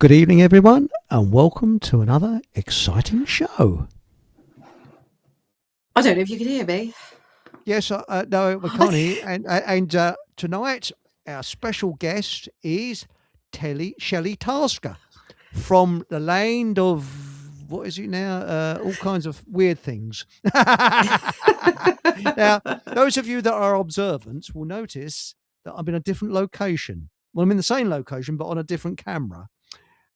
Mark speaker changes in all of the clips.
Speaker 1: Good evening, everyone, and welcome to another exciting show.
Speaker 2: I don't know if you can hear me.
Speaker 1: Yes, no, we can't hear. And tonight, our special guest is Shelley Tasker from the land of what is it now? All kinds of weird things. Now, those of you that are observant will notice that I'm in a different location. Well, I'm in the same location, but on a different camera.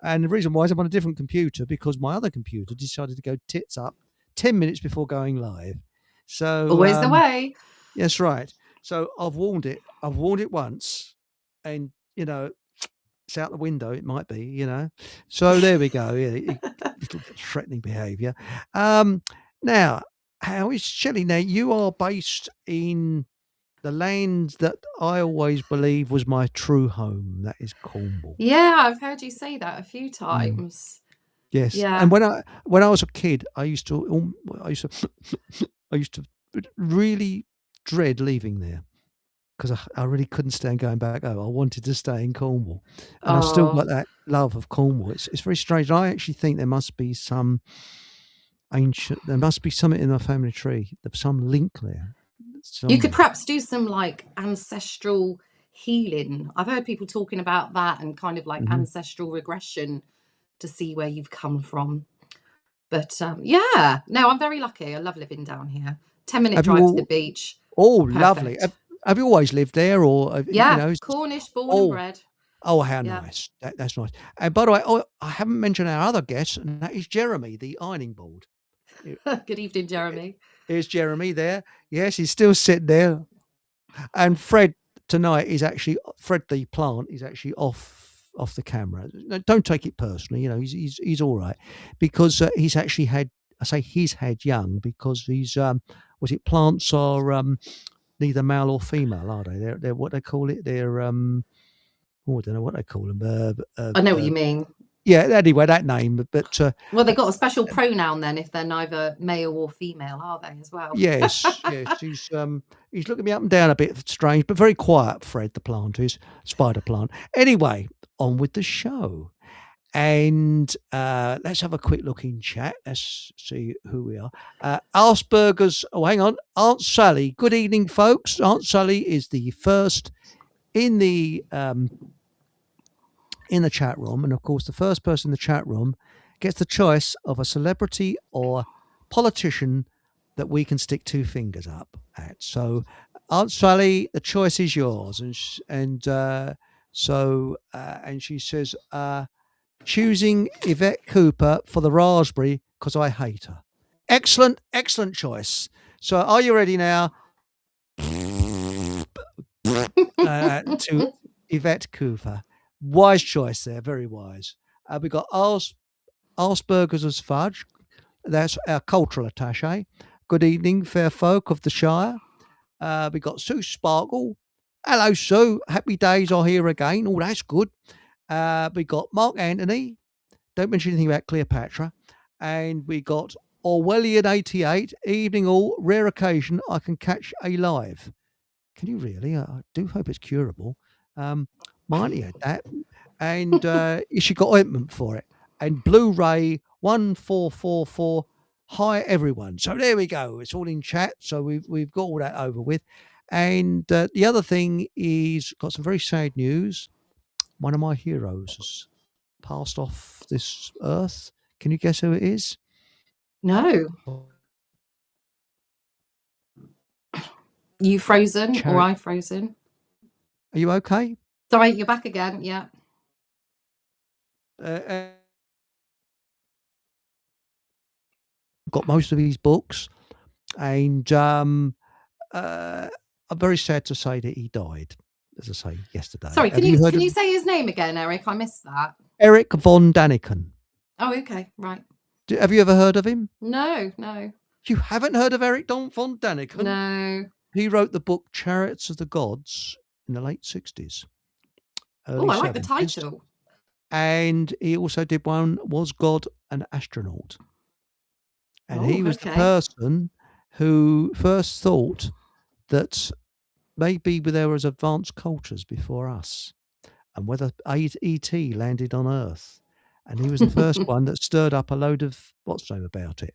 Speaker 1: And the reason why is I'm on a different computer because my other computer decided to go tits up 10 minutes before going live. So,
Speaker 2: Always the way.
Speaker 1: yes, right. So I've warned it. I've warned it once, and it's out the window. It might be, So there we go. Yeah, little threatening behaviour. Now, how is Shelley? Now you are based in the land that I always believe was my true home. That is Cornwall.
Speaker 2: Yeah, I've heard you say that a few
Speaker 1: Mm.
Speaker 2: times.
Speaker 1: Yes,
Speaker 2: Yeah.
Speaker 1: and when I was a kid, I used to really dread leaving there because I really couldn't stand going back home. I wanted to stay in Cornwall, and I've still got
Speaker 2: Oh,
Speaker 1: that love of Cornwall. It's very strange. I actually think there must be there must be something in our family tree. There's some link there
Speaker 2: you could
Speaker 1: somewhere.
Speaker 2: perhaps do some like ancestral healing. I've heard people talking about that and kind of like
Speaker 1: Hmm.
Speaker 2: ancestral regression to see where you've come from. But yeah, no, I'm very lucky. I love living down here. 10-minute
Speaker 1: Have you
Speaker 2: drive to the
Speaker 1: all?
Speaker 2: beach.
Speaker 1: Oh, lovely.
Speaker 2: Perfect.
Speaker 1: Have you always lived there, or
Speaker 2: Yeah, Cornish, born and
Speaker 1: Oh,
Speaker 2: bred.
Speaker 1: oh, how
Speaker 2: Yeah.
Speaker 1: nice. That's nice. And by the way, I haven't mentioned our other guest, and that is Jeremy, the ironing board. Here-
Speaker 2: Good evening, Jeremy.
Speaker 1: Here's Jeremy there. Yes, he's still sitting there. And Fred tonight is actually Fred the plant is actually off the camera. No, don't take it personally. He's all right because he's actually had. I say he's had young because he's was it plants are neither male or female, are they? They're what they call it. They're I don't know what they call them.
Speaker 2: I know what you mean.
Speaker 1: Yeah. Anyway, that name, but
Speaker 2: Well, they got a special pronoun then if they're neither male or female, are they as well?
Speaker 1: yes, yes, he's looking me up and down a bit strange, but very quiet. Fred the plant is spider plant. Anyway, on with the show, and let's have a quick look in chat. Let's see who we are. Asperger's. Oh, hang on, Aunt Sally. Good evening, folks. Aunt Sally is the first in the chat room, and of course, the first person in the chat room gets the choice of a celebrity or politician that we can stick two fingers up at. So, Aunt Sally, the choice is yours, and she says, choosing Yvette Cooper for the raspberry because I hate her. Excellent, excellent choice. So, are you ready now? To Yvette Cooper. Wise choice there, very wise. We got Asperger's as fudge. That's our cultural attaché. Good evening, fair folk of the Shire. We got Sue Sparkle. Hello, Sue. Happy days are here again. Oh, that's good. We got Mark Anthony. Don't mention anything about Cleopatra. And we got Orwellian 88. Evening all. Rare occasion I can catch a live. Can you really? I do hope it's curable. Marnie had that, and she got ointment for it. And Blu-ray 1444. Hi everyone. So there we go. It's all in chat. So we've got all that over with. And the other thing is got some very sad news. One of my heroes has passed off this earth. Can you guess who it is?
Speaker 2: No. You frozen or I frozen?
Speaker 1: Are you okay?
Speaker 2: Sorry, you're back again. Yeah.
Speaker 1: Got most of his books, and I'm very sad to say that he died, as I say, yesterday.
Speaker 2: Sorry,
Speaker 1: Have you heard
Speaker 2: can
Speaker 1: of
Speaker 2: you say his name again, Eric? I missed that.
Speaker 1: Eric von Daniken?
Speaker 2: Oh, okay, right.
Speaker 1: Have you ever heard of him?
Speaker 2: No.
Speaker 1: You haven't heard of Eric von Daniken?
Speaker 2: No.
Speaker 1: He wrote the book Chariots of the Gods in the late 60s.
Speaker 2: Oh, I like the title.
Speaker 1: And he also did one, Was God an Astronaut? And he was the
Speaker 2: Okay.
Speaker 1: person who first thought that maybe there was advanced cultures before us, and whether ET landed on Earth. and he was the first one that stirred up a load of what's name about it.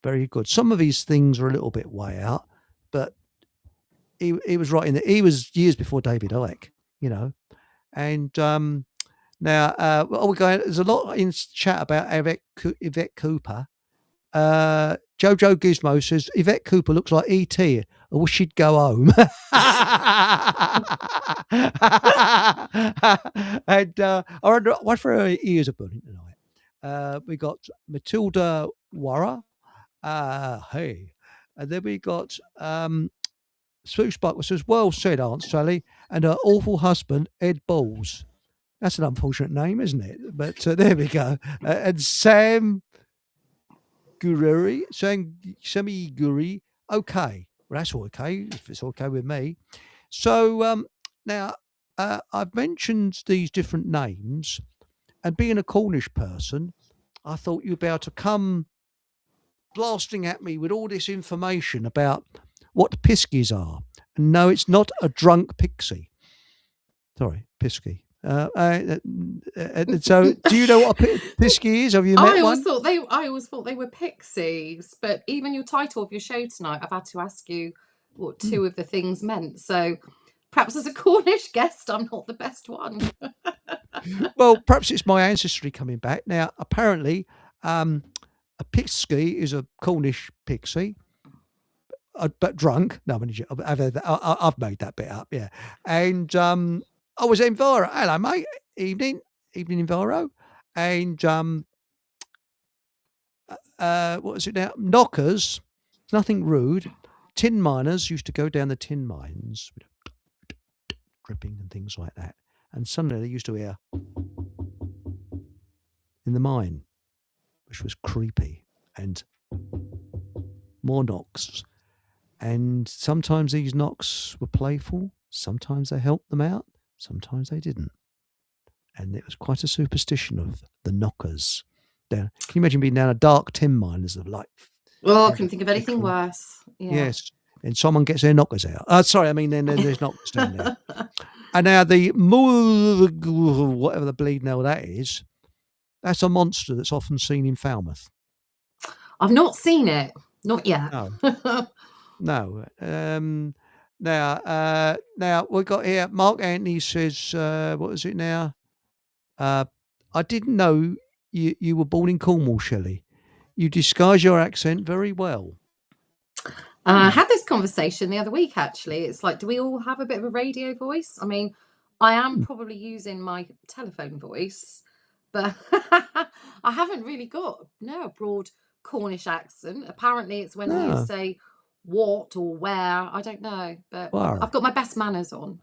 Speaker 1: Very good. Some of his things are a little bit way out, but he was right in there. He was years before David Icke, you know. And now we're going. There's a lot in chat about Yvette Cooper. Jojo Gizmo says Yvette Cooper looks like E.T. I wish she'd go home. And I wonder what for her ears are burning tonight. We got Matilda Warra. Hey. And then we got Swoosh Buckler says, well said, Aunt Sally, and her awful husband, Ed Balls. That's an unfortunate name, isn't it? But there we go. And Sam Semi Guri. Okay. Well, that's okay, if it's okay with me. So now I've mentioned these different names, and being a Cornish person, I thought you'd be able to come blasting at me with all this information about what Piskies are. And no, it's not a drunk pixie. Sorry, Piskie. So, do you know what a Piskie is? Have you met one?
Speaker 2: I always thought they were pixies, but even your title of your show tonight, I've had to ask you what two of the things meant. So, perhaps as a Cornish guest, I'm not the best one.
Speaker 1: Well, perhaps it's my ancestry coming back. Now, apparently, a Piskie is a Cornish pixie. But drunk. No, I've made that bit up, yeah. And I was in Enviro. Hello, mate. Evening, Enviro. And what was it now? Knockers. It's nothing rude. Tin miners used to go down the tin mines, dripping and things like that. And suddenly they used to hear in the mine, which was creepy, and more knocks. And sometimes these knocks were playful, sometimes they helped them out, sometimes they didn't. And it was quite a superstition of the knockers. Can you imagine being down a dark tin mine as of like...
Speaker 2: Well, I couldn't think of anything worse. Yeah.
Speaker 1: Yes. And someone gets their knockers out. Sorry, I mean, then there's knockers down there. And now the... whatever the bleeding hell that is, that's a monster that's often seen in Falmouth.
Speaker 2: I've not seen it. Not yet.
Speaker 1: No. Now we got here. Mark Anthony says, "What is it now? I didn't know you were born in Cornwall, Shelley. You disguise your accent very well."
Speaker 2: I had this conversation the other week. Actually, it's like, do we all have a bit of a radio voice? I mean, I am probably using my telephone voice, but I haven't really got a broad Cornish accent. Apparently, it's when you say what or where, I don't know, but I've got my best manners on.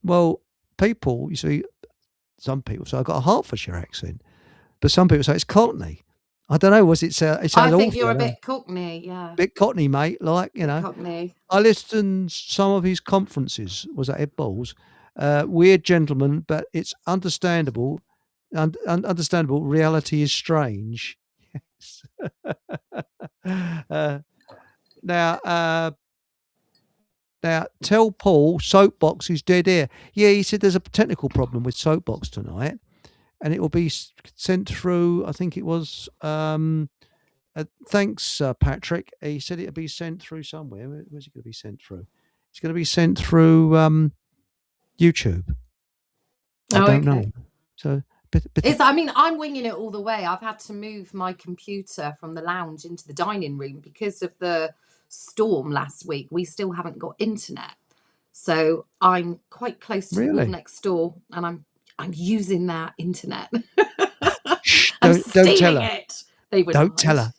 Speaker 1: Well, people, you see, some people say I've got a Hertfordshire accent, but some people say it's Cockney. I don't know. It sounds
Speaker 2: I think you're a bit Cockney, yeah.
Speaker 1: Bit Cockney, mate. Like, you know,
Speaker 2: Cockney.
Speaker 1: I listened to some of his conferences. Was at Ed Balls. Weird gentleman, but it's understandable. Understandable. Reality is strange. Yes. Now, tell Paul Soapbox is dead air. Yeah, he said there's a technical problem with Soapbox tonight, and it will be sent through. I think it was. Thanks, Patrick. He said it'll be sent through somewhere. Where's it going to be sent through? It's going to be sent through YouTube. I don't know. So.
Speaker 2: I mean, I'm winging it all the way. I've had to move my computer from the lounge into the dining room because of the storm last week. We still haven't got internet, so I'm quite close to the wall next door, and I'm using that internet.
Speaker 1: Shh, don't tell her.
Speaker 2: Don't
Speaker 1: tell her.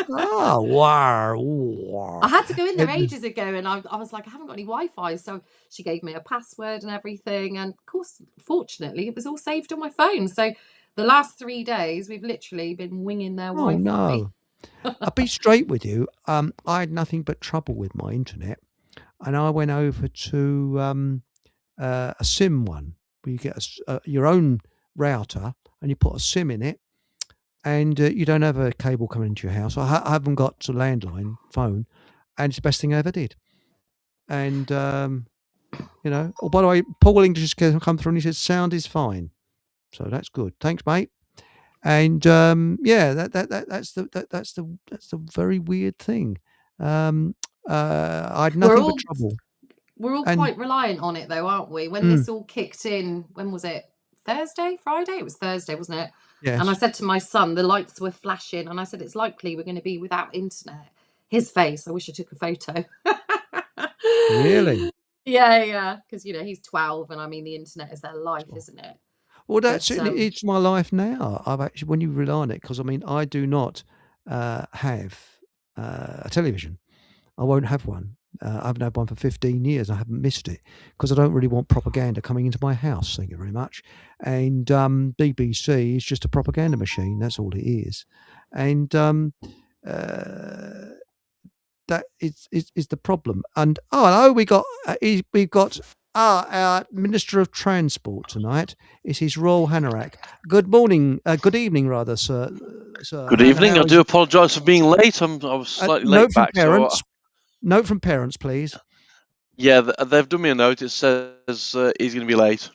Speaker 1: Oh, wow.
Speaker 2: I had to go in there ages ago, and I was like, I haven't got any Wi-Fi, so she gave me a password and everything. And of course, fortunately, it was all saved on my phone. So the last 3 days, we've literally been winging their Wi-Fi.
Speaker 1: No. I'll be straight with you. I had nothing but trouble with my internet, and I went over to a SIM one, where you get your own router, and you put a SIM in it. And you don't have a cable coming into your house. I haven't got a landline phone, and it's the best thing I ever did. And, you know, oh, by the way, Paul English just come through and he says, sound is fine. So that's good. Thanks, mate. And yeah, that's the very weird thing. Um, I had
Speaker 2: We're
Speaker 1: nothing but
Speaker 2: all
Speaker 1: trouble.
Speaker 2: we're all
Speaker 1: And
Speaker 2: quite reliant on it though, aren't we? When
Speaker 1: mm,
Speaker 2: this all kicked in, when was it? Thursday, Friday? It was Thursday, wasn't it? And I
Speaker 1: yes,
Speaker 2: said to my son, the lights were flashing, and I said, it's likely we're going to be without internet. His face, I wish I took a photo.
Speaker 1: really.
Speaker 2: Yeah, yeah, because he's 12, and I mean the internet is their life, isn't it?
Speaker 1: Well, that's
Speaker 2: But
Speaker 1: it. It's my life now. I've actually, when you rely on it, because I mean, I do not have a television. I won't have one. I haven't had one for 15 years. I haven't missed it because I don't really want propaganda coming into my house. Thank you very much. And BBC is just a propaganda machine. That's all it is. And uh, that is the problem. And oh, hello, we've got our Minister of Transport tonight. Is His Royal Hanorak. Good morning, good evening, rather, sir. Sir,
Speaker 3: Good evening. I
Speaker 1: how
Speaker 3: do
Speaker 1: is
Speaker 3: apologise for being late. I was slightly late
Speaker 1: note from
Speaker 3: back, so
Speaker 1: parents? Note from parents, please.
Speaker 3: yeah, they've done me a note. It says he's going to be late.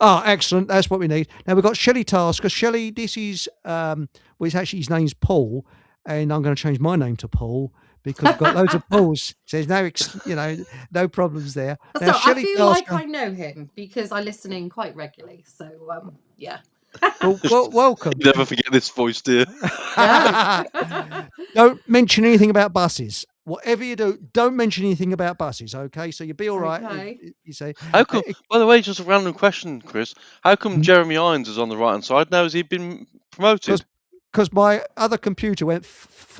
Speaker 1: Ah, excellent. That's what we need. Now we've got Shelley Tasker. Shelley, this is well, it's actually his name's Paul, and I'm going to change my name to Paul because we've got loads of Pauls. So there's no problems there. Now
Speaker 2: so I
Speaker 1: Shelley
Speaker 2: feel like
Speaker 1: Tasker.
Speaker 2: I know him because I listen in quite regularly. So yeah.
Speaker 1: Well, welcome.
Speaker 3: You never forget this voice, dear.
Speaker 2: No.
Speaker 1: Don't mention anything about buses. Whatever you do, don't mention anything about buses. Okay, so you'll be all right if
Speaker 2: Okay.
Speaker 1: you say.
Speaker 3: How come? By the way, just a random question, Chris. How come
Speaker 1: Because
Speaker 3: Jeremy Irons is on the right hand side now? Has he been promoted?
Speaker 1: because my other computer went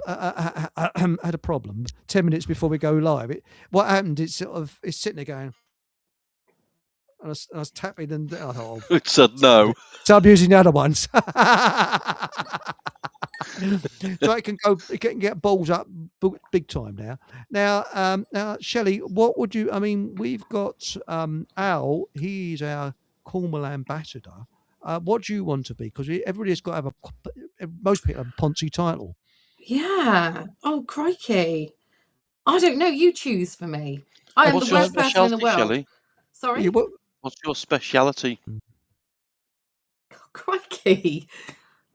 Speaker 1: had a problem 10 minutes before we go live. What happened? It's sitting there going. I was tapping and I thought,
Speaker 3: It said no.
Speaker 1: so I'm using the other ones. So it can get balls up big time now. Now, Shelley, what would you? I mean, we've got Al. He's our Cornwall ambassador. What do you want to be? Because everybody's got to have most people have a Ponzi title.
Speaker 2: Yeah. Oh, crikey. I don't know. You choose for me. I am the
Speaker 3: What's your
Speaker 2: worst person in the
Speaker 3: speciality,
Speaker 2: world.
Speaker 3: Shelley?
Speaker 2: Sorry?
Speaker 1: You, what,
Speaker 3: What's your speciality?
Speaker 2: Crikey.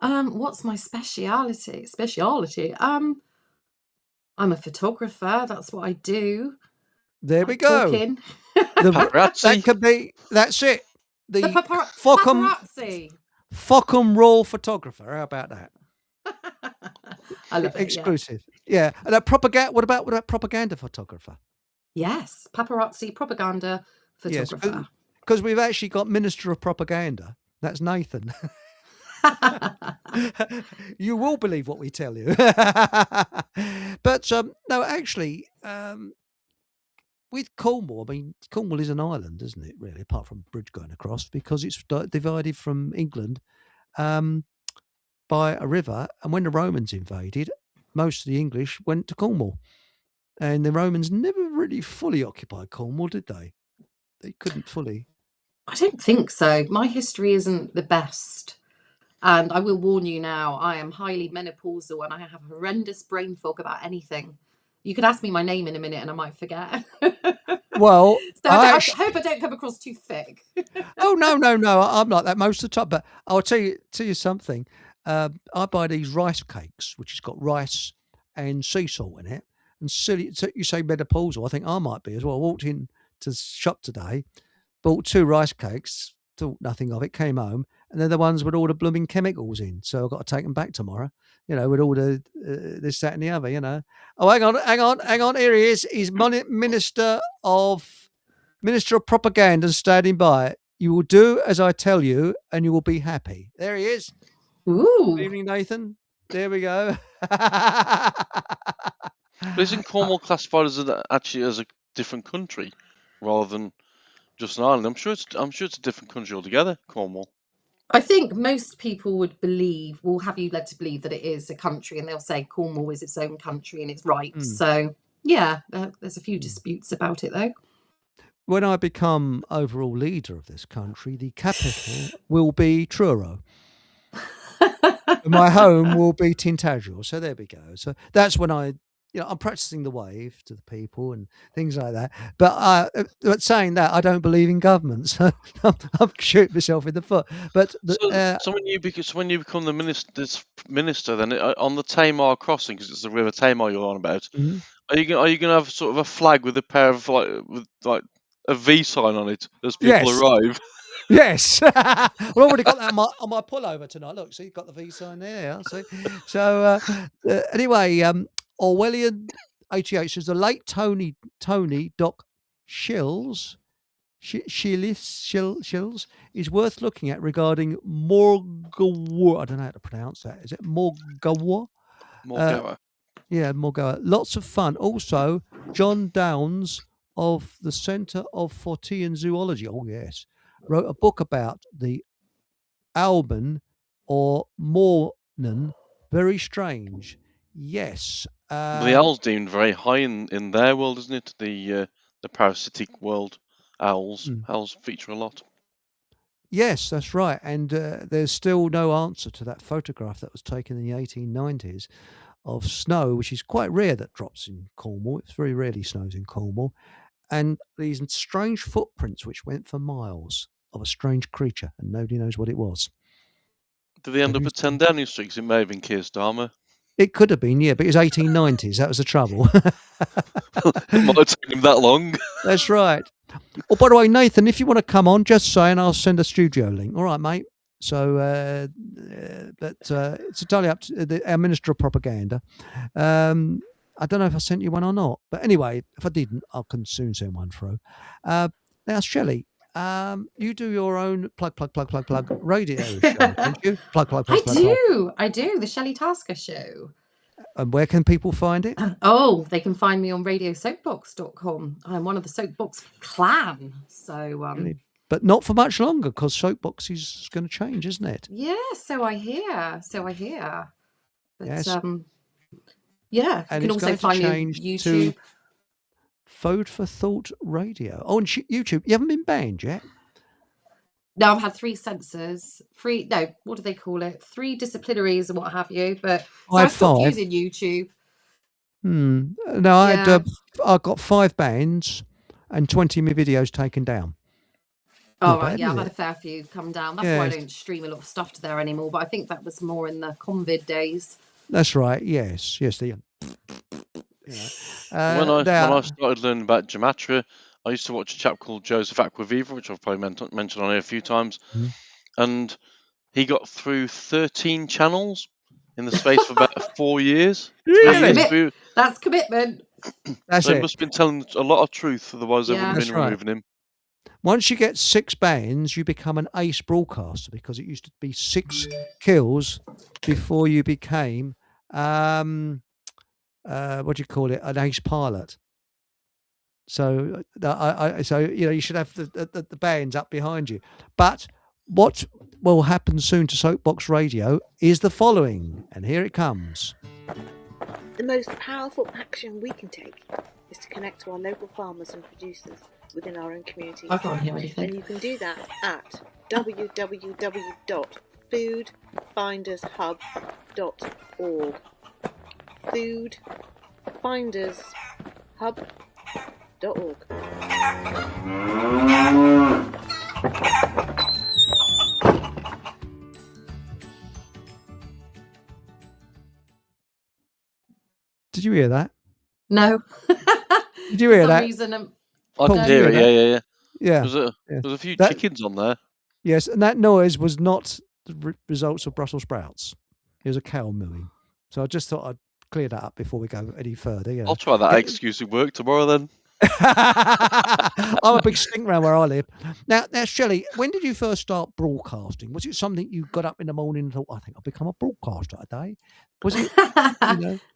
Speaker 2: What's my speciality? I'm a photographer. That's what I do.
Speaker 1: there
Speaker 2: I
Speaker 1: we
Speaker 2: like
Speaker 1: go.
Speaker 2: talking.
Speaker 1: That
Speaker 3: Paparazzi.
Speaker 1: could be. That's it.
Speaker 2: The
Speaker 1: The Fockham
Speaker 2: paparazzi.
Speaker 1: Royal photographer. How about that?
Speaker 2: I love it. Yeah.
Speaker 1: Exclusive. Yeah. And that propaganda. What about propaganda photographer?
Speaker 2: Yes. Paparazzi propaganda
Speaker 1: Yes,
Speaker 2: photographer.
Speaker 1: because we've actually got Minister of Propaganda. That's Nathan. You will believe what we tell you. But no, actually, with Cornwall, I mean, Cornwall is an island, isn't it? Really, apart from a bridge going across, because it's divided from England by a river. And when the Romans invaded, most of the English went to Cornwall, and the Romans never really fully occupied Cornwall, did they? They couldn't fully.
Speaker 2: I don't think so. My history isn't the best. And I will warn you now, I am highly menopausal and I have horrendous brain fog about anything. You could ask me my name in a minute and I might forget.
Speaker 1: Well,
Speaker 2: So
Speaker 1: I
Speaker 2: I
Speaker 1: actually.
Speaker 2: hope I don't come across too thick.
Speaker 1: Oh no! I'm like that most of the time. But I'll tell you something. I buy these rice cakes, which has got rice and sea salt in it. And silly, so you say menopausal. I think I might be as well. I walked in to the shop today, bought 2 rice cakes, thought nothing of it, came home, and they're the ones with all the blooming chemicals in. So I've got to take them back tomorrow. With all the this, that, and the other. Oh, hang on. Here he is. He's Minister of Propaganda standing by. You will do as I tell you, and you will be happy. There he is. Good
Speaker 2: Ooh.
Speaker 1: evening, Nathan. There we go.
Speaker 3: But isn't Cornwall classified actually as a different country rather than just an island? I'm sure it's a different country altogether. Cornwall.
Speaker 2: I think most people will have you led to believe that it is a country, and they'll say Cornwall is its own country and it's right.
Speaker 1: Hmm.
Speaker 2: So, yeah, there's a few disputes about it though.
Speaker 1: When I become overall leader of this country, the capital will be Truro. My home will be Tintagel. So there we go. So that's when I, I'm practicing the wave to the people and things like that. But saying that, I don't believe in government, so I'm shooting myself in the foot. But
Speaker 3: So when you become the minister, then on the Tamar crossing, because it's the River Tamar you're on about,
Speaker 1: mhm.
Speaker 3: are you gonna have sort of a flag with a pair of with a V sign on it as people
Speaker 1: Yes.
Speaker 3: arrive?
Speaker 1: Yes. Well, I already got that on my pullover tonight. Look, see, you've got the V sign there. See, so anyway, Orwellian 88 says the late Tony Doc Shills Shills is worth looking at regarding Morgawr. I don't know how to pronounce that. Is it Morgawr?
Speaker 3: Morgawr.
Speaker 1: Yeah, Morgawr. Lots of fun. Also, John Downes of the Centre of Fortean Zoology. Oh yes, wrote a book about the Alban or Mornan. Very strange. Yes.
Speaker 3: Well, the owl's deemed very high in their world, isn't it? The parasitic world owls.
Speaker 1: Mm.
Speaker 3: Owls feature a lot.
Speaker 1: Yes, that's right. And there's still no answer to that photograph that was taken in the 1890s of snow, which is quite rare that drops in Cornwall. It's very rarely snows in Cornwall. And these strange footprints which went for miles of a strange creature, and nobody knows what it was.
Speaker 3: Did they end up at 10 Downing Street? 'Cause it may have been Keir Starmer.
Speaker 1: It could have been, yeah, but it was 1890s. That was the trouble.
Speaker 3: It might have taken him that long.
Speaker 1: That's right. Oh, by the way, Nathan, if you want to come on, just say, and I'll send a studio link. All right, mate. So, it's entirely up to our Minister of Propaganda. I don't know if I sent you one or not, but anyway, if I didn't, I can soon send one through. Now, Shelley, you do your own plug radio show, don't you? Plug.
Speaker 2: I do. The Shelley Tasker Show.
Speaker 1: And where can people find it?
Speaker 2: Oh, they can find me on radiosoapbox.com. I'm one of the Soapbox clan. So,
Speaker 1: but not for much longer, because Soapbox is going to change, isn't it?
Speaker 2: Yeah, so I hear. But,
Speaker 1: yes.
Speaker 2: Yeah,
Speaker 1: and
Speaker 2: you can also find me on YouTube.
Speaker 1: Food for Thought Radio. Oh, and YouTube. You haven't been banned yet?
Speaker 2: No, I've had 3 censors. What do they call it? 3 disciplinaries and what have you. But so I stopped using YouTube.
Speaker 1: No, I got 5 bans and 20 of my videos taken down.
Speaker 2: Oh, right, yeah, I've had a fair few come down. That's why I don't stream a lot of stuff to there anymore. But I think that was more in the COVID days.
Speaker 1: That's right. Yes. When
Speaker 3: I started learning about gematria, I used to watch a chap called Joseph Aquaviva, which I've probably mentioned on here a few times, and he got through 13 channels in the space of about 4 years.
Speaker 1: Really?
Speaker 2: That's commitment.
Speaker 1: That's
Speaker 3: so
Speaker 1: it.
Speaker 3: He must have been telling a lot of truth, otherwise they wouldn't have been removing him.
Speaker 1: Once you get 6 bans, you become an ace broadcaster, because it used to be 6 kills before you became what do you call it? An ace pilot. So you should have the bans up behind you. But what will happen soon to Soapbox Radio is the following, and here it comes.
Speaker 4: The most powerful action we can take is to connect to our local farmers and producers within our own communities.
Speaker 2: I can't hear anything.
Speaker 4: And you can do that at www.foodfindershub.org. Foodfindershub.org.
Speaker 1: Did you hear that?
Speaker 2: No.
Speaker 1: Did you hear
Speaker 2: For
Speaker 1: that?
Speaker 2: some reason,
Speaker 3: I can hear it.
Speaker 1: Yeah.
Speaker 3: There's a few chickens on there.
Speaker 1: Yes, and that noise was not the results of Brussels sprouts. It was a cow mooing. So I just thought I'd clear that up before we go any further.
Speaker 3: I'll try that excuse at work tomorrow then.
Speaker 1: I'm a big stink round where I live. Now, Shelley, when did you first start broadcasting? Was it something you got up in the morning and thought, I think I'll become a broadcaster today? Was it?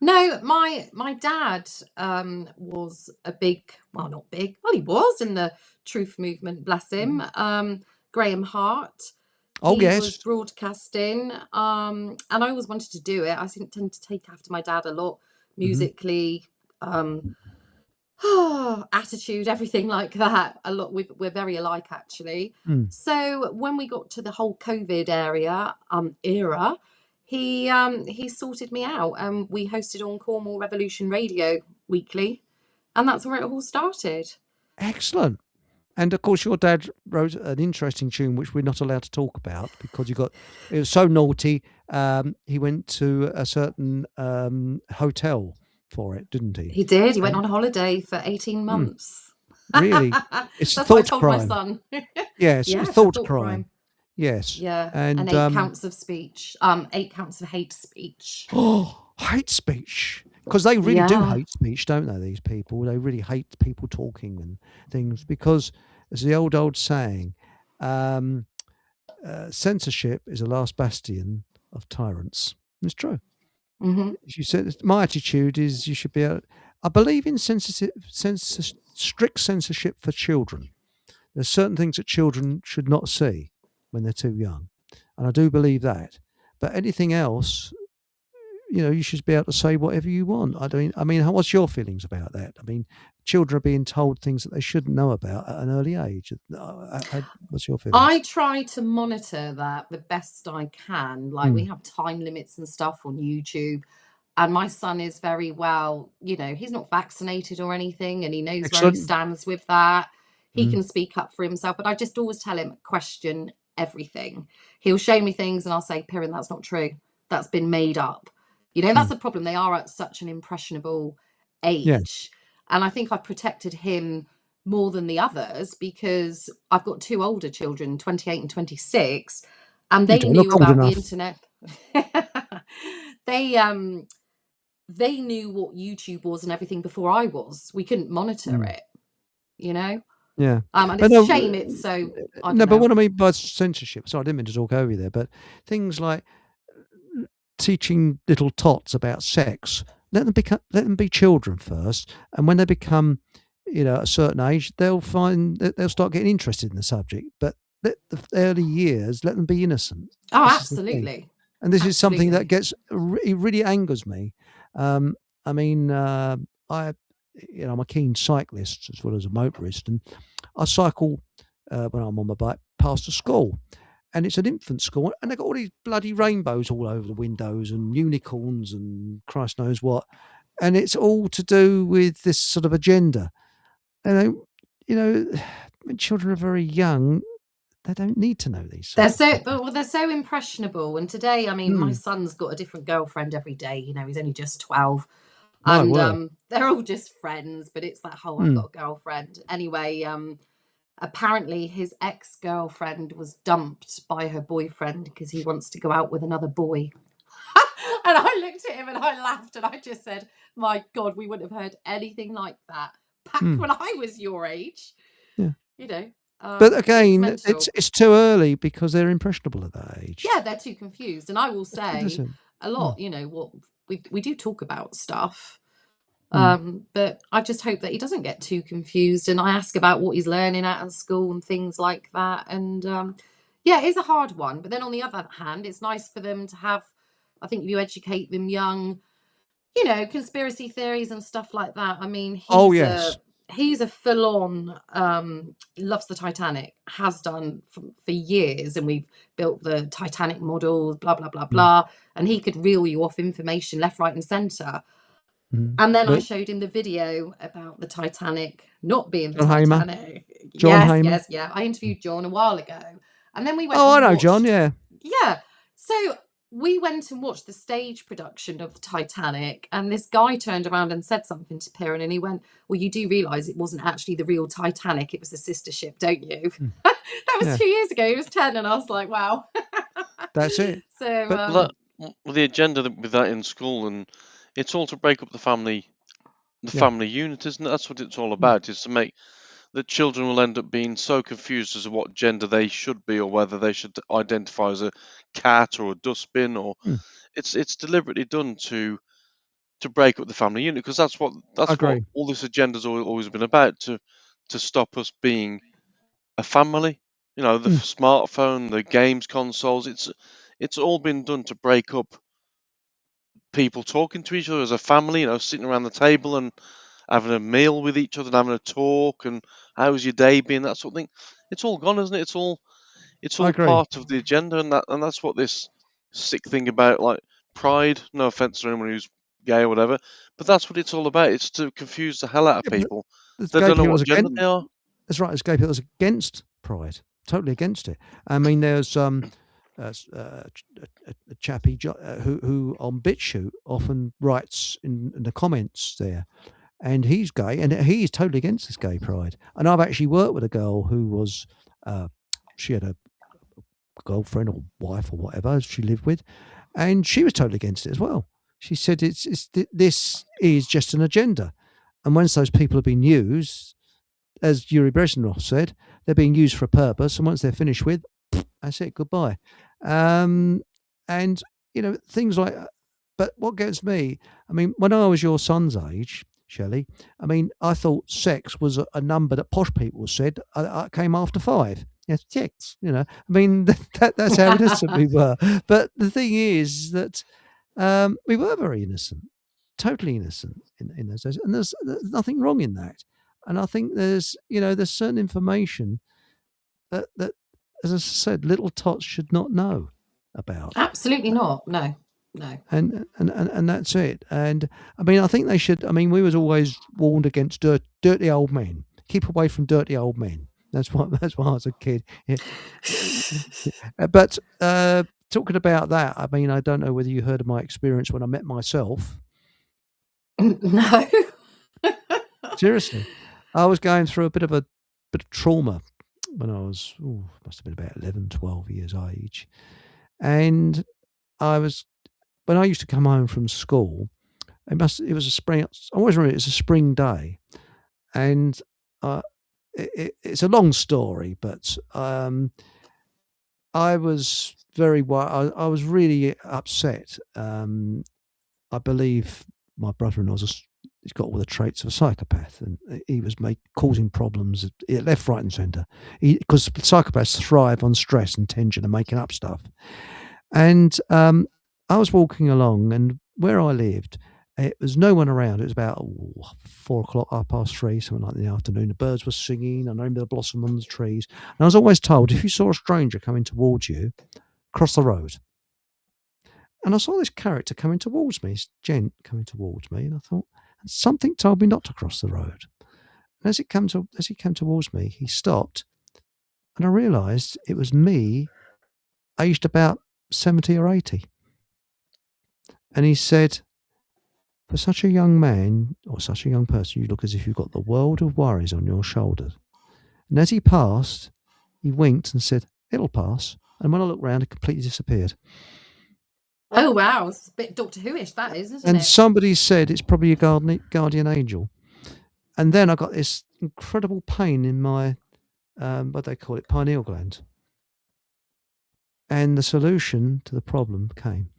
Speaker 2: No, my dad was a big, well, not big, well, he was in the truth movement, bless him. Graham Hart.
Speaker 1: Oh,
Speaker 2: he
Speaker 1: yes.
Speaker 2: was broadcasting, and I always wanted to do it. I tend to take after my dad a lot, musically, attitude, everything like that. A lot. We're very alike, actually. So when we got to the whole COVID era, he sorted me out, and we hosted on Cornwall Revolution Radio weekly, and that's where it all started.
Speaker 1: Excellent. And of course, your dad wrote an interesting tune which we're not allowed to talk about because it was so naughty. He went to a certain hotel for it, didn't he?
Speaker 2: He did. He went
Speaker 1: And
Speaker 2: on holiday for 18 months.
Speaker 1: really, it's
Speaker 2: That's what I
Speaker 1: thought
Speaker 2: told my
Speaker 1: crime.
Speaker 2: son.
Speaker 1: Yes,
Speaker 2: Yeah,
Speaker 1: it's
Speaker 2: it's a
Speaker 1: thought
Speaker 2: thought
Speaker 1: crime.
Speaker 2: crime.
Speaker 1: Yes.
Speaker 2: Yeah,
Speaker 1: And
Speaker 2: and 8 counts of speech. 8 counts of hate speech.
Speaker 1: oh, hate speech. Because they really do
Speaker 2: Yeah.
Speaker 1: hate speech, don't they, these people? They really hate people talking and things because, as the old saying, censorship is the last bastion of tyrants. It's true.
Speaker 2: hmm
Speaker 1: As you said, my attitude is you should be able. I believe in strict censorship for children. There's certain things that children should not see when they're too young, and I do believe that. But anything else, you should be able to say whatever you want. I mean, what's your feelings about that? I mean, children are being told things that they shouldn't know about at an early age. What's your feelings?
Speaker 2: I try to monitor that the best I can. Like, we have time limits and stuff on YouTube. And my son is very well, he's not vaccinated or anything, and he knows where he
Speaker 1: Excellent.
Speaker 2: stands with that. He can speak up for himself, but I just always tell him, question everything. He'll show me things and I'll say, Piran, that's not true. That's been made up. That's the problem. They are at such an impressionable age.
Speaker 1: Yes.
Speaker 2: And I think I've protected him more than the others because I've got 2 older children, 28 and 26, and they
Speaker 1: don't look
Speaker 2: knew
Speaker 1: old
Speaker 2: about the
Speaker 1: enough.
Speaker 2: internet. They knew what YouTube was and everything before I was. We couldn't monitor it,
Speaker 1: Yeah.
Speaker 2: and
Speaker 1: But
Speaker 2: it's a
Speaker 1: no,
Speaker 2: shame it's so. I
Speaker 1: no,
Speaker 2: don't
Speaker 1: but
Speaker 2: know.
Speaker 1: what I mean by censorship, sorry, I didn't mean to talk over you there, but things like teaching little tots about sex, let them be children first, and when they become, a certain age, they'll start getting interested in the subject. But let the early years, let them be innocent.
Speaker 2: Oh,
Speaker 1: This is the thing.
Speaker 2: absolutely.
Speaker 1: And this is something that
Speaker 2: Absolutely.
Speaker 1: it really angers me. I mean, I'm a keen cyclist as well as a motorist, and I cycle when I'm on my bike past a school, and it's an infant school, and they've got all these bloody rainbows all over the windows and unicorns and Christ knows what, and it's all to do with this sort of agenda. And when children are very young, they don't need to know these.
Speaker 2: They're
Speaker 1: sorts of
Speaker 2: so
Speaker 1: things.
Speaker 2: they're so impressionable. And today, I mean, my son's got a different girlfriend every day. He's only just 12.
Speaker 1: My
Speaker 2: And
Speaker 1: word.
Speaker 2: they're all just friends, but it's that whole I've got a girlfriend. Anyway, apparently his ex-girlfriend was dumped by her boyfriend because he wants to go out with another boy. And I looked at him and I laughed and I just said, my God, we wouldn't have heard anything like that back when I was your age.
Speaker 1: Yeah.
Speaker 2: It's
Speaker 1: But again,
Speaker 2: mental.
Speaker 1: it's too early because they're impressionable at that age.
Speaker 2: Yeah, they're too confused. And I will say
Speaker 1: Listen.
Speaker 2: a lot, what we do talk about stuff. But I just hope that he doesn't get too confused. And I ask about what he's learning at school and things like that. And yeah, it's a hard one. But then on the other hand, it's nice for them to have, I think if you educate them young, conspiracy theories and stuff like that. I mean, he's a full-on loves the Titanic, has done for years, and we've built the Titanic models, blah blah blah blah, and he could reel you off information left, right and center. And then I showed him the video about the Titanic not being the
Speaker 1: John Hamer.
Speaker 2: Titanic.
Speaker 1: John Hamer.
Speaker 2: Yes, yeah. I interviewed John a while ago, and then we went.
Speaker 1: Oh, I know
Speaker 2: watched,
Speaker 1: John. Yeah.
Speaker 2: So we went and watched the stage production of the Titanic, and this guy turned around and said something to Piran, and he went, well, you do realise it wasn't actually the real Titanic, it was the sister ship, don't you? That was 2 years ago. He was 10, and I was like, wow.
Speaker 1: That's it.
Speaker 2: So
Speaker 3: with the agenda with that in school, and it's all to break up the family unit, isn't it? That's what it's all about, is to make that children will end up being so confused as to what gender they should be, or whether they should identify as a cat or a dustbin, or it's deliberately done to break up the family unit, because that's what all this agenda's always been about, to stop us being a family. The smartphone, the games consoles, it's all been done to break up people talking to each other as a family, sitting around the table and having a meal with each other and having a talk and how's your day been, that sort of thing. It's all gone, isn't it? It's all part of the agenda, and that's what this sick thing about like pride. No offense to anyone who's gay or whatever, but that's what it's all about. It's to confuse the hell out of
Speaker 1: Yeah, but
Speaker 3: people.
Speaker 1: there's
Speaker 3: They
Speaker 1: gay
Speaker 3: don't know
Speaker 1: people
Speaker 3: what
Speaker 1: was
Speaker 3: gender
Speaker 1: against.
Speaker 3: they are.
Speaker 1: That's right. There's gay people was against pride, totally against it. I mean, there's a chappie who on BitChute often writes in the comments there, and he's gay, and he's totally against this gay pride. And I've actually worked with a girl who was, she had a girlfriend or wife or whatever she lived with, and she was totally against it as well. She said this is just an agenda, and once those people have been used, as Yuri Brezhnev said, they're being used for a purpose, and once they're finished with, that's it, goodbye. And things like. But what gets me, I mean, when I was your son's age, Shelley, I mean, I thought sex was a number that posh people said came after 5. Yes, sex. I mean, that's how innocent we were. But the thing is that we were very innocent, totally innocent in those days, and there's nothing wrong in that. And I think there's certain information that, as I said, little tots should not know about.
Speaker 2: Absolutely not. No.
Speaker 1: And that's it. And I mean, I think they should. I mean, we was always warned against dirty old men. Keep away from dirty old men. That's why I was a kid. Yeah. But talking about that, I mean, I don't know whether you heard of my experience when I met myself.
Speaker 2: No.
Speaker 1: Seriously, I was going through a bit of trauma when I was must have been about 11, 12 years age, and when I used to come home from school, it was a spring. I always remember it was a spring day, and it's a long story, but I was I was really upset. I believe my brother-in-law's he's got all the traits of a psychopath, and he was causing problems left, right, and centre. Because psychopaths thrive on stress and tension and making up stuff. And I was walking along, and where I lived, it was no one around. It was about 4 o'clock, 3:30, something like that in the afternoon. The birds were singing, and I remember the blossom on the trees. And I was always told, if you saw a stranger coming towards you, cross the road. And I saw this character coming towards me, this gent coming towards me, and I thought, and something told me not to cross the road. And as he came towards me, he stopped, and I realised it was me, aged about 70 or 80. And he said, for such a young man or such a young person, you look as if you've got the world of worries on your shoulders. And as he passed, he winked and said, it'll pass. And when I looked round, it completely disappeared.
Speaker 2: Oh, wow. It's a bit Doctor Who-ish, that is, isn't it?
Speaker 1: And somebody said it's probably a guardian angel. And then I got this incredible pain in my, what they call it, pineal gland. And the solution to the problem came.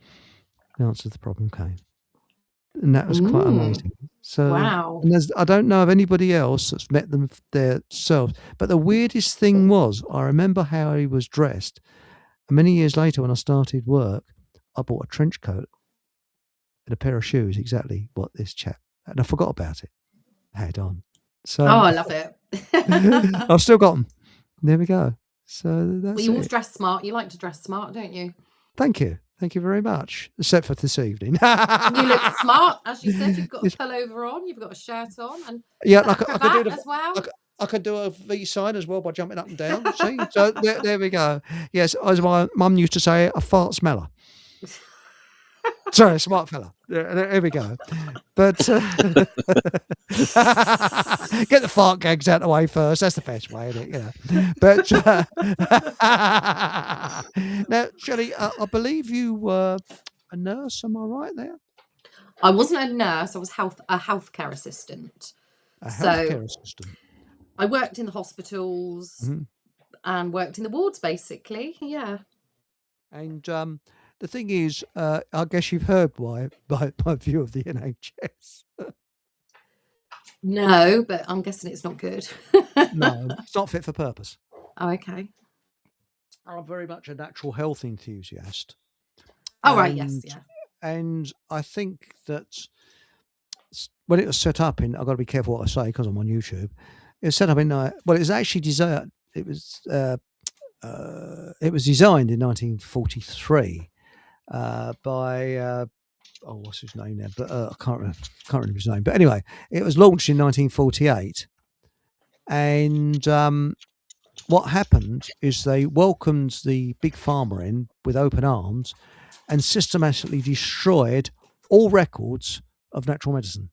Speaker 1: The answer to the problem came. And that was quite amazing. So,
Speaker 2: wow.
Speaker 1: And I don't know of anybody else that's met them themselves. But the weirdest thing was, I remember how he was dressed. And many years later, when I started work, I bought a trench coat and a pair of shoes, exactly what this chap, and I forgot about it, had on. So,
Speaker 2: I love it.
Speaker 1: I've still got them. There we go. So that's
Speaker 2: well, you always
Speaker 1: it.
Speaker 2: dress smart. You like to dress smart, don't you?
Speaker 1: Thank you. Thank you very much. Except for this evening.
Speaker 2: You look smart, as you said. You've got a pullover on. You've got a shirt on, and
Speaker 1: yeah,
Speaker 2: I could do it as well.
Speaker 1: I could do a V sign as well by jumping up and down. See, so there we go. Yes, as my mum used to say, a fart smeller. Sorry, smart fella. There we go. But get the fart gags out of the way first. That's the best way, isn't it? But now, Shelley, I believe you were a nurse. Am I right there?
Speaker 2: I wasn't a nurse. I was a healthcare assistant.
Speaker 1: A healthcare assistant.
Speaker 2: I worked in the hospitals and worked in the wards, basically. Yeah.
Speaker 1: And the thing is, I guess you've heard my view of the NHS.
Speaker 2: No, but I'm guessing it's not good.
Speaker 1: No, it's not fit for purpose.
Speaker 2: Oh, okay.
Speaker 1: I'm very much a natural health enthusiast.
Speaker 2: Oh, right, yes, yeah.
Speaker 1: And I think that when it was set up in, I've got to be careful what I say because I'm on YouTube. It was set up in, well, it was actually designed. It was designed in 1943. by what's his name now? But I can't remember his name. But anyway, it was launched in 1948, and what happened is they welcomed the big pharma in with open arms and systematically destroyed all records of natural medicine.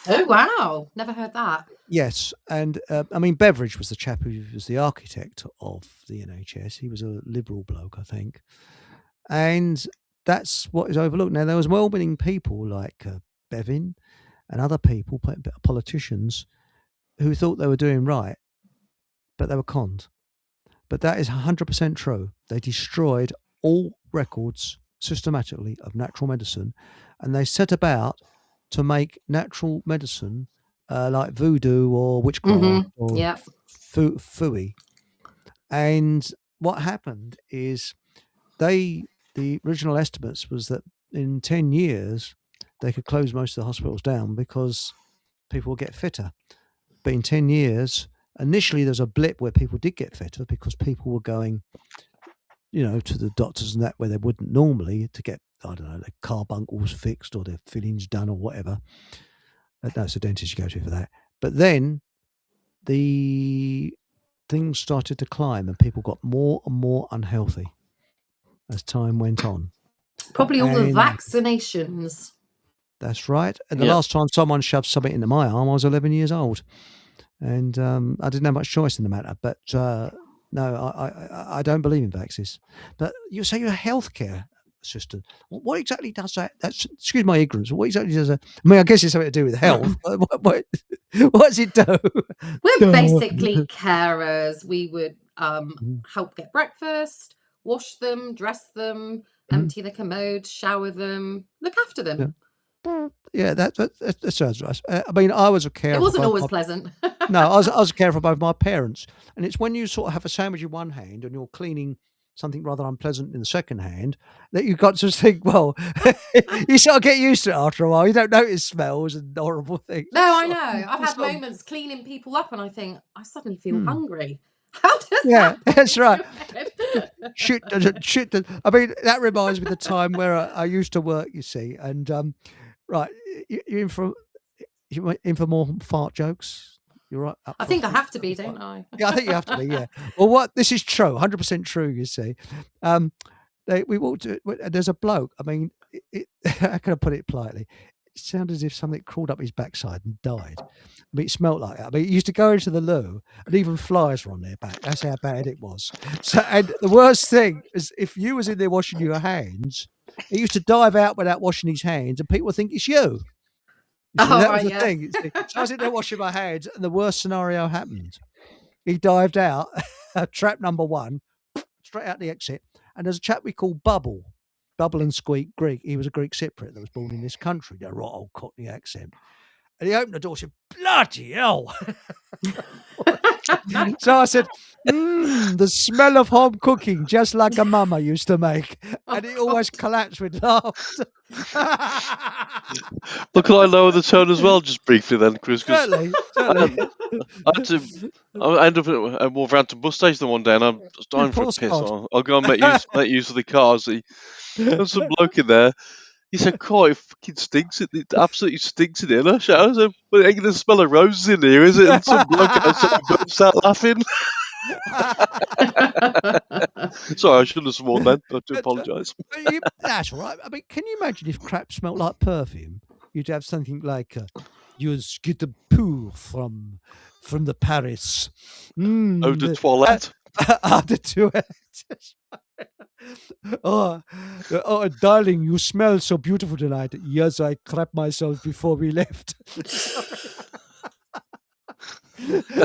Speaker 2: Oh, wow. Never heard that.
Speaker 1: Yes, and I mean, Beveridge was the chap who was the architect of the NHS. He was a liberal bloke, I think, and that's what is overlooked. Now, there was well-meaning people like Bevin and other people, politicians, who thought they were doing right, but they were conned. But that is 100% true. They destroyed all records systematically of natural medicine, and they set about to make natural medicine like voodoo or witchcraft or fooey. And what happened is the original estimates was that in 10 years they could close most of the hospitals down because people would get fitter. But in 10 years, initially there's a blip where people did get fitter because people were going, to the doctors and that where they wouldn't normally to get, I don't know, their carbuncles fixed or their fillings done or whatever. No, it's a dentist you go to for that. But then the things started to climb and people got more and more unhealthy as time went on.
Speaker 2: Probably all the vaccinations.
Speaker 1: That's right. And the last time someone shoved something into my arm, I was 11 years old. And I didn't have much choice in the matter. But no, I don't believe in vaccines. But you say you're a healthcare system. What exactly does that? Excuse my ignorance. What exactly does that? I mean, I guess it's something to do with health. What does it do?
Speaker 2: We're basically carers. We would help get breakfast, wash them, dress them, empty the commode, shower them, look after them.
Speaker 1: Yeah, that sounds right. I mean, I was a carer.
Speaker 2: It wasn't always pleasant.
Speaker 1: No, I was a carer for both my parents, and it's when you sort of have a sandwich in one hand and you're cleaning something rather unpleasant in the second hand that you've got to think, well, you sort of get used to it after a while. You don't notice smells and horrible things.
Speaker 2: No, I know. I've had moments cleaning people up, and I think I suddenly feel hungry. How does that?
Speaker 1: That's right. Shoot. I mean, that reminds me of the time where I used to work. You see, and right, you're in for more fart jokes. You're right.
Speaker 2: I think I have to be, don't I?
Speaker 1: Yeah, I think you have to be. Yeah. Well, this is true, 100% true. You see, we walked. There's a bloke. I mean, how can I put it politely? It sounded as if something crawled up his backside and died. I mean, it smelled like that. I mean, it used to go into the loo, and even flies were on their back. That's how bad it was. So, and the worst thing is, if you was in there washing your hands, he used to dive out without washing his hands, and people would think it's you. That was the thing. So I was in there washing my hands, and the worst scenario happened. He dived out, trap number one, straight out the exit. And there's a chap we call Bubble and Squeak Greek. He was a Greek Cypriot that was born in this country. That right old Cockney accent. And he opened the door and said, "Bloody hell." So I said, the smell of home cooking, just like a mama used to make. And he always collapsed with laughter.
Speaker 3: But can I lower the tone as well, just briefly then, Chris?
Speaker 1: Certainly.
Speaker 3: I ended up at Wolverhampton bus station one day, and I'm dying for a piss. I'll go and make use of the cars. There's some bloke in there. He said, "Coy, it fucking stinks. It absolutely stinks in here." And I said, "But ain't gonna smell of roses in here, is it?" And some bloke outside bursts out laughing. Sorry, I shouldn't have sworn then. I do apologise.
Speaker 1: That's all right. I mean, can you imagine if crap smelled like perfume? You'd have something like "You get the poo from the Paris."
Speaker 3: Eau de toilette.
Speaker 1: Eau de toilette. Oh, darling, you smell so beautiful tonight. Yes, I crapped myself before we left.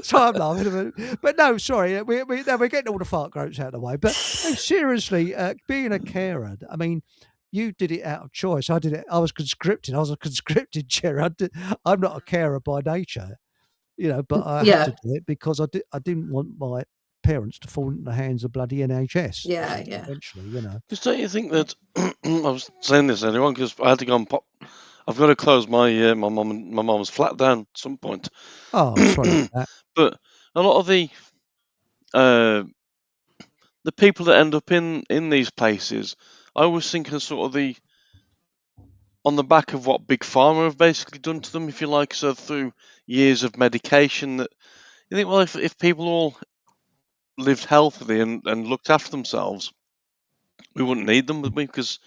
Speaker 1: So I'm laughing. But no, sorry, we're getting all the fart groats out of the way. But no, seriously, being a carer, I mean, you did it out of choice. I did it. I was conscripted. I was a conscripted chair. I'm not a carer by nature, but I had to do it because I didn't want my parents to fall into the hands of bloody NHS.
Speaker 2: Yeah.
Speaker 1: Eventually,
Speaker 3: Just don't you think that I was saying this to anyone because I had to go and pop. I've got to close my mum's flat down at some point.
Speaker 1: Oh, I'm sorry about that.
Speaker 3: But a lot of the people that end up in these places I always think of sort of on the back of what Big Pharma have basically done to them, if you like, so through years of medication. That you think, well, if people all lived healthily and looked after themselves, we wouldn't need them, would we? Because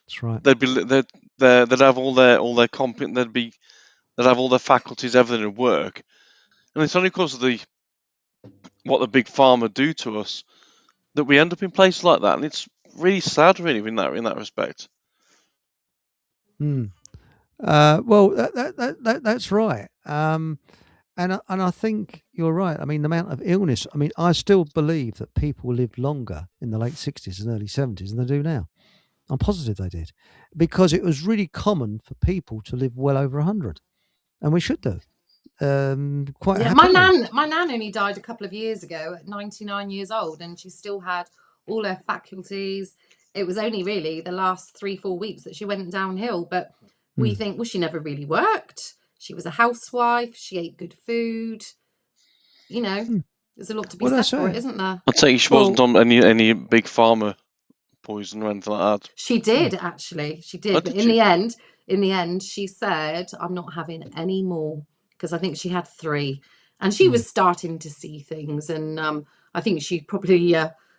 Speaker 1: That's right.
Speaker 3: they'd have all their competent, they'd have all their faculties, everything would work. And it's only because of what the Big Pharma do to us that we end up in places like that, and it's really sad, really, in that respect.
Speaker 1: Well, that's right. And I think you're right. I mean, the amount of illness. I mean, I still believe that people lived longer in the late 60s and early 70s than they do now. I'm positive they did, because it was really common for people to live well over 100, and we should do. Quite
Speaker 2: Yeah,
Speaker 1: happily.
Speaker 2: my nan only died a couple of years ago at 99 years old, and she still had all her faculties. It was only really the last 3-4 weeks that she went downhill, but we think, well, she never really worked. She was a housewife. She ate good food. You know, there's a lot to be
Speaker 1: Well,
Speaker 2: said
Speaker 1: that's
Speaker 2: for it,
Speaker 1: it.
Speaker 2: isn't there?
Speaker 3: I'd say she wasn't on any Big Pharma poison or anything like that.
Speaker 2: She did actually. She did,
Speaker 3: Oh,
Speaker 2: but
Speaker 3: did
Speaker 2: in
Speaker 3: she?
Speaker 2: the end, she said, "I'm not having any more," because I think she had 3, and she was starting to see things, and I think she probably,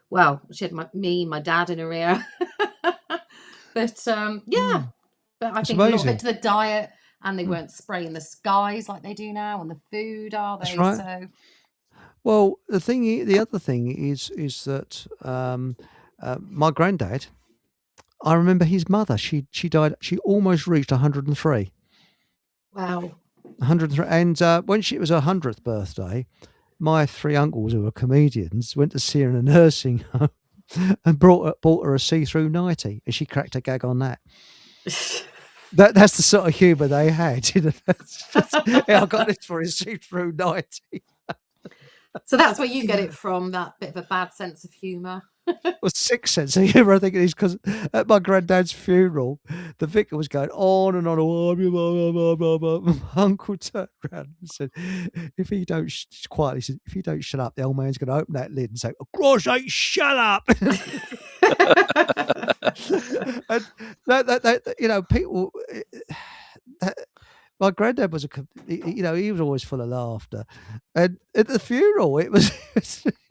Speaker 2: well, she had my dad in her ear, but yeah, but I
Speaker 1: It's
Speaker 2: think a lot of
Speaker 1: amazing.
Speaker 2: it to the diet, and they weren't spraying the skies like they do now, and the food, are
Speaker 1: That's
Speaker 2: they?
Speaker 1: right.
Speaker 2: So
Speaker 1: Well, the other thing is that my granddad. I remember his mother. She died. She almost reached 103.
Speaker 2: wow.
Speaker 1: 103. And when it was her 100th birthday, my 3 uncles, who were comedians, went to see her in a nursing home and bought her a see-through nightie, and she cracked a gag on that. That's the sort of humour they had. You know, yeah, I got this for a see-through nightie.
Speaker 2: So that's where you get it from, that bit of a bad sense of humour.
Speaker 1: Or 6 sense of humour, I think it is, because at my granddad's funeral, the vicar was going on and on. My uncle turned around and said, "If he don't quietly said, if he don't shut up, the old man's going to open that lid and say, 'Oh, cross ain't shut up.'" And you know, people. My granddad was you know, he was always full of laughter, and at the funeral, it was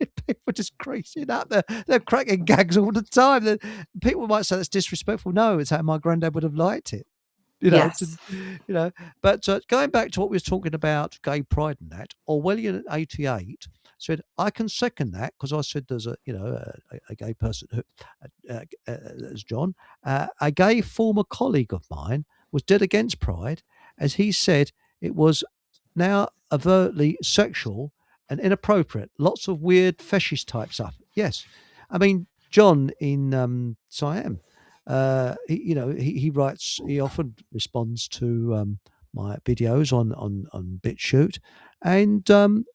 Speaker 1: people were just creasing up. They're cracking gags all the time. People might say that's disrespectful. No, it's how my granddad would have liked it. You know,
Speaker 2: Yes.
Speaker 1: you know. But going back to what we were talking about, gay pride and that, Orwellian at 88 said, "I can second that," because I said there's a gay person who, as John, a gay former colleague of mine was dead against pride, as he said it was now overtly sexual and inappropriate. Lots of weird fetish type stuff. Yes, I mean John in Siam. He writes. He often responds to my videos on BitChute, and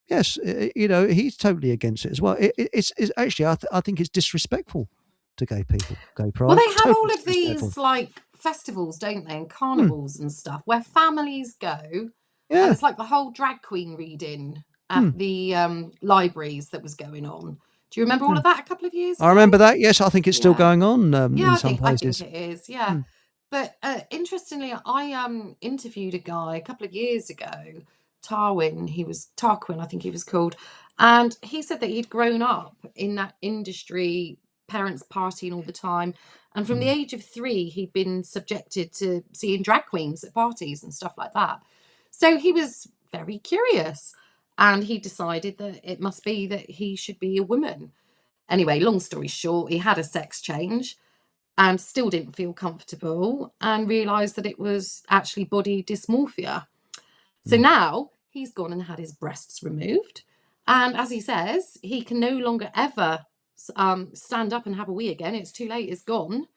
Speaker 1: yes, he's totally against it as well. It's actually I think it's disrespectful to gay people. Gay
Speaker 2: Well,
Speaker 1: pride,
Speaker 2: they have all
Speaker 1: totally
Speaker 2: of
Speaker 1: disrespectful.
Speaker 2: these like festivals, don't they, and
Speaker 1: Hmm,
Speaker 2: carnivals and stuff where families go, and
Speaker 1: yeah.
Speaker 2: it's like the whole drag queen reading at
Speaker 1: Hmm,
Speaker 2: the libraries that was going on. Do you remember all
Speaker 1: yeah.
Speaker 2: of that a couple of years
Speaker 1: I
Speaker 2: ago?
Speaker 1: remember that. Yes, I think it's still
Speaker 2: Yeah.
Speaker 1: going on
Speaker 2: Yeah,
Speaker 1: in some
Speaker 2: I think
Speaker 1: places.
Speaker 2: it is. Yeah.
Speaker 1: Hmm,
Speaker 2: But interestingly, I interviewed a guy a couple of years ago, Tarquin, I think he was called, and he said that he'd grown up in that industry, parents partying all the time, and from the
Speaker 1: hmm,
Speaker 2: age of 3, he'd been subjected to seeing drag queens at parties and stuff like that. So he was very curious, and he decided that it must be that he should be a woman. Anyway, long story short, he had a sex change and still didn't feel comfortable and realized that it was actually body dysmorphia. So
Speaker 1: hmm.
Speaker 2: now he's gone and had his breasts removed. And as he says, he can no longer ever stand up and have a wee again. It's too late, it's gone.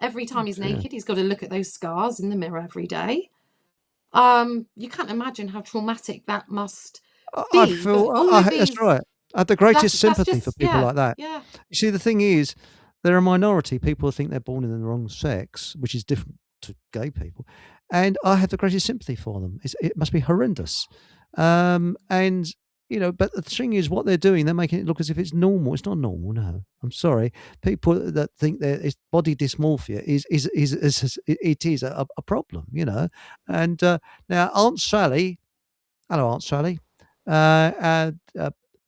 Speaker 2: Every time he's
Speaker 1: Yeah.
Speaker 2: naked, he's got to look at those scars in the mirror every day. You can't imagine how traumatic that must
Speaker 1: I
Speaker 2: be.
Speaker 1: feel
Speaker 2: But all of
Speaker 1: that's
Speaker 2: these,
Speaker 1: right. I have the greatest
Speaker 2: that's
Speaker 1: sympathy for
Speaker 2: just,
Speaker 1: people
Speaker 2: yeah,
Speaker 1: like that.
Speaker 2: yeah.
Speaker 1: You see, the thing is, they're a minority. People think they're born in the wrong sex, which is different to gay people, and I have the greatest sympathy for them. It must be horrendous, and but the thing is, what they're doing, they're making it look as if it's normal. It's not normal. No, I'm sorry. People that think that it's body dysmorphia is a problem. And now Aunt Sally, hello Aunt Sally,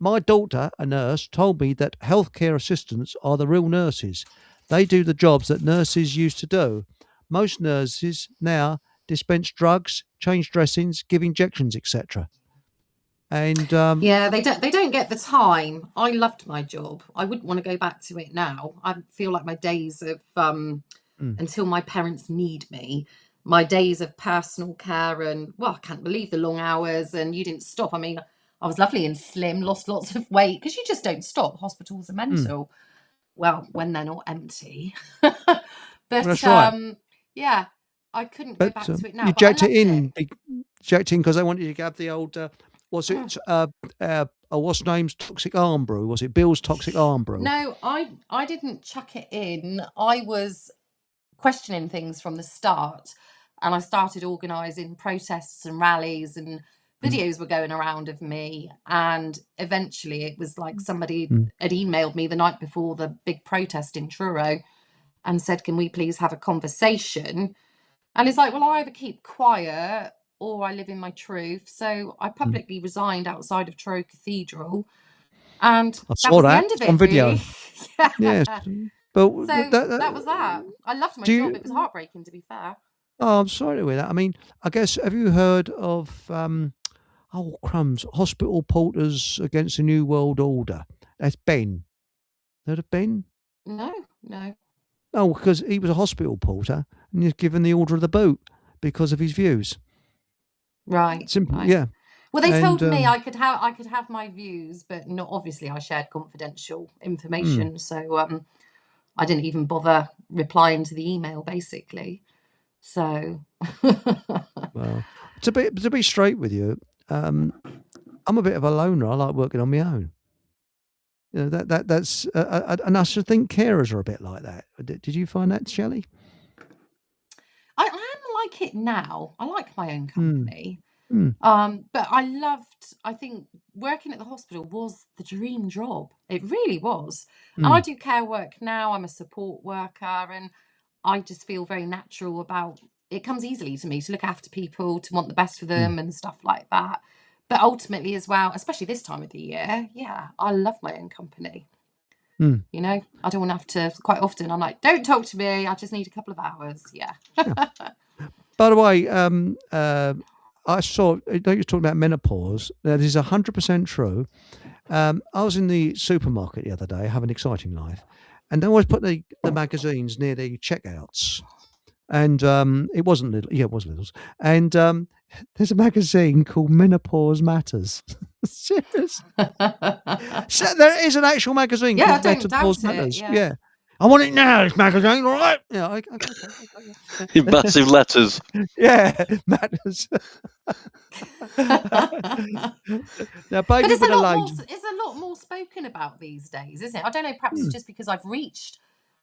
Speaker 1: my daughter, a nurse, told me that healthcare assistants are the real nurses. They do the jobs that nurses used to do. Most nurses now dispense drugs, change dressings, give injections, etc. And
Speaker 2: Yeah, they don't get the time. I loved my job. I wouldn't want to go back to it now. I feel like my days of
Speaker 1: mm,
Speaker 2: until my parents need me, my days of personal care and I can't believe the long hours and you didn't stop. I mean, I was lovely and slim, lost lots of weight because you just don't stop. Hospitals are
Speaker 1: mm,
Speaker 2: mental. Well, when they're not empty.
Speaker 1: well,
Speaker 2: But
Speaker 1: that's right.
Speaker 2: yeah, I couldn't go
Speaker 1: But
Speaker 2: back to it now.
Speaker 1: you
Speaker 2: But I
Speaker 1: jacked it
Speaker 2: loved it.
Speaker 1: in, because they wanted you to have the old. Was it what's name's toxic arm brew? Was it Bill's toxic arm brew?
Speaker 2: No, I didn't chuck it in. I was questioning things from the start, and I started organising protests and rallies, and
Speaker 1: Mm,
Speaker 2: videos were going around of me, and eventually it was like somebody
Speaker 1: mm,
Speaker 2: had emailed me the night before the big protest in Truro and said, can we please have a conversation? And it's like, well, I either keep quiet or I live in my truth. So I
Speaker 1: mm.
Speaker 2: publicly resigned outside of Truro Cathedral, and
Speaker 1: I
Speaker 2: that
Speaker 1: saw
Speaker 2: was the
Speaker 1: that
Speaker 2: end of
Speaker 1: on
Speaker 2: it,
Speaker 1: video.
Speaker 2: really.
Speaker 1: Yes,
Speaker 2: Yeah.
Speaker 1: but
Speaker 2: So that was that. I loved my
Speaker 1: do
Speaker 2: job. It was
Speaker 1: you?
Speaker 2: heartbreaking, to be fair.
Speaker 1: Oh, I'm sorry to hear that. I mean, I guess, have you heard of oh crumbs, hospital porters against the New World Order? That's Ben. Heard of Ben?
Speaker 2: No.
Speaker 1: Oh, because he was a hospital porter and he was given the order of the boot because of his views.
Speaker 2: Right.
Speaker 1: Simple,
Speaker 2: Right.
Speaker 1: yeah.
Speaker 2: Well, they
Speaker 1: And
Speaker 2: told me I could have my views, but not obviously. I shared confidential information, so I didn't even bother replying to the email, basically. So
Speaker 1: well, to be straight with you, I'm a bit of a loner. I like working on my own. That's and I should think carers are a bit like that. Did you find that, Shelley?
Speaker 2: I am like it now. I like my own
Speaker 1: Mm,
Speaker 2: company.
Speaker 1: mm,
Speaker 2: But I think working at the hospital was the dream job. It really was. And I
Speaker 1: mm,
Speaker 2: do care work now. I'm a support worker, and I just feel very natural about it. Comes easily to me to look after people, to want the best for
Speaker 1: mm,
Speaker 2: them and stuff like that. But ultimately as well, especially this time of the year, yeah, I love my own company.
Speaker 1: mm.
Speaker 2: I don't want to have to, quite often I'm like, don't talk to me. I just need a couple of hours. Yeah.
Speaker 1: Yeah. By the way, I saw. Don't you talk about menopause? That is 100% true. I was in the supermarket the other day, Have an Exciting Life, and they always put the magazines near the checkouts. And it wasn't little, yeah, it was Littles. And there's a magazine called Menopause Matters. Serious? So there is an actual magazine
Speaker 2: Yeah, I
Speaker 1: called
Speaker 2: don't
Speaker 1: Menopause
Speaker 2: doubt it.
Speaker 1: Matters.
Speaker 2: Yeah.
Speaker 1: Yeah. I want it now, this magazine, all right? Yeah, okay.
Speaker 3: In massive letters.
Speaker 1: Yeah, matters. Now,
Speaker 2: But
Speaker 1: baby
Speaker 2: it's
Speaker 1: with
Speaker 2: a
Speaker 1: a
Speaker 2: lot more.
Speaker 1: lady.
Speaker 2: It's a lot more spoken about these days, isn't it? I don't know. Perhaps it's
Speaker 1: Hmm,
Speaker 2: just because I've reached.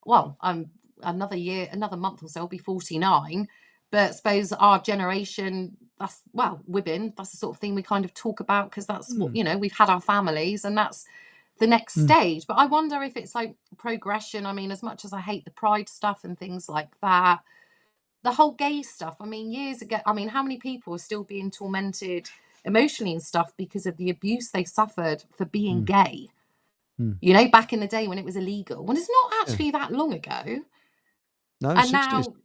Speaker 2: Well, I'm another year, another month or so. I'll be 49. But I suppose our generation. That's women. That's the sort of thing we kind of talk about because that's what
Speaker 1: hmm,
Speaker 2: we've had our families, and that's the next
Speaker 1: hmm,
Speaker 2: stage. But I wonder if it's like progression. I mean, as much as I hate the pride stuff and things like that, the whole gay stuff. I mean, years ago, I mean, how many people are still being tormented emotionally and stuff because of the abuse they suffered for being
Speaker 1: hmm,
Speaker 2: gay?
Speaker 1: hmm.
Speaker 2: Back in the day when it was illegal, when it's not
Speaker 1: Yeah.
Speaker 2: actually that long ago.
Speaker 1: No,
Speaker 2: And
Speaker 1: 60s.
Speaker 2: now,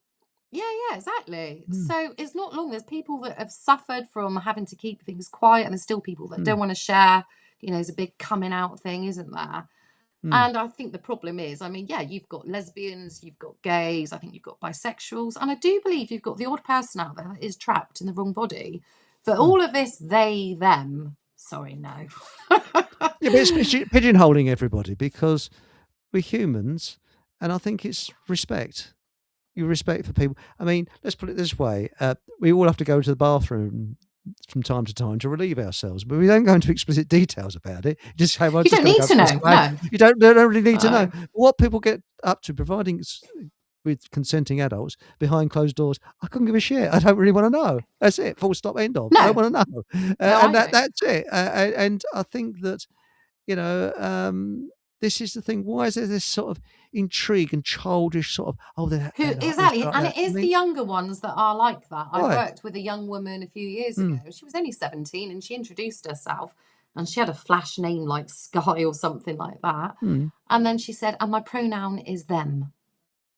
Speaker 2: yeah, exactly.
Speaker 1: Hmm,
Speaker 2: So it's not long. There's people that have suffered from having to keep things quiet, and there's still people that
Speaker 1: hmm,
Speaker 2: don't want to share. There's a big coming out thing, isn't there?
Speaker 1: hmm,
Speaker 2: And I think the problem is, I mean, yeah, you've got lesbians, you've got gays, I think you've got bisexuals, and I do believe you've got the odd person out there that is trapped in the wrong body. But
Speaker 1: hmm.
Speaker 2: all of this, they, them, sorry, no.
Speaker 1: Yeah, but it's pigeonholing everybody because we're humans, and I think it's respect. Your respect for people. I mean, let's put it this way: we all have to go to the bathroom from time to time to relieve ourselves, but we don't go into explicit details about it. Just say, "Well,
Speaker 2: You
Speaker 1: just
Speaker 2: don't
Speaker 1: got to
Speaker 2: need
Speaker 1: go
Speaker 2: to
Speaker 1: piss
Speaker 2: know,
Speaker 1: a fag."
Speaker 2: no.
Speaker 1: You don't really need to know
Speaker 2: No.
Speaker 1: what people get up to, providing with consenting adults behind closed doors, I couldn't give a shit. I don't really want to know. That's it. Full stop. End of. I don't
Speaker 2: No.
Speaker 1: want to know.
Speaker 2: No, I
Speaker 1: And
Speaker 2: don't.
Speaker 1: that's it. And I think that, this is the thing. Why is there this sort of intrigue and childish sort of, oh, they're like this,
Speaker 2: Exactly,
Speaker 1: like
Speaker 2: and
Speaker 1: that?
Speaker 2: it is the younger ones that are like that. I
Speaker 1: Why?
Speaker 2: worked with a young woman a few years ago.
Speaker 1: Mm.
Speaker 2: She was only 17 and she introduced herself and she had a flash name like Sky or something like that.
Speaker 1: Mm.
Speaker 2: And then she said, and my pronoun is them.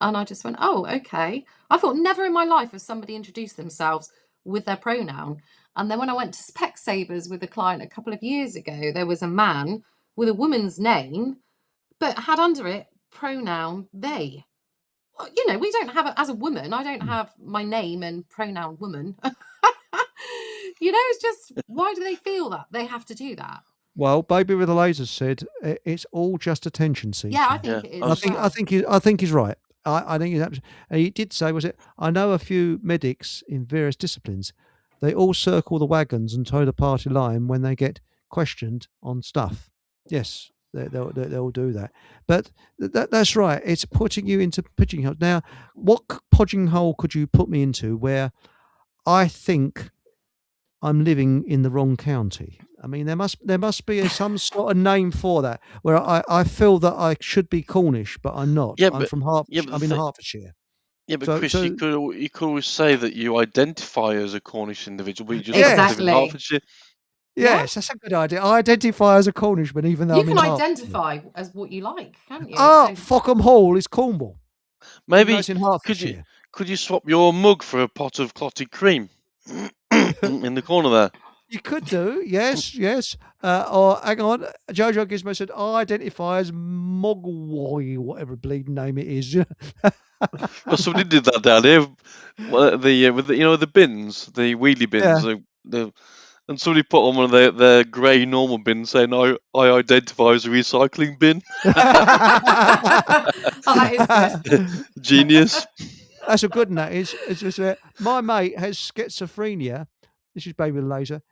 Speaker 2: And I just went, oh, okay. I thought never in my life has somebody introduced themselves with their pronoun. And then when I went to Specsavers with a client a couple of years ago, there was a man with a woman's name, but had under it pronoun they. Well, we don't have as a woman, I don't have my name and pronoun woman. It's just, why do they feel that they have to do that?
Speaker 1: Well, Baby with the Lasers said it's all just attention seeking.
Speaker 2: Yeah, I think it is.
Speaker 1: I think he's right. I think he's absolutely. And he did say, was it? I know a few medics in various disciplines. They all circle the wagons and toe the party line when they get questioned on stuff. Yes, they'll do that. But that's right. It's putting you into pigeonholes. Now, what pigeonhole could you put me into where I think I'm living in the wrong county? I mean, there must be some sort of name for that, where I feel that I should be Cornish, but I'm not.
Speaker 3: Yeah,
Speaker 1: I'm
Speaker 3: but
Speaker 1: from Hertfordshire.
Speaker 3: but
Speaker 1: I'm in Hertfordshire.
Speaker 3: yeah, but
Speaker 1: So,
Speaker 3: Chris,
Speaker 1: so
Speaker 3: you could always say that you identify as a Cornish individual, but you just
Speaker 1: Yes.
Speaker 3: live in
Speaker 2: Exactly.
Speaker 3: Hertfordshire.
Speaker 1: yes, that's a good idea. I identify as a Cornishman, even though
Speaker 2: You
Speaker 1: I'm in
Speaker 2: can
Speaker 1: Hertfordshire.
Speaker 2: identify as what you like, can't you?
Speaker 1: Ah,
Speaker 2: So
Speaker 1: Fockham Hall is Cornwall. Even though
Speaker 3: Maybe
Speaker 1: it's in Hertfordshire.
Speaker 3: could you swap your mug for a pot of clotted cream in the corner there?
Speaker 1: You could do, yes. Or hang on, Jojo Gizmo said, I identify as Morgawr, whatever bleeding name it is.
Speaker 3: Well, somebody did that down here. With the bins, the wheelie bins, and somebody put on one of their grey normal bins saying, I identify as a recycling bin.
Speaker 2: oh, that is good.
Speaker 3: Genius.
Speaker 1: That's a good one, that is. It's just, my mate has schizophrenia. This is Baby the Laser.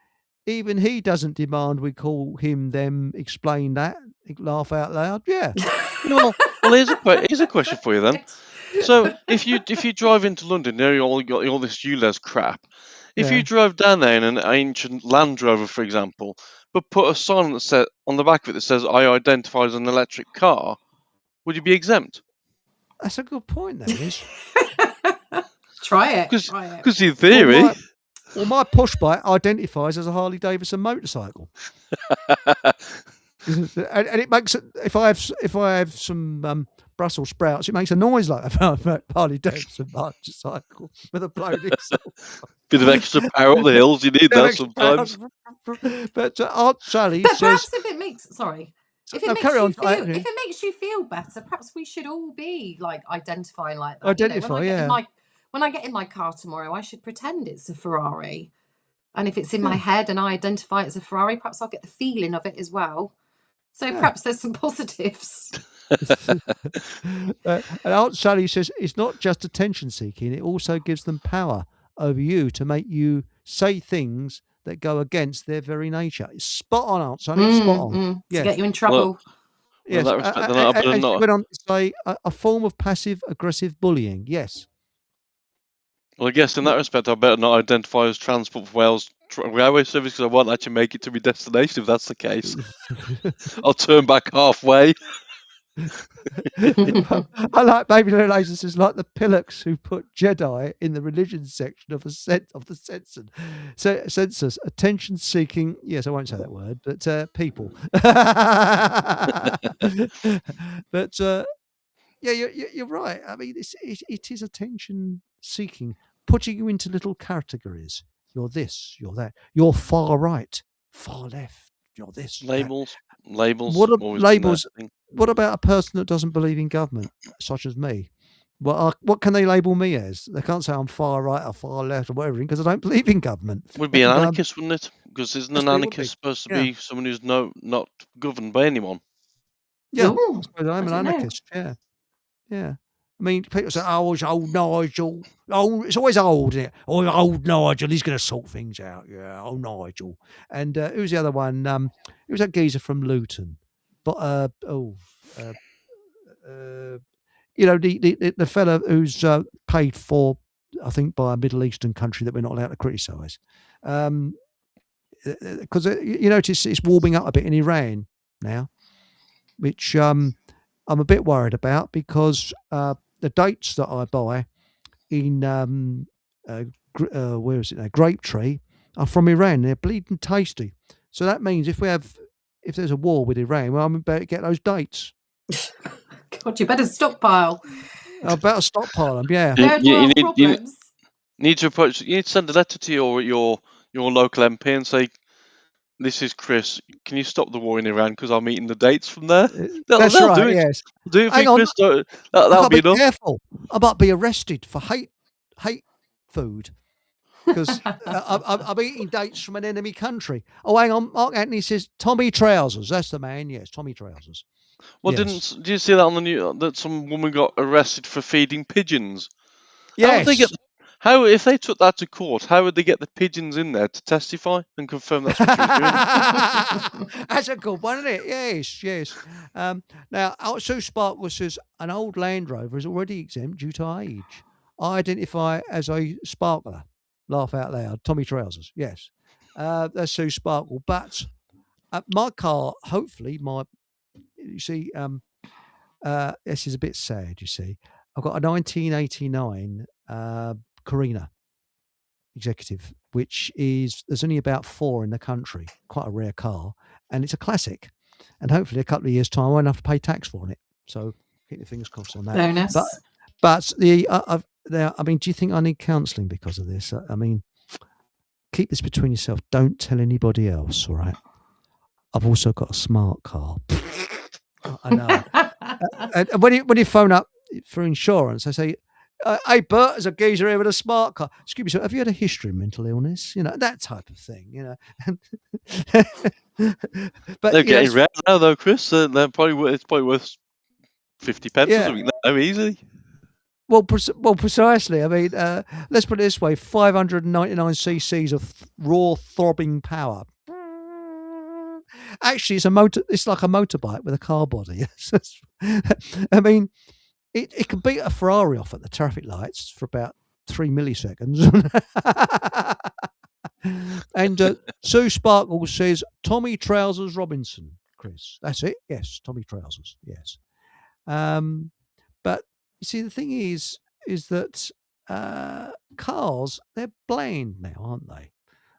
Speaker 1: Even he doesn't demand we call him, them, explain that, laugh out loud. Yeah.
Speaker 3: Well, here's a question for you then. So if you drive into London, you got all this ULEZ crap. If you drove down there in an ancient Land Rover, for example, but put a sign that says on the back of it that says "I identify as an electric car," would you be exempt?
Speaker 1: That's a good point, that is.
Speaker 2: Try it.
Speaker 3: Because in theory,
Speaker 1: Well, my push bike identifies as a Harley Davidson motorcycle. and it makes it, if I have some Brussels sprouts, it makes a noise like a Harley Davidson motorcycle with a blown exhaust.
Speaker 3: bit of extra power up the hills, you need that sometimes.
Speaker 1: But Aunt Sally
Speaker 2: But
Speaker 1: says,
Speaker 2: perhaps if it makes if it makes you feel better, perhaps we should all be like identifying like that. When I get in my car tomorrow, I should pretend it's a Ferrari. And if it's in my head and I identify it as a Ferrari, perhaps I'll get the feeling of it as well. So perhaps there's some positives.
Speaker 1: And Aunt Sally says it's not just attention seeking, it also gives them power over you to make you say things that go against their very nature. It's spot on, Aunt Sally. Spot on.
Speaker 2: To get you in trouble.
Speaker 1: Yes.
Speaker 3: Well, that respect, then I better
Speaker 1: and
Speaker 3: not.
Speaker 1: she went on to say a form of passive aggressive bullying. Yes.
Speaker 3: Well, I guess in that respect, I better not identify as Transport for Wales Railway Service because I won't actually make it to my destination if that's the case. I'll turn back halfway.
Speaker 1: I like Baby Little Laser says, like the Pillocks who put Jedi in the religion section of the census. Attention seeking. Yes, I won't say that word, but people. But yeah, you're right. I mean, it is attention seeking, putting you into little categories. You're this, you're that, you're far right, far left, you're this.
Speaker 3: Labels.
Speaker 1: What are labels? What about a person that doesn't believe in government, such as me? Well, what can they label me as? They can't say I'm far right or far left or whatever because I don't believe in government.
Speaker 3: Would be an anarchist, wouldn't it? Because isn't an anarchist supposed to be someone who's not governed by anyone?
Speaker 1: Yeah, I suppose I'm an anarchist. Yeah. I mean, people say, "Oh, it's old Nigel." Oh, it's always old, isn't it? Oh, old Nigel, he's going to sort things out. Yeah, old Nigel. And who's the other one? It was that geezer from Luton. But the fella who's paid for, I think, by a Middle Eastern country that we're not allowed to criticise. Because you notice it's warming up a bit in Iran now, which I'm a bit worried about, because the dates that I buy in where is it now, Grape Tree, are from Iran. They're bleeding tasty. So that means if there's a war with Iran, well, I'm about to get those dates.
Speaker 2: God, you better stockpile.
Speaker 1: I better stockpile them. Yeah.
Speaker 3: You-
Speaker 2: Third
Speaker 3: you
Speaker 2: world
Speaker 3: need- you-
Speaker 2: problems.
Speaker 3: You need to send a letter to your local MP and say, "This is Chris. Can you stop the war in Iran? Because I'm eating the dates from there."
Speaker 1: That's
Speaker 3: They'll
Speaker 1: right.
Speaker 3: do it.
Speaker 1: Yes.
Speaker 3: Do it for
Speaker 1: Hang
Speaker 3: you,
Speaker 1: on.
Speaker 3: Chris.
Speaker 1: I
Speaker 3: That'll
Speaker 1: gotta
Speaker 3: be
Speaker 1: be
Speaker 3: enough.
Speaker 1: careful. I might be arrested for hate food, because I'm eating dates from an enemy country. Oh, hang on. Mark Anthony says Tommy Trousers. That's the man. Yes, Tommy Trousers.
Speaker 3: Well,
Speaker 1: Yes.
Speaker 3: did you see that on the news that some woman got arrested for feeding pigeons?
Speaker 1: Yes.
Speaker 3: If they took that to court, how would they get the pigeons in there to testify and confirm that's what she was doing?
Speaker 1: That's a good one, isn't it? Yes. Now, Sue Sparkle says an old Land Rover is already exempt due to age. I identify as a sparkler. Laugh out loud. Tommy Trousers. Yes. That's Sue Sparkle. But my car, hopefully, you see, this is a bit sad, you see. I've got a 1989 Carina Executive, which there's only about 4 in the country, quite a rare car, and it's a classic. And hopefully, a couple of years' time, I won't have to pay tax for it. So keep your fingers crossed on that.
Speaker 2: Bonus.
Speaker 1: But do you think I need counselling because of this? I mean, keep this between yourself. Don't tell anybody else. All right. I've also got a smart car. I know. And when you phone up for insurance, they say, "Hey, Bert, there's a geezer here with a smart car. Excuse me, sir, have you had a history of mental illness?" That type of thing. But
Speaker 3: They're getting rare now, though, Chris. It's probably worth 50 pence or something now, easily.
Speaker 1: Well, precisely. I mean, let's put it this way: 599 cc's of raw throbbing power. Actually, it's like a motorbike with a car body. I mean, it can beat a Ferrari off at the traffic lights for about 3 milliseconds. And Sue Sparkle says Tommy Trousers Robinson, Chris. That's it. Yes, Tommy Trousers. Yes. But you see, the thing is that cars, they're bland now, aren't they?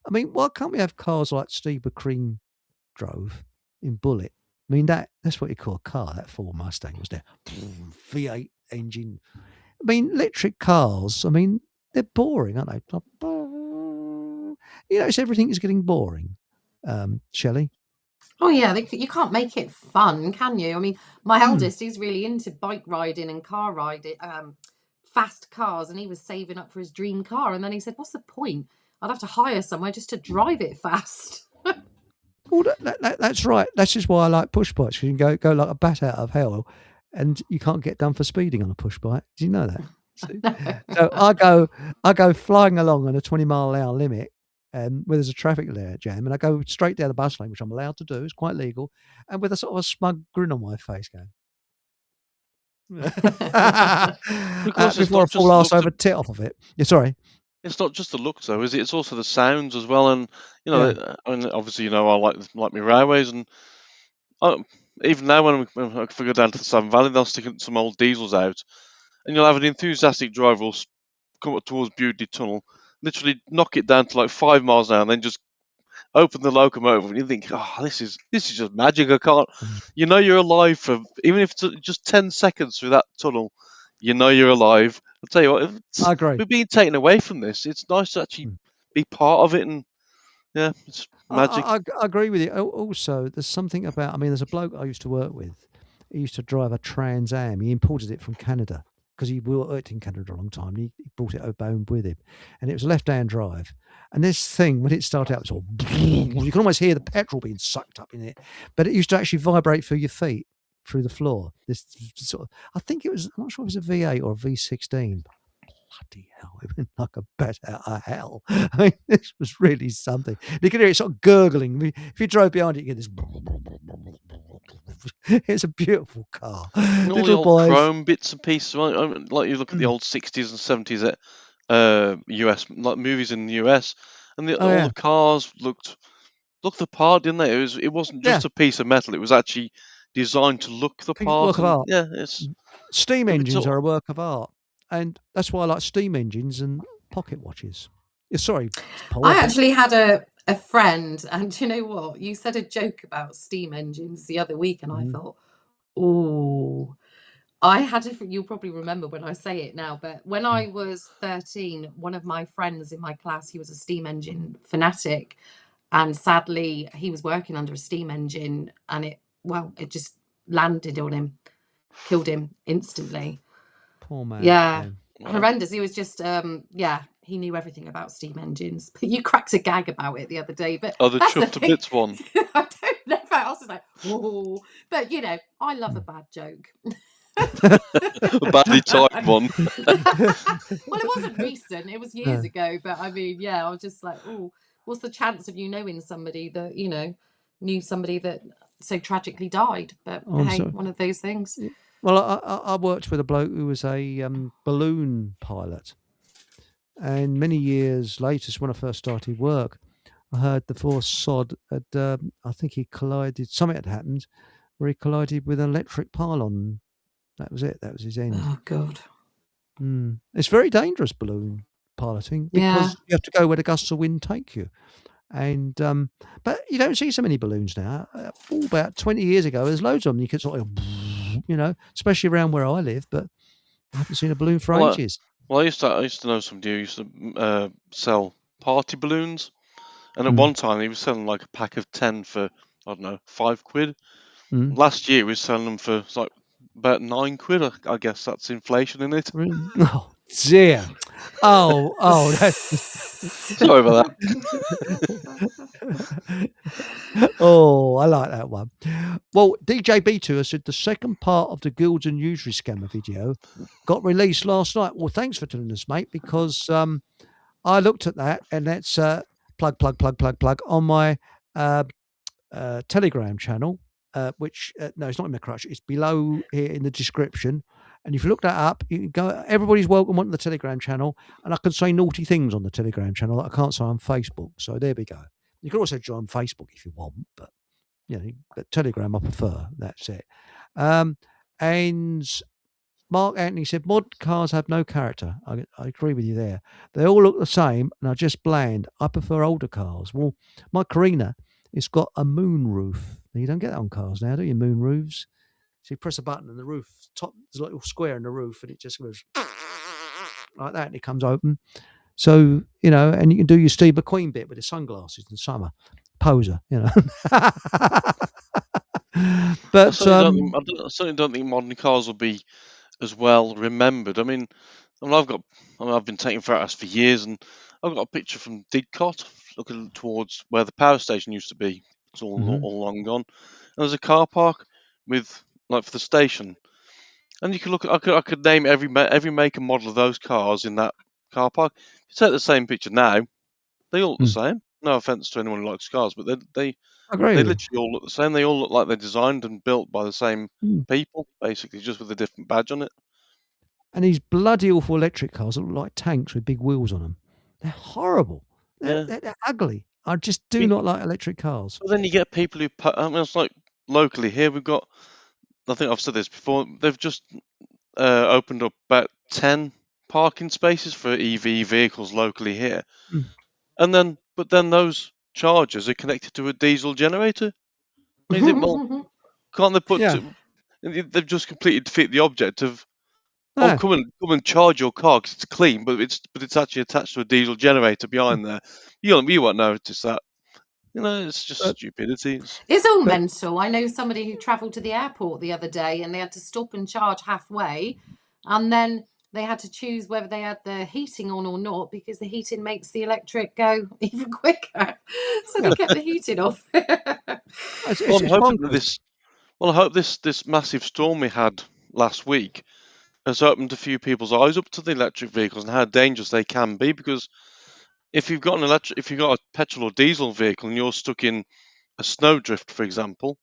Speaker 1: I mean, why can't we have cars like Steve McQueen drove in Bullet? I mean, that's what you call a car. That Ford Mustang was there. V8 engine. I mean, electric cars, I mean, they're boring, aren't they? Everything is getting boring, Shelley.
Speaker 2: Oh yeah, you can't make it fun, can you? I mean, my eldest, he's really into bike riding and car riding, fast cars, and he was saving up for his dream car. And then he said, "What's the point? I'd have to hire somewhere just to drive it fast."
Speaker 1: Well, that's right. That's just why I like push bikes. You can go like a bat out of hell, and you can't get done for speeding on a push bike. Do you know that? So I go flying along on a 20-mile-an-hour limit, and where there's a traffic jam, and I go straight down the bus lane, which I'm allowed to do. It's quite legal, and with a sort of a smug grin on my face, going. Before I fall arse over tit off of it. Yeah, sorry.
Speaker 3: It's not just the looks, though, is it? It's also the sounds as well, and obviously, I like my railways, and even now when I go down to the Severn Valley, they'll stick some old diesels out, and you'll have an enthusiastic driver who'll come up towards Bewdley Tunnel, literally knock it down to like 5 miles an hour, and then just open the locomotive, and you think, "Oh, this is just magic." I can't. You're alive for even if it's just 10 seconds through that tunnel. You're alive. I'll tell you what,
Speaker 1: I agree.
Speaker 3: we're being taken away from this. It's nice to actually be part of it, and yeah, it's magic.
Speaker 1: I agree with you. Also, there's something about, I mean, there's a bloke I used to work with. He used to drive a Trans Am. He imported it from Canada because he worked in Canada a long time. He brought it home with him, and it was a left-hand drive. And this thing, when it started out, it was all, you can almost hear the petrol being sucked up in it, but it used to actually vibrate through your feet, through the floor. This sort of, I think it was, I'm not sure if it was a V8 or a V16. Bloody hell, it went like a bat out of hell. I mean, this was really something. You could hear it sort of gurgling. If you drove behind it, you get this. It's a beautiful car.
Speaker 3: And all the
Speaker 1: Little
Speaker 3: old
Speaker 1: boys.
Speaker 3: chrome bits and pieces, like you look at the old 60s and 70s US, like movies in the US, and
Speaker 1: Oh
Speaker 3: all
Speaker 1: yeah,
Speaker 3: the cars looked the part, didn't they? It wasn't
Speaker 1: yeah.
Speaker 3: just a piece of metal; it was actually designed to look the part.
Speaker 1: Work of
Speaker 3: And
Speaker 1: art.
Speaker 3: yeah, it's
Speaker 1: Steam
Speaker 3: if it's
Speaker 1: engines
Speaker 3: all,
Speaker 1: are a work of art, and that's why I like steam engines and pocket watches. Yeah, sorry, Paul.
Speaker 2: I actually had a friend, and you know what? You said a joke about steam engines the other week, and I thought, oh, I had a, you'll probably remember when I say it now, but when I was 13, one of my friends in my class, he was a steam engine fanatic, and sadly, he was working under a steam engine, and it just landed on him, killed him instantly.
Speaker 1: Poor man.
Speaker 2: Yeah,
Speaker 3: Wow.
Speaker 2: horrendous. He was just, he knew everything about steam engines. But you cracked a gag about it the other day. But
Speaker 3: Oh, the
Speaker 2: that's the
Speaker 3: chuffed to
Speaker 2: thing.
Speaker 3: bits one.
Speaker 2: I don't know if I was like, whoa. But I love a bad joke.
Speaker 3: A badly timed one.
Speaker 2: Well, it wasn't recent. It was years ago. But I mean, I was just like, oh, what's the chance of you knowing somebody that knew somebody that so tragically died? But
Speaker 1: I'm
Speaker 2: hey,
Speaker 1: sorry.
Speaker 2: one of those things.
Speaker 1: Well, I worked with a bloke who was a balloon pilot, and many years later, when I first started work, I heard the poor sod had, I think he collided. Something had happened where he collided with an electric pylon. That was it. That was his end.
Speaker 2: Oh God.
Speaker 1: It's very dangerous balloon piloting because you have to go where the gusts of wind take you. And but you don't see so many balloons now. About 20 years ago, there's loads of them. You could sort of, especially around where I live. But I haven't seen a balloon for ages.
Speaker 3: Well, I used to know somebody who used to sell party balloons, and at one time he was selling like a pack of 10 for, I don't know, £5. Last year he was selling them for like about £9. I guess that's inflation in it.
Speaker 1: Really? Oh dear. Oh,
Speaker 3: Sorry about
Speaker 1: that. Oh, I like that one. Well, DJ B2 said the second part of the Guilds and Usury scammer video got released last night. Well, thanks for telling us, mate, because I looked at that, and that's plug on my Telegram channel, which no, it's not in my crutch. It's below here in the description. And if you look that up, you can go. Everybody's welcome onto the Telegram channel, and I can say naughty things on the Telegram channel that I can't say on Facebook. So there we go. You can also join Facebook if you want, but but Telegram I prefer. That's it. And Mark Anthony said, mod cars have no character. I agree with you there. They all look the same and are just bland. I prefer older cars. Well, my Carina, it's got a moon roof. Now, you don't get that on cars now, do you? Moon roofs. So you press a button and the roof, there's a little square in the roof, and it just goes like that, and it comes open. So, and you can do your Steve McQueen bit with the sunglasses in summer. Poser, But
Speaker 3: I certainly don't think modern cars will be as well remembered. I've been taking photos for years, and I've got a picture from Didcot looking towards where the power station used to be. It's all long gone. And there's a car park with, like, for the station, and you can look. I could name every make and model of those cars in that car park. If you take the same picture now, they all look the same. No offense to anyone who likes cars, but they literally all look the same. They all look like they're designed and built by the same people, basically, just with a different badge on it.
Speaker 1: And these bloody awful electric cars that look like tanks with big wheels on them. They're horrible. They're ugly. I just do not like electric cars.
Speaker 3: Well, then you get people who it's like locally here we've got, I think I've said this before, they've just opened up about 10 parking spaces for EV vehicles locally here. But then those chargers are connected to a diesel generator. And you think, well, can't they put? They've just completely defeat the object of. Oh, come and charge your car because it's clean, but it's actually attached to a diesel generator behind there. You won't notice that. It's just stupidity.
Speaker 2: It's all mental. I know somebody who travelled to the airport the other day, and they had to stop and charge halfway, and then they had to choose whether they had the heating on or not, because the heating makes the electric go even quicker. So they kept the heating off.
Speaker 3: I hope this massive storm we had last week has opened a few people's eyes up to the electric vehicles and how dangerous they can be. Because if you've got a petrol or diesel vehicle and you're stuck in a snowdrift, for example,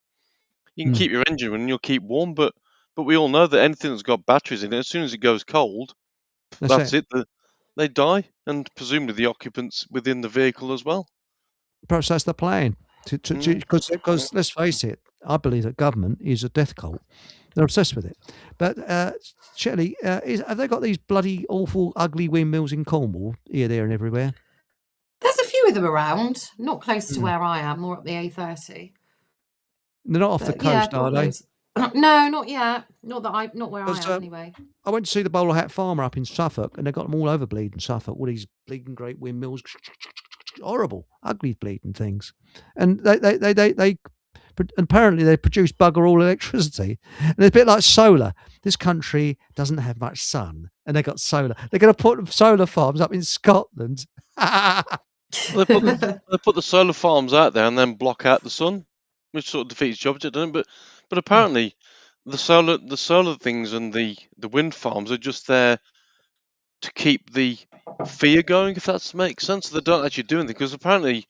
Speaker 3: You can keep your engine running, you'll keep warm, but we all know that anything that's got batteries in it, as soon as it goes cold, that's it. They die, and presumably the occupants within the vehicle as well.
Speaker 1: Perhaps that's the plan. Because let's face it, I believe that government is a death cult. They're obsessed with it. But Shelley, have they got these bloody awful, ugly windmills in Cornwall here, there, and everywhere?
Speaker 2: There's a few of them around, not close to where I am, more up the A30.
Speaker 1: They're not off the coast, are they?
Speaker 2: No, not yet. Not where I am, anyway.
Speaker 1: I went to see the bowler hat farmer up in Suffolk, and they got them all over bleeding Suffolk. All these bleeding great windmills, horrible, ugly bleeding things, and they apparently they produce bugger all electricity, and it's a bit like solar. This country doesn't have much sun, and they got solar. They're going to put solar farms up in Scotland.
Speaker 3: They put the solar farms out there and then block out the sun, which sort of defeats the object, doesn't it? But apparently, the solar things and the wind farms are just there to keep the fear going, if that makes sense. They don't actually do anything, because apparently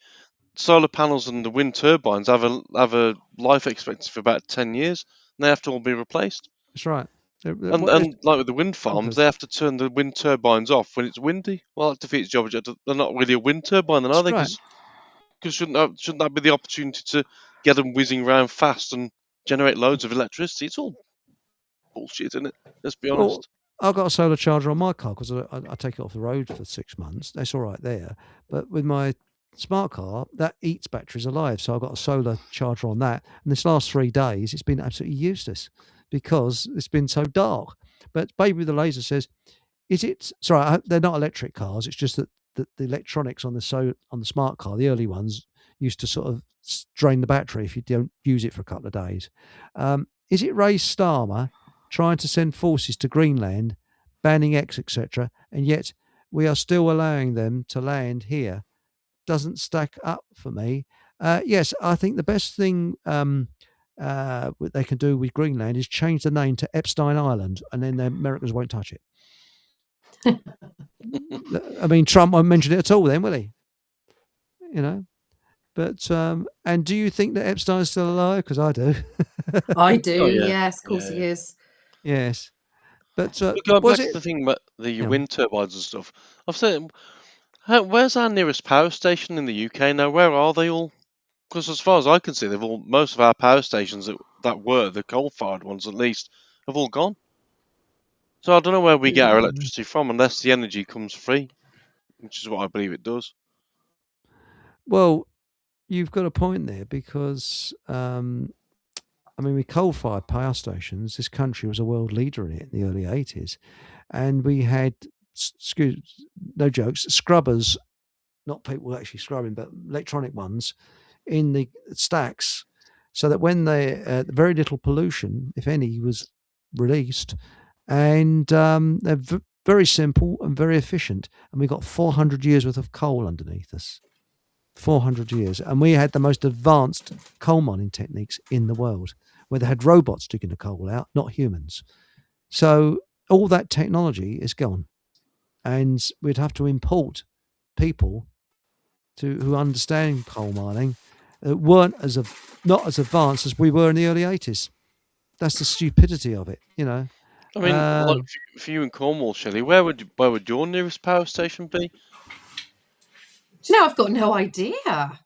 Speaker 3: solar panels and the wind turbines have a life expectancy for about 10 years, and they have to all be replaced.
Speaker 1: That's right.
Speaker 3: And like with the wind farms, they have to turn the wind turbines off when it's windy. Well, that defeats the object. They're not really a wind turbine, then, are they? Because shouldn't that be the opportunity to get them whizzing around fast and generate loads of electricity? It's all bullshit, isn't it? Let's be honest.
Speaker 1: Well, I've got a solar charger on my car because I take it off the road for 6 months. That's all right there. But with my smart car, that eats batteries alive. So I've got a solar charger on that. And this last 3 days, it's been absolutely useless because it's been so dark. But Baby with the Laser says, they're not electric cars. It's just that the electronics on the smart car, the early ones, used to sort of drain the battery if you don't use it for a couple of days. Is it Ray Starmer trying to send forces to Greenland, banning X, etc., and yet we are still allowing them to land here? Doesn't stack up for me. Yes, I think the best thing what they can do with Greenland is change the name to Epstein Island, and then the Americans won't touch it. I mean, Trump won't mention it at all then, will he? You know? But, and do you think that Epstein's still alive? Because I do.
Speaker 2: I do,
Speaker 3: Oh, yeah.
Speaker 2: yes, of course he is.
Speaker 1: Yes. But
Speaker 3: going back to the thing about the wind turbines and stuff, I've said, where's our nearest power station in the UK now? Where are they all? Because as far as I can see, most of our power stations that were the coal-fired ones, at least, have all gone. So I don't know where we get our electricity from, unless the energy comes free, which is what I believe it does.
Speaker 1: Well, you've got a point there because, I mean, with coal-fired power stations, this country was a world leader in it in the early 80s. And we had, no jokes, scrubbers, not people actually scrubbing, but electronic ones, in the stacks, so that when very little pollution, if any, was released. And they're very simple and very efficient. And we got 400 years worth of coal underneath us. 400 years. And we had the most advanced coal mining techniques in the world, where they had robots digging the coal out, not humans. So all that technology is gone. And we'd have to import people who understand coal mining that weren't not as advanced as we were in the early 80s. That's the stupidity of it, you know.
Speaker 3: I mean, like for you in Cornwall, Shelley, where would your nearest power station be?
Speaker 2: No, I've got no idea.
Speaker 3: I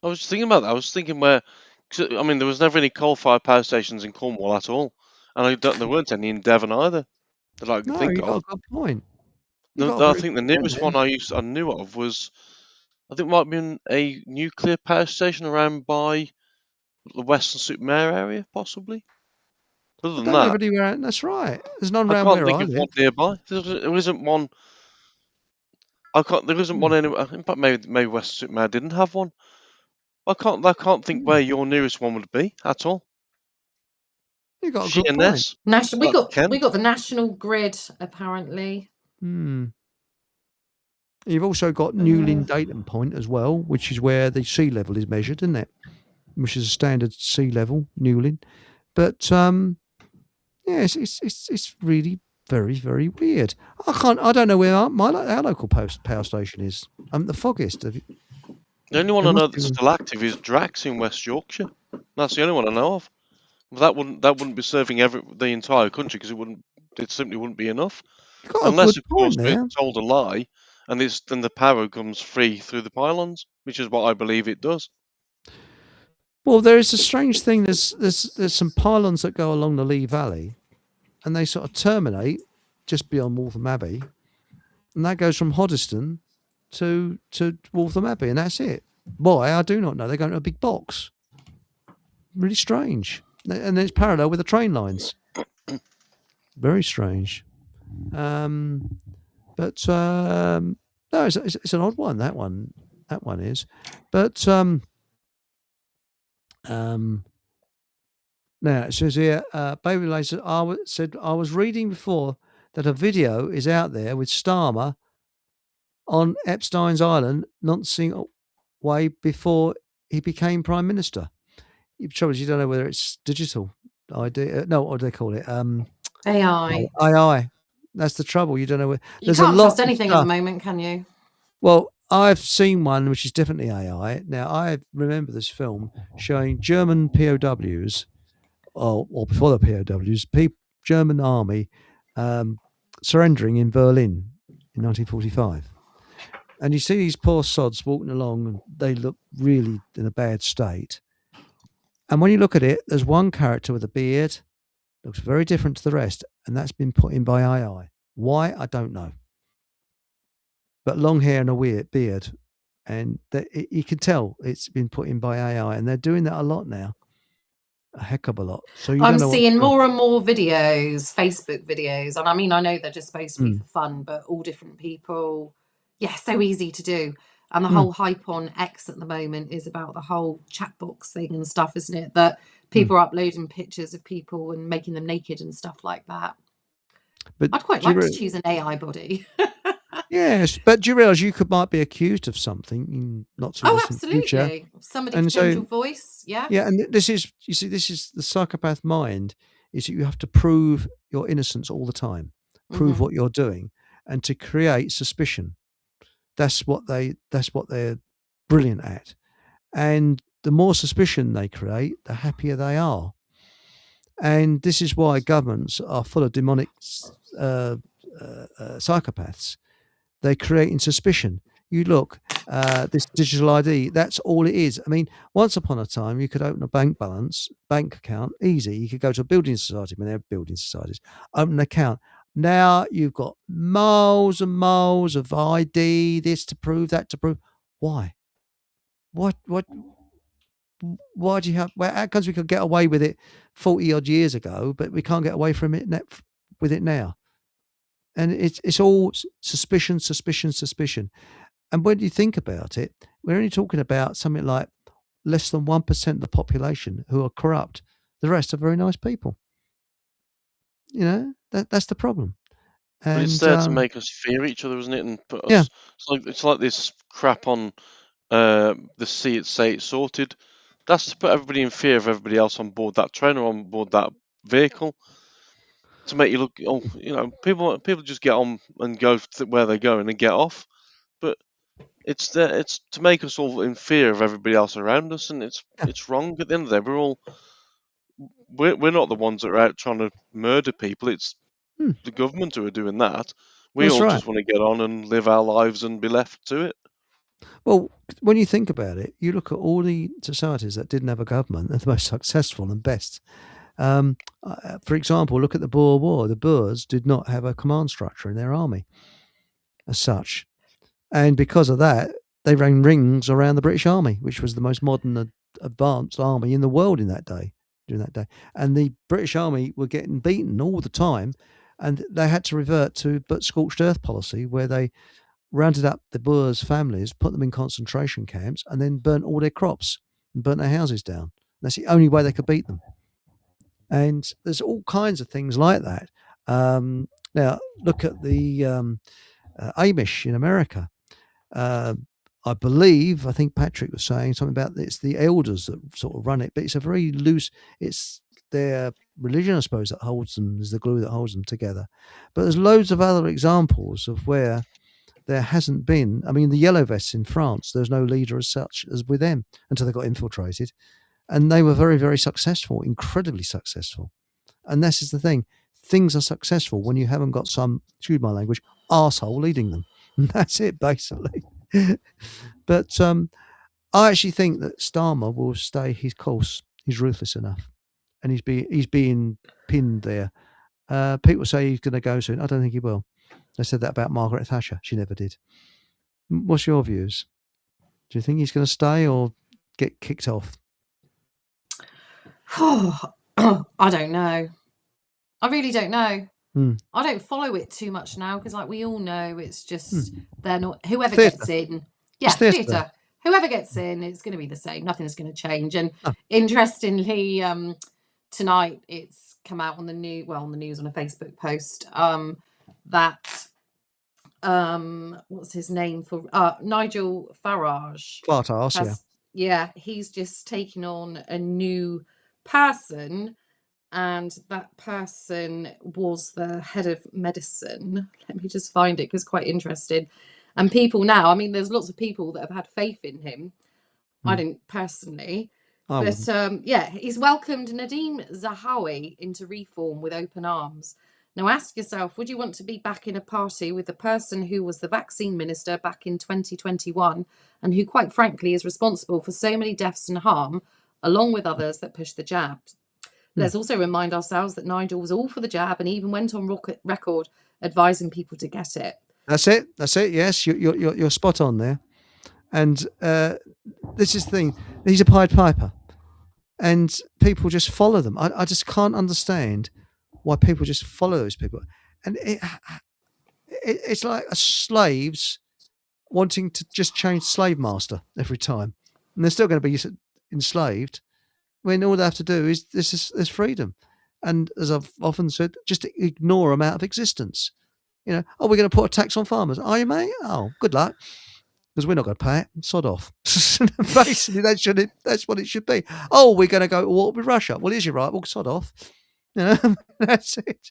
Speaker 3: was just thinking about that. I was thinking there was never any coal-fired power stations in Cornwall at all, and there weren't any in Devon either that I could think of.
Speaker 1: Got a good point.
Speaker 3: I think the nearest one I knew of was, I think it might have been a nuclear power station around by the Weston-super-Mare area, possibly. Other than that,
Speaker 1: that's right. There's none
Speaker 3: I
Speaker 1: around
Speaker 3: can't
Speaker 1: where
Speaker 3: think
Speaker 1: I
Speaker 3: of
Speaker 1: live.
Speaker 3: one nearby. There isn't one. There isn't one anywhere. In fact, maybe Weston-super-Mare didn't have one. I can't think where your nearest one would be at all.
Speaker 1: You got a good point.
Speaker 2: We got the national grid apparently.
Speaker 1: You've also got Newlyn Datum Point as well, which is where the sea level is measured, isn't it? Which is a standard sea level, Newlyn. But yes, it's really very, very weird. I don't know where our local power station is. The foggiest.
Speaker 3: The only one I know that's still active is Drax in West Yorkshire. That's the only one I know of. Well, that wouldn't be serving the entire country because it simply wouldn't be enough.
Speaker 1: You've got a
Speaker 3: Unless,
Speaker 1: good
Speaker 3: of
Speaker 1: point
Speaker 3: course, we're
Speaker 1: there.
Speaker 3: told a lie, and then the power comes free through the pylons, which is what I believe it does.
Speaker 1: Well, there is a strange thing. There's some pylons that go along the Lee Valley, and they sort of terminate just beyond Waltham Abbey, and that goes from Hoddesdon to Waltham Abbey, and that's it. Why, I do not know. They go into a big box. Really strange, and it's parallel with the train lines. Very strange. But no, it's an odd one. That one is. But now it says here, Baby Laser said I was reading before that a video is out there with Starmer on Epstein's Island, noncing way before he became Prime Minister. The trouble is you don't know whether it's digital ID. No, what do they call it?
Speaker 2: AI.
Speaker 1: AI. That's the trouble. You don't know where.
Speaker 2: You
Speaker 1: There's
Speaker 2: can't
Speaker 1: a lot
Speaker 2: trust
Speaker 1: of
Speaker 2: anything at the
Speaker 1: stuff.
Speaker 2: moment, can you?
Speaker 1: Well, I've seen one which is definitely AI. Now, I remember this film showing German POWs, or before the POWs, German army surrendering in Berlin in 1945. And you see these poor sods walking along, and they look really in a bad state. And when you look at it, there's one character with a beard, looks very different to the rest, and that's been put in by AI. Why? I don't know. But long hair and a weird beard, and you can tell it's been put in by AI, and they're doing that a lot now, a heck of a lot. So you
Speaker 2: I'm
Speaker 1: don't know
Speaker 2: seeing more and more videos, Facebook videos, and I mean, I know they're just supposed to be
Speaker 1: Mm.
Speaker 2: for fun, but all different people. Yeah, so easy to do. And the whole hype on X at the moment is about the whole chat box thing and stuff, isn't it? That people are uploading pictures of people and making them naked and stuff like that.
Speaker 1: But
Speaker 2: I'd quite
Speaker 1: do you
Speaker 2: like to
Speaker 1: rea-
Speaker 2: choose an AI body.
Speaker 1: yes, but do you realise you might be accused of something in not too
Speaker 2: Oh,
Speaker 1: distant future?
Speaker 2: absolutely. Somebody
Speaker 1: And
Speaker 2: potential
Speaker 1: so,
Speaker 2: voice. Yeah.
Speaker 1: yeah, and this is the psychopath mind is that you have to prove your innocence all the time, prove
Speaker 2: Mhm.
Speaker 1: what you're doing, and to create suspicion. That's what they're brilliant at. And the more suspicion they create, the happier they are. And this is why governments are full of demonic psychopaths. They're creating suspicion. You look, this digital ID, that's all it is. I mean, once upon a time, you could open a bank account, easy. You could go to a building society when they have building societies, open an account. Now you've got miles and miles of ID, this to prove, that to prove. Why? Why do you have? Well, how comes we could get away with it 40 odd years ago, but we can't get away from it with it now? And it's all suspicion, suspicion, suspicion. And when you think about it, we're only talking about something like less than 1% of the population who are corrupt. The rest are very nice people. You know, that's the problem.
Speaker 3: But it's
Speaker 1: And
Speaker 3: there to make us fear each other, isn't it? And put
Speaker 1: yeah,
Speaker 3: us. It's like this crap on the see it, say it sorted. That's to put everybody in fear of everybody else on board that train or on board that vehicle. To make you look, people just get on and go where they're going and get off. But it's there. It's to make us all in fear of everybody else around us, and it's wrong. At the end of the day, we're not the ones that are out trying to murder people. It's
Speaker 1: hmm,
Speaker 3: the government who are doing that. We
Speaker 1: that's
Speaker 3: all
Speaker 1: right.
Speaker 3: just want to get on and live our lives and be left to it.
Speaker 1: Well, when you think about it, you look at all the societies that didn't have a government, they're the most successful and best. For example, look at the Boer War. The Boers did not have a command structure in their army as such. And because of that, they ran rings around the British Army, which was the most modern, advanced army in the world during that day. And the British Army were getting beaten all the time, and they had to revert to scorched earth policy, where they rounded up the Boers' families, put them in concentration camps, and then burnt all their crops and burnt their houses down. That's the only way they could beat them. And there's all kinds of things like that. Now, look at the Amish in America. I think Patrick was saying something about it's the elders that sort of run it, but it's a very loose, it's their religion, I suppose, that holds them, is the glue that holds them together. But there's loads of other examples of where there hasn't been. I mean, the Yellow Vests in France, there's no leader as such as with them until they got infiltrated. and they were very, very successful, incredibly successful. And this is the thing: things are successful when you haven't got some, excuse my language, arsehole leading them. And that's it, basically. But I actually think that Starmer will stay his course. He's ruthless enough, and he's being pinned there. People say he's going to go soon. I don't think he will. They said that about Margaret Thatcher. She never did. What's your views? Do you think he's going to stay or get kicked off?
Speaker 2: I don't know. I really don't know.
Speaker 1: Mm.
Speaker 2: I don't follow it too much now because, like we all know, it's just they're not whoever
Speaker 1: Theatre.
Speaker 2: gets in. Yeah,
Speaker 1: It's theatre.
Speaker 2: theatre. Whoever gets in, it's going to be the same. Nothing's going to change. And
Speaker 1: Oh.
Speaker 2: interestingly, tonight it's come out on the news on a Facebook post that what's his name for Nigel Farage
Speaker 1: Farage,
Speaker 2: yeah, he's just taken on a new person, and that person was the head of medicine. Let me just find it because it's quite interesting. And people now, I mean, there's lots of people that have had faith in him. I didn't personally. But yeah, he's welcomed Nadeem Zahawi into Reform with open arms. Now ask yourself, would you want to be back in a party with the person who was the vaccine minister back in 2021 and who, quite frankly, is responsible for so many deaths and harm, along with others that push the jab? Let's also remind ourselves that Nigel was all for the jab and even went on record advising people to get it.
Speaker 1: That's it. Yes, you're spot on there. And this is the thing. He's a Pied Piper. And people just follow them. I just can't understand why people just follow those people. And it's like slaves wanting to just change slave master every time. And they're still going to be enslaved when all they have to do is there's freedom. And as I've often said, just ignore them out of existence. We're going to put a tax on farmers. Are you, mate? Oh, good luck. Because we're not going to pay it. Sod off. Basically, that's what it should be. Oh, we're going to go to war with Russia. Well, is you right? Well, sod off. That's it.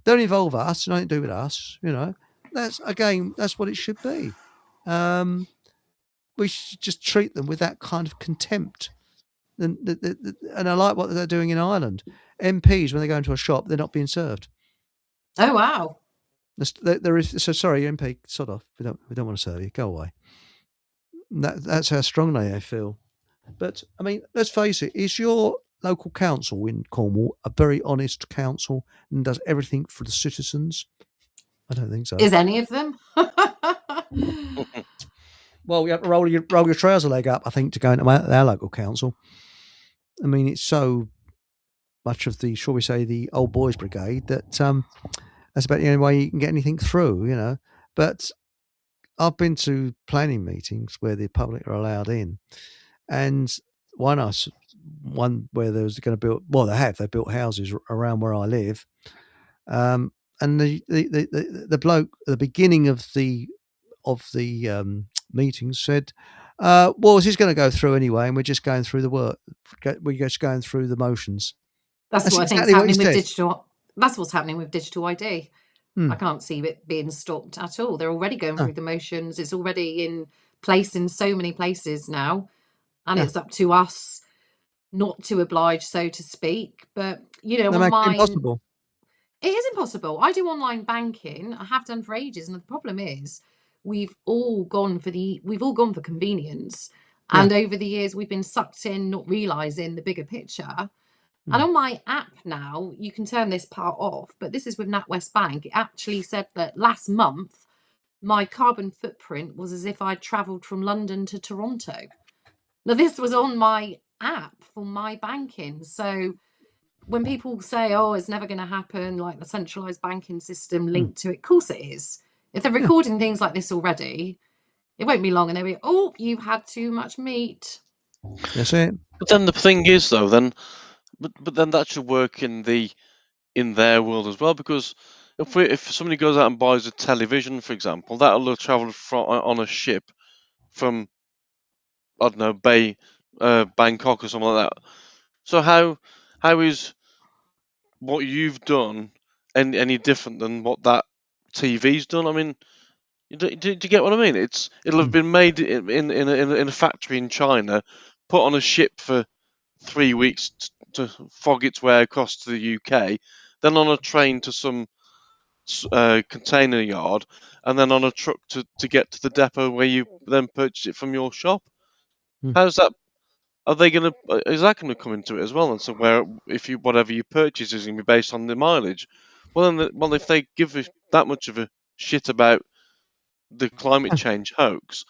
Speaker 1: Don't involve us. Nothing to do with us. That's what it should be. We should just treat them with that kind of contempt. And I like what they're doing in Ireland. MPs, when they go into a shop, they're not being served.
Speaker 2: Oh wow!
Speaker 1: There is sorry, MP, sod off. We don't want to serve you. Go away. That's how strongly they feel. But I mean, let's face it. Is your local council in Cornwall a very honest council and does everything for the citizens? I don't think so.
Speaker 2: Is any of them?
Speaker 1: Well, you have to roll your trouser leg up, I think, to go into our local council. I mean, it's so much of the, shall we say, the old boys brigade that that's about the only way you can get anything through, But I've been to planning meetings where the public are allowed in, and one where there was going to build. Well, they built houses around where I live, and the bloke at the beginning of the meeting said, "Well, this is going to go through anyway, and we're just going through the work. We're just going through the motions."
Speaker 2: That's what I think is happening with digital. That's what's happening with digital ID. I can't see it being stopped at all. They're already going through the motions. It's already in place in so many places now, and it's up to us not to oblige, so to speak. But online,
Speaker 1: impossible.
Speaker 2: It is impossible. I do online banking. I have done for ages, and the problem is we've all gone for convenience, and over the years we've been sucked in, not realizing the bigger picture. And on my app now, you can turn this part off, but this is with NatWest Bank. It actually said that last month, my carbon footprint was as if I'd travelled from London to Toronto. Now, this was on my app for my banking. So when people say, oh, it's never going to happen, like the centralised banking system linked to it, of course it is. If they're recording things like this already, it won't be long and they'll be, oh, you've had too much meat.
Speaker 1: That's it.
Speaker 3: But then the thing is, though, but then that should work in their world as well, because if somebody goes out and buys a television, for example, that'll have travelled on a ship from, I don't know, Bangkok or something like that. So how is what you've done any different than what that TV's done? I mean, do you get what I mean? It'll have been made in a factory in China put on a ship for 3 weeks to fog its way across to the UK, then on a train to some container yard, and then on a truck to get to the depot where you then purchase it from your shop. How's that? Are they going to? Is that going to come into it as well? And so, where if you whatever you purchase is going to be based on the mileage? Well, then, if they give that much of a shit about the climate change hoax,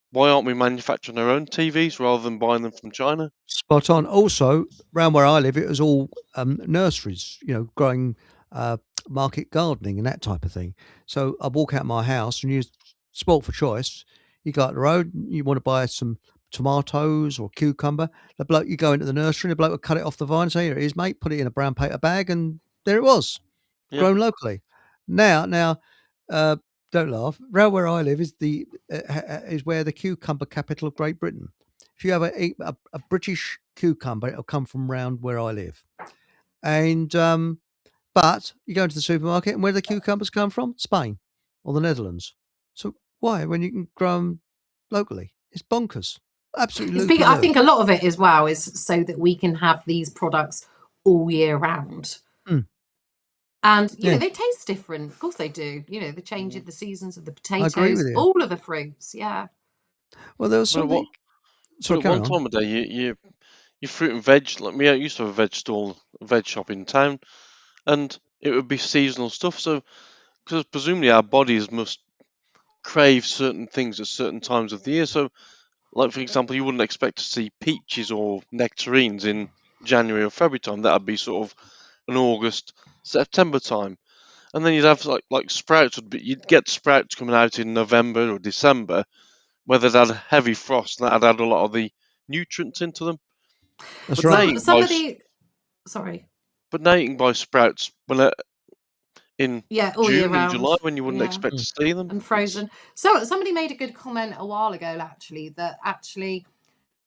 Speaker 3: why aren't we manufacturing our own TVs rather than buying them from China?
Speaker 1: Spot on. Also, around where I live, it was all nurseries, growing market gardening and that type of thing. So I walk out my house and you sport for choice. You go out the road, you want to buy some tomatoes or cucumber. The bloke, you go into the nursery, and the bloke will cut it off the vine and say, "Here it is, mate." Put it in a brown paper bag, and there it was,
Speaker 3: Yeah.
Speaker 1: grown locally. Now, uh, don't laugh. Round where I live is where the cucumber capital of Great Britain. If you have a British cucumber, it'll come from round where I live. And but you go into the supermarket, and where do the cucumbers come from? Spain or the Netherlands. So why, when you can grow them locally? It's bonkers. Absolutely loopy.
Speaker 2: I think a lot of it as well is so that we can have these products all year round. And, you know, they taste different. Of course they do. You know, the change in the seasons of the potatoes,
Speaker 1: with you.
Speaker 2: all of the fruits. Yeah.
Speaker 1: Well, there was something.
Speaker 3: So one time a day, you fruit and veg. Like me, I used to have a veg stall, a veg shop in town, and it would be seasonal stuff. So, because presumably our bodies must crave certain things at certain times of the year. So, like for example, you wouldn't expect to see peaches or nectarines in January or February time. That'd be sort of an August, September time. And then you'd have like sprouts you'd get sprouts coming out in November or December, where they'd had heavy frost and that'd add a lot of the nutrients into them.
Speaker 1: That's
Speaker 3: but
Speaker 1: right.
Speaker 2: Sorry.
Speaker 3: But now you can buy sprouts in
Speaker 2: all year
Speaker 3: June
Speaker 2: round.
Speaker 3: and July when you wouldn't expect to see them.
Speaker 2: And frozen. So somebody made a good comment a while ago, actually, that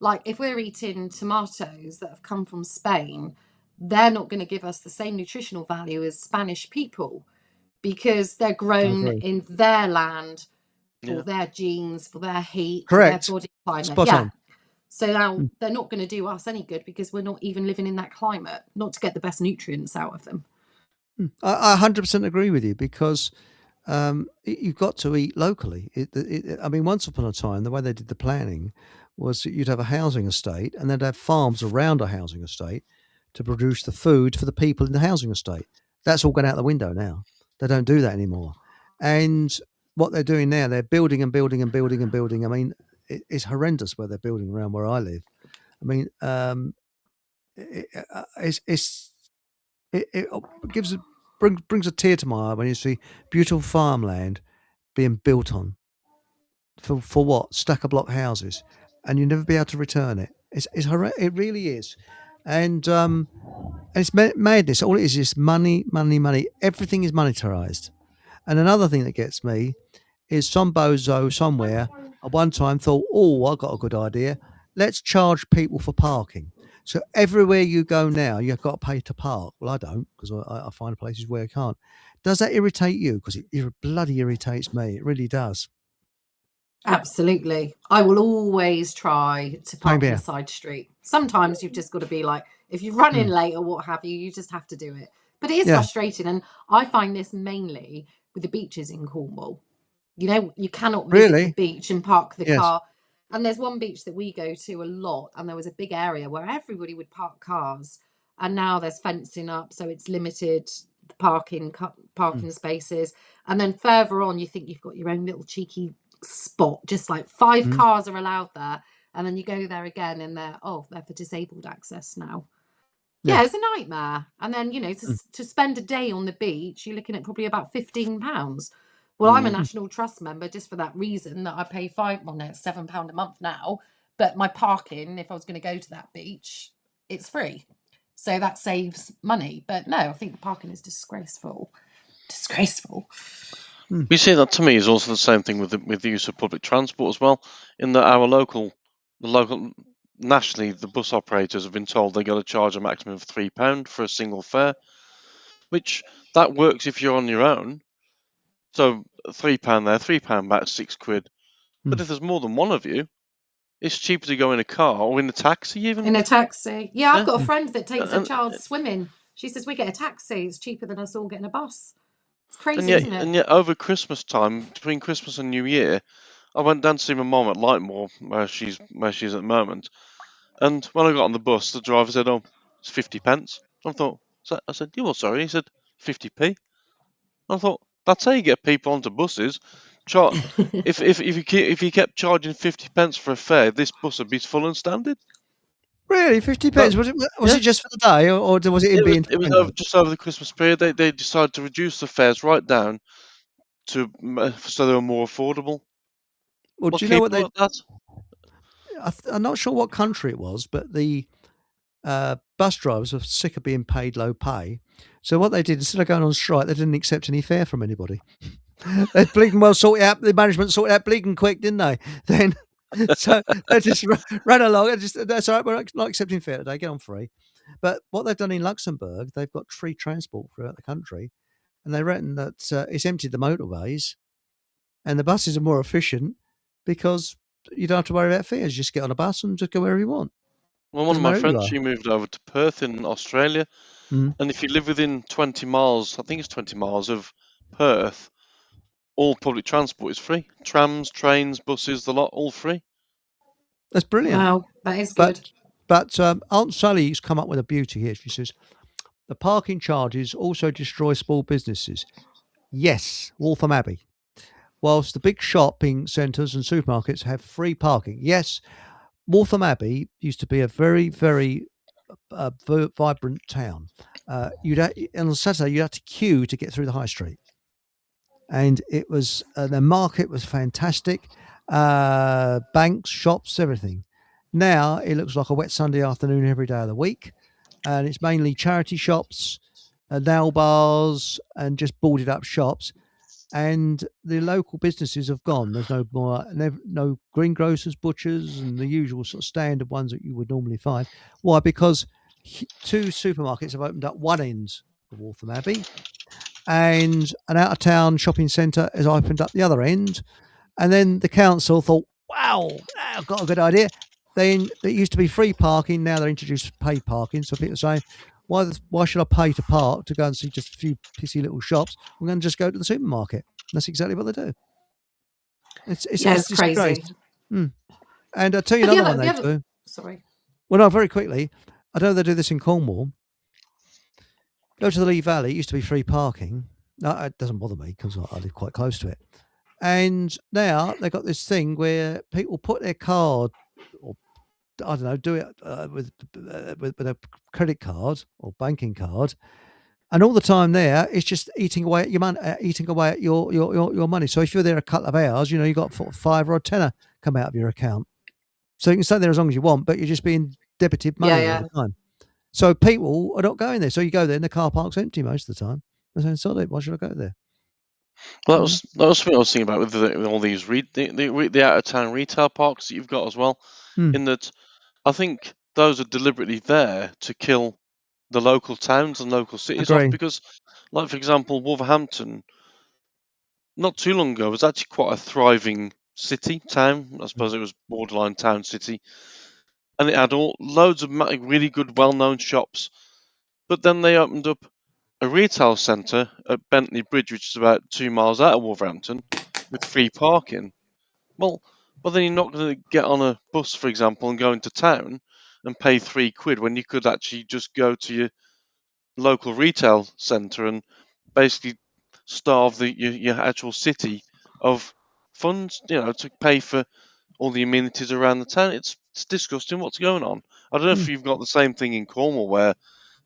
Speaker 2: like if we're eating tomatoes that have come from Spain, they're not going to give us the same nutritional value as Spanish people because they're grown in their land for their genes, for their heat,
Speaker 1: correct,
Speaker 2: for their body climate.
Speaker 1: Spot on.
Speaker 2: So now they're not going to do us any good because we're not even living in that climate, not to get the best nutrients out of them.
Speaker 1: I 100% agree with you because you've got to eat locally. I mean, once upon a time, the way they did the planning was that you'd have a housing estate and they'd have farms around a housing estate to produce the food for the people in the housing estate. That's all gone out the window now. They don't do that anymore. And what they're doing now, they're building and building and building and building. I mean, it's horrendous where they're building around where I live. I mean, it brings a tear to my eye when you see beautiful farmland being built on for what, stack of block houses, and you never be able to return it. It really is, and it's madness. All it is just money, money, money. Everything is monetarized. And another thing that gets me is some bozo somewhere at one time thought, "Oh, I got a good idea. Let's charge people for parking." So everywhere you go now, you've got to pay to park. Well, I don't because I find places where I can't. Does that irritate you? Because it bloody irritates me. It really does.
Speaker 2: Absolutely. I will always try to park on a side street. Sometimes you've just got to be like, if you run in late or what have you, you just have to do it. But it is frustrating. And I find this mainly with the beaches in Cornwall. You know, you cannot visit the beach and park the car. And there's one beach that we go to a lot, and there was a big area where everybody would park cars. And now there's fencing up, so it's limited parking spaces. And then further on, you think you've got your own little cheeky spot, just like 5 cars are allowed there. And then you go there again, and they're for disabled access now. Yeah, it's a nightmare. And then, you know, to spend a day on the beach, you're looking at probably about £15. Well, I'm a National Trust member just for that reason that I pay £7 a month now. But my parking, if I was going to go to that beach, it's free. So that saves money. But no, I think the parking is disgraceful. Disgraceful.
Speaker 3: You see, that to me is also the same thing with the use of public transport as well. In that nationally, the bus operators have been told they're going to charge a maximum of £3 for a single fare, which that works if you're on your own. So £3 there, £3 back, £6. But if there's more than one of you, it's cheaper to go in a car or in a taxi even.
Speaker 2: In a taxi. Yeah, I've
Speaker 3: Yeah.
Speaker 2: got a friend that takes her
Speaker 3: And,
Speaker 2: child swimming. She says we get a taxi. It's cheaper than us all getting a bus. It's
Speaker 3: and
Speaker 2: crazy,
Speaker 3: yet,
Speaker 2: isn't it?
Speaker 3: and yet, over Christmas time, between Christmas and New Year, I went down to see my mum at Lightmoor, where she's at the moment. And when I got on the bus, the driver said, "Oh, it's 50 pence." I thought, I said, "You what? Sorry?" He said, 50p. I thought, that's how you get people onto buses. If you kept charging 50 pence for a fare, this bus would be full and standard.
Speaker 1: Really, 50
Speaker 3: But
Speaker 1: pence? Was it just for the day, or was it in being?
Speaker 3: it was just over the Christmas period. They decided to reduce the fares right down to so they were more affordable.
Speaker 1: Well,
Speaker 3: What
Speaker 1: do you know what
Speaker 3: people
Speaker 1: they?
Speaker 3: like that?
Speaker 1: I'm not sure what country it was, but the bus drivers were sick of being paid low pay. So what they did, instead of going on strike, they didn't accept any fare from anybody. They bleeding well sorted out. The management sorted out bleeding quick, didn't they? Then, so they just ran along and just, that's all right. We're not accepting fare today. Get on free. But what they've done in Luxembourg, they've got free transport throughout the country, and they reckon that it's emptied the motorways, and the buses are more efficient because you don't have to worry about fares. You just get on a bus and just go wherever you want.
Speaker 3: Well, one of
Speaker 1: Doesn't
Speaker 3: my
Speaker 1: matter who you
Speaker 3: friends,
Speaker 1: are.
Speaker 3: she moved over to Perth in Australia,
Speaker 1: Mm.
Speaker 3: and if you live within 20 miles, I think it's 20 miles of Perth, all public transport is free. Trams, trains, buses, the lot, all free.
Speaker 1: That's brilliant.
Speaker 2: Wow, that is good.
Speaker 1: But Aunt Sally's come up with a beauty here. She says, the parking charges also destroy small businesses. Yes, Waltham Abbey. Whilst the big shopping centres and supermarkets have free parking. Yes, Waltham Abbey used to be a very, very vibrant town. On Saturday, you'd have to queue to get through the high street. And it was, the market was fantastic. Banks, shops, everything. Now it looks like a wet Sunday afternoon every day of the week. And it's mainly charity shops, nail bars, and just boarded up shops. And the local businesses have gone. There's no greengrocers, butchers, and the usual sort of standard ones that you would normally find. Why? Because two supermarkets have opened up one end of Waltham Abbey, and an out of town shopping centre has opened up the other end. And then the council thought, wow, I've got a good idea. Then it used to be free parking. Now they're introduced paid parking. So people are saying, why should I pay to park to go and see just a few pissy little shops? I'm going to just go to the supermarket. That's exactly what they do. It's
Speaker 2: crazy.
Speaker 1: And I'll tell you another one they do.
Speaker 2: Sorry.
Speaker 1: Well, no, very quickly. I know they do this in Cornwall. Go to the Lee Valley. It used to be free parking. No, it doesn't bother me because I live quite close to it. And now they've got this thing where people put their card, or I don't know, do it with a credit card or banking card, and all the time there it's just eating away at your money, eating away at your money. So if you're there a couple of hours, you got $5 or $10 come out of your account. So you can stay there as long as you want, but you're just being debited money all the time. So people are not going there. So you go there and the car park's empty most of the time. They're saying, sorry, why should I go there?
Speaker 3: Well, that was what I was thinking about with all these the out of town retail parks that you've got as well. In that, I think those are deliberately there to kill the local towns and local cities off. Because, like for example, Wolverhampton, not too long ago, was actually quite a thriving town. I suppose it was borderline town city, and it had loads of really good, well-known shops. But then they opened up a retail centre at Bentley Bridge, which is about 2 miles out of Wolverhampton, with free parking. Well, then you're not going to get on a bus, for example, and go into town and pay £3 when you could actually just go to your local retail centre and basically starve your actual city of funds, to pay for all the amenities around the town. It's disgusting what's going on. I don't know if you've got the same thing in Cornwall where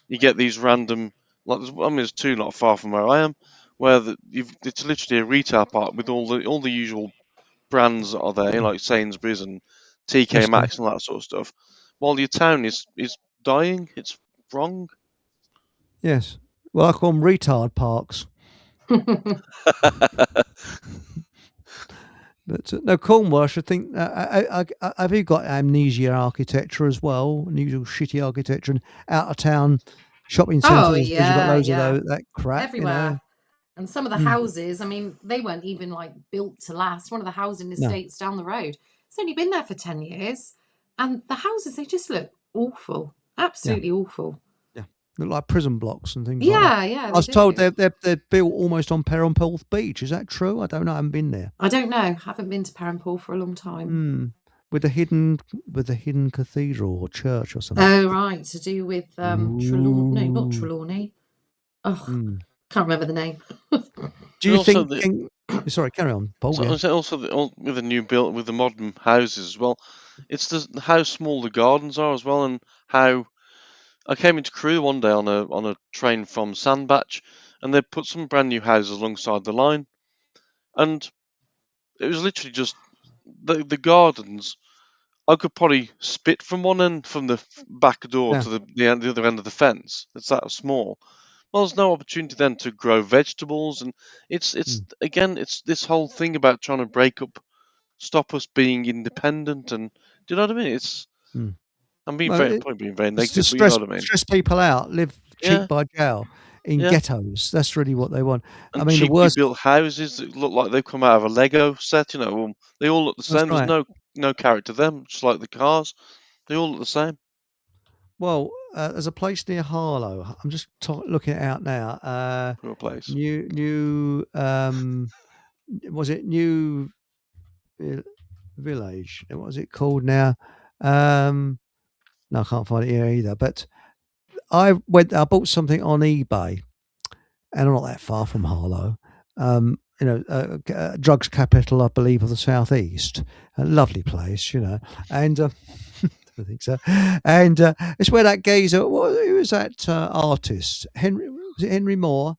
Speaker 3: you get these random, there's two not far from where I am, where it's literally a retail park with all the usual brands that are there, like Sainsbury's and TK Maxx and that sort of stuff, while your town is dying. It's wrong.
Speaker 1: Yes. Well, I call them retard parks. But no, Cornwall, I should think, have you got amnesia architecture as well? Unusual shitty architecture and out-of-town shopping centres?
Speaker 2: Oh, yeah,
Speaker 1: you've got loads of that crap.
Speaker 2: Everywhere. And some of the houses, I mean, they weren't even built to last. One of the housing estates down the road, it's It's only been there for 10 years. And the houses, they just look awful. Absolutely awful.
Speaker 1: Yeah, look like prison blocks and things like that.
Speaker 2: Yeah,
Speaker 1: I
Speaker 2: they
Speaker 1: was told
Speaker 2: do.
Speaker 1: they're built almost on Perranporth Beach. Is that true? I don't know. I haven't been there.
Speaker 2: I don't know. Haven't been to Perranporth for a long time.
Speaker 1: With the hidden cathedral or church or something.
Speaker 2: Oh, right. To do with Trelawney. No, not
Speaker 1: Ooh.
Speaker 2: Trelawney. Oh, can't remember the name.
Speaker 1: Do you
Speaker 3: Also
Speaker 1: think? Sorry, carry on, Paul.
Speaker 3: So,
Speaker 1: Yeah.
Speaker 3: and so also with the new build, with the modern houses as well, it's how small the gardens are as well, and how I came into Crewe one day on a train from Sandbach, and they put some brand new houses alongside the line, and it was literally just the gardens. I could probably spit from one end from the back door
Speaker 1: Yeah.
Speaker 3: to the other end of the fence. It's that small. Well, there's no opportunity then to grow vegetables, and it's again, it's this whole thing about trying to stop us being independent, and do you know what I mean? I'm being
Speaker 1: Well,
Speaker 3: probably being very
Speaker 1: it's to
Speaker 3: negative, but you know what I mean.
Speaker 1: stress people out, live cheek
Speaker 3: Yeah,
Speaker 1: by jowl in
Speaker 3: yeah.
Speaker 1: ghettos. That's really what they want. I
Speaker 3: And
Speaker 1: mean, the
Speaker 3: cheaply
Speaker 1: worst.
Speaker 3: built houses that look like they've come out of a Lego set. They all look the
Speaker 1: That's
Speaker 3: same. There's
Speaker 1: right.
Speaker 3: no character to them, just like the cars. They all look the same.
Speaker 1: Well, there's a place near Harlow. I'm just looking it out now.
Speaker 3: Poor place.
Speaker 1: New. Was it New Village? What was it called now? No, I can't find it here either. But I bought something on eBay, and I'm not that far from Harlow. Drugs capital, I believe, of the southeast. A lovely place, and I think so. And it's where that geezer. Who was that artist? Was it Henry Moore?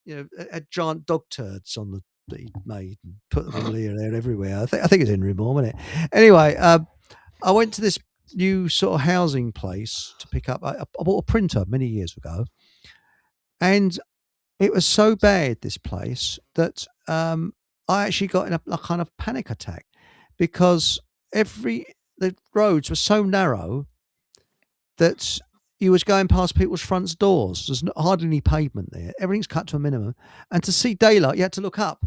Speaker 1: Had giant dog turds on that he made and put them all here, there, everywhere. I think it's Henry Moore, wasn't it? Anyway, I went to this new sort of housing place to pick up. I bought a printer many years ago, and it was so bad, this place, that I actually got in a kind of panic attack because the roads were so narrow that you was going past people's front doors. There's hardly any pavement there. Everything's cut to a minimum. And to see daylight, you had to look up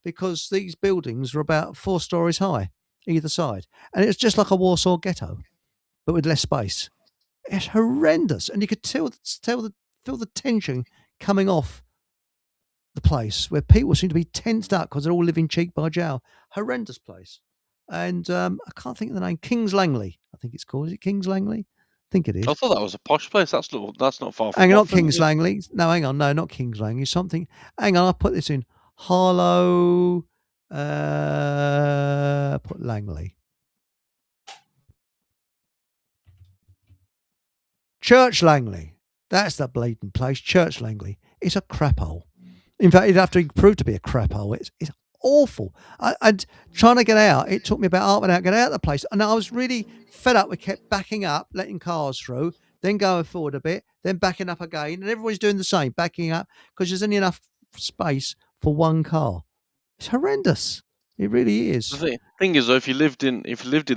Speaker 1: because these buildings were about 4 stories high, either side. And it was just like a Warsaw ghetto, but with less space. It's horrendous. And you could feel the tension coming off the place where people seem to be tensed up because they're all living cheek by jowl. Horrendous place. And I can't think of the name. Kings Langley, I think it's called. Is it Kings Langley? I think it is.
Speaker 3: I thought that was a posh place. That's not far from.
Speaker 1: Hang on, not
Speaker 3: Watford, is
Speaker 1: Kings
Speaker 3: it?
Speaker 1: Langley. No, hang on. No, not Kings Langley. Something. Hang on, I'll put this in. Harlow. Put Langley. Church Langley. That's the bleeding place. Church Langley. It's a crap hole. In fact, it'd have to prove to be a crap hole. It's awful. And trying to get out, it took me about half an hour to get out of the place. And I was really fed up. We kept backing up, letting cars through, then going forward a bit, then backing up again. And everybody's doing the same, backing up, because there's only enough space for one car. It's horrendous. It really is.
Speaker 3: The thing is, though, if you lived in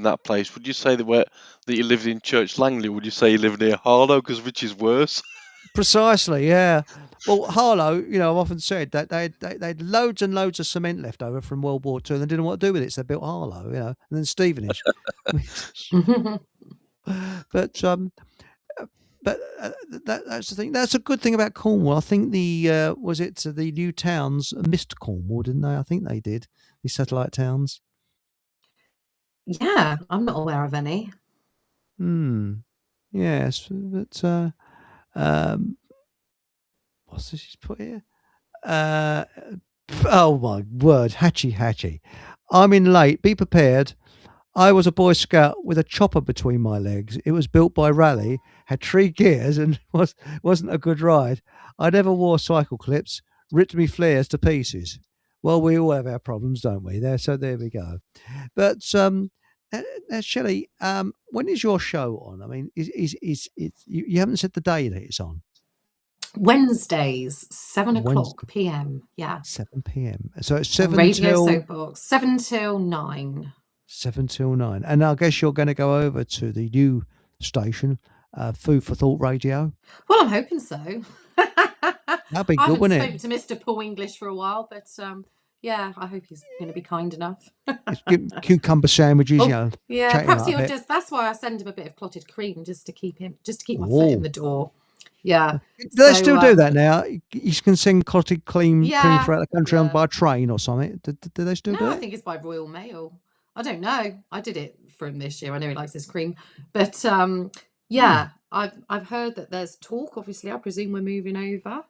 Speaker 3: that place, would you say that you lived in Church Langley? Would you say you lived near Harlow? Because which is worse?
Speaker 1: Precisely, yeah. Well, Harlow, I've often said that they had loads and loads of cement left over from World War II, and they didn't know what to do with it, so they built Harlow, and then Stevenage. But that's the thing. That's a good thing about Cornwall. I think the new towns missed Cornwall, didn't they? I think they did. These satellite towns.
Speaker 2: Yeah, I'm not aware of any.
Speaker 1: Yes, but what's this he's put here? Oh my word, hatchy. I'm in late. Be prepared. I was a Boy Scout with a chopper between my legs. It was built by Raleigh, had 3 gears, and wasn't a good ride. I never wore cycle clips, ripped me flares to pieces. Well, we all have our problems, don't we? So there we go. But Shelley, when is your show on? I mean, is you haven't said the day that it's on?
Speaker 2: Wednesdays, 7:00 p.m. Yeah.
Speaker 1: 7 p.m. So it's 7
Speaker 2: Radio
Speaker 1: till
Speaker 2: Soapbox, 7 till 9.
Speaker 1: 7 till 9. And I guess you're going to go over to the new station, Food for Thought Radio.
Speaker 2: Well, I'm hoping so.
Speaker 1: That'd be good, wouldn't it?
Speaker 2: I haven't spoken to Mr. Paul English for a while, but Yeah, I hope he's going to be kind enough.
Speaker 1: Cucumber sandwiches,
Speaker 2: Oh,
Speaker 1: you know.
Speaker 2: yeah,
Speaker 1: chatting
Speaker 2: perhaps
Speaker 1: up a
Speaker 2: he'll
Speaker 1: bit.
Speaker 2: just. That's why I send him a bit of clotted cream just to keep my foot
Speaker 1: Oh.
Speaker 2: in the door. Yeah.
Speaker 1: Do they still do
Speaker 2: So,
Speaker 1: that now? You can send clotted cream
Speaker 2: Yeah,
Speaker 1: throughout the country on
Speaker 2: yeah.
Speaker 1: by train or something. Do they still do
Speaker 2: No, I
Speaker 1: it?
Speaker 2: think it's by Royal Mail. I don't know. I did it for him this year. I know he likes his cream, but yeah, I've heard that there's talk. Obviously, I presume we're moving over.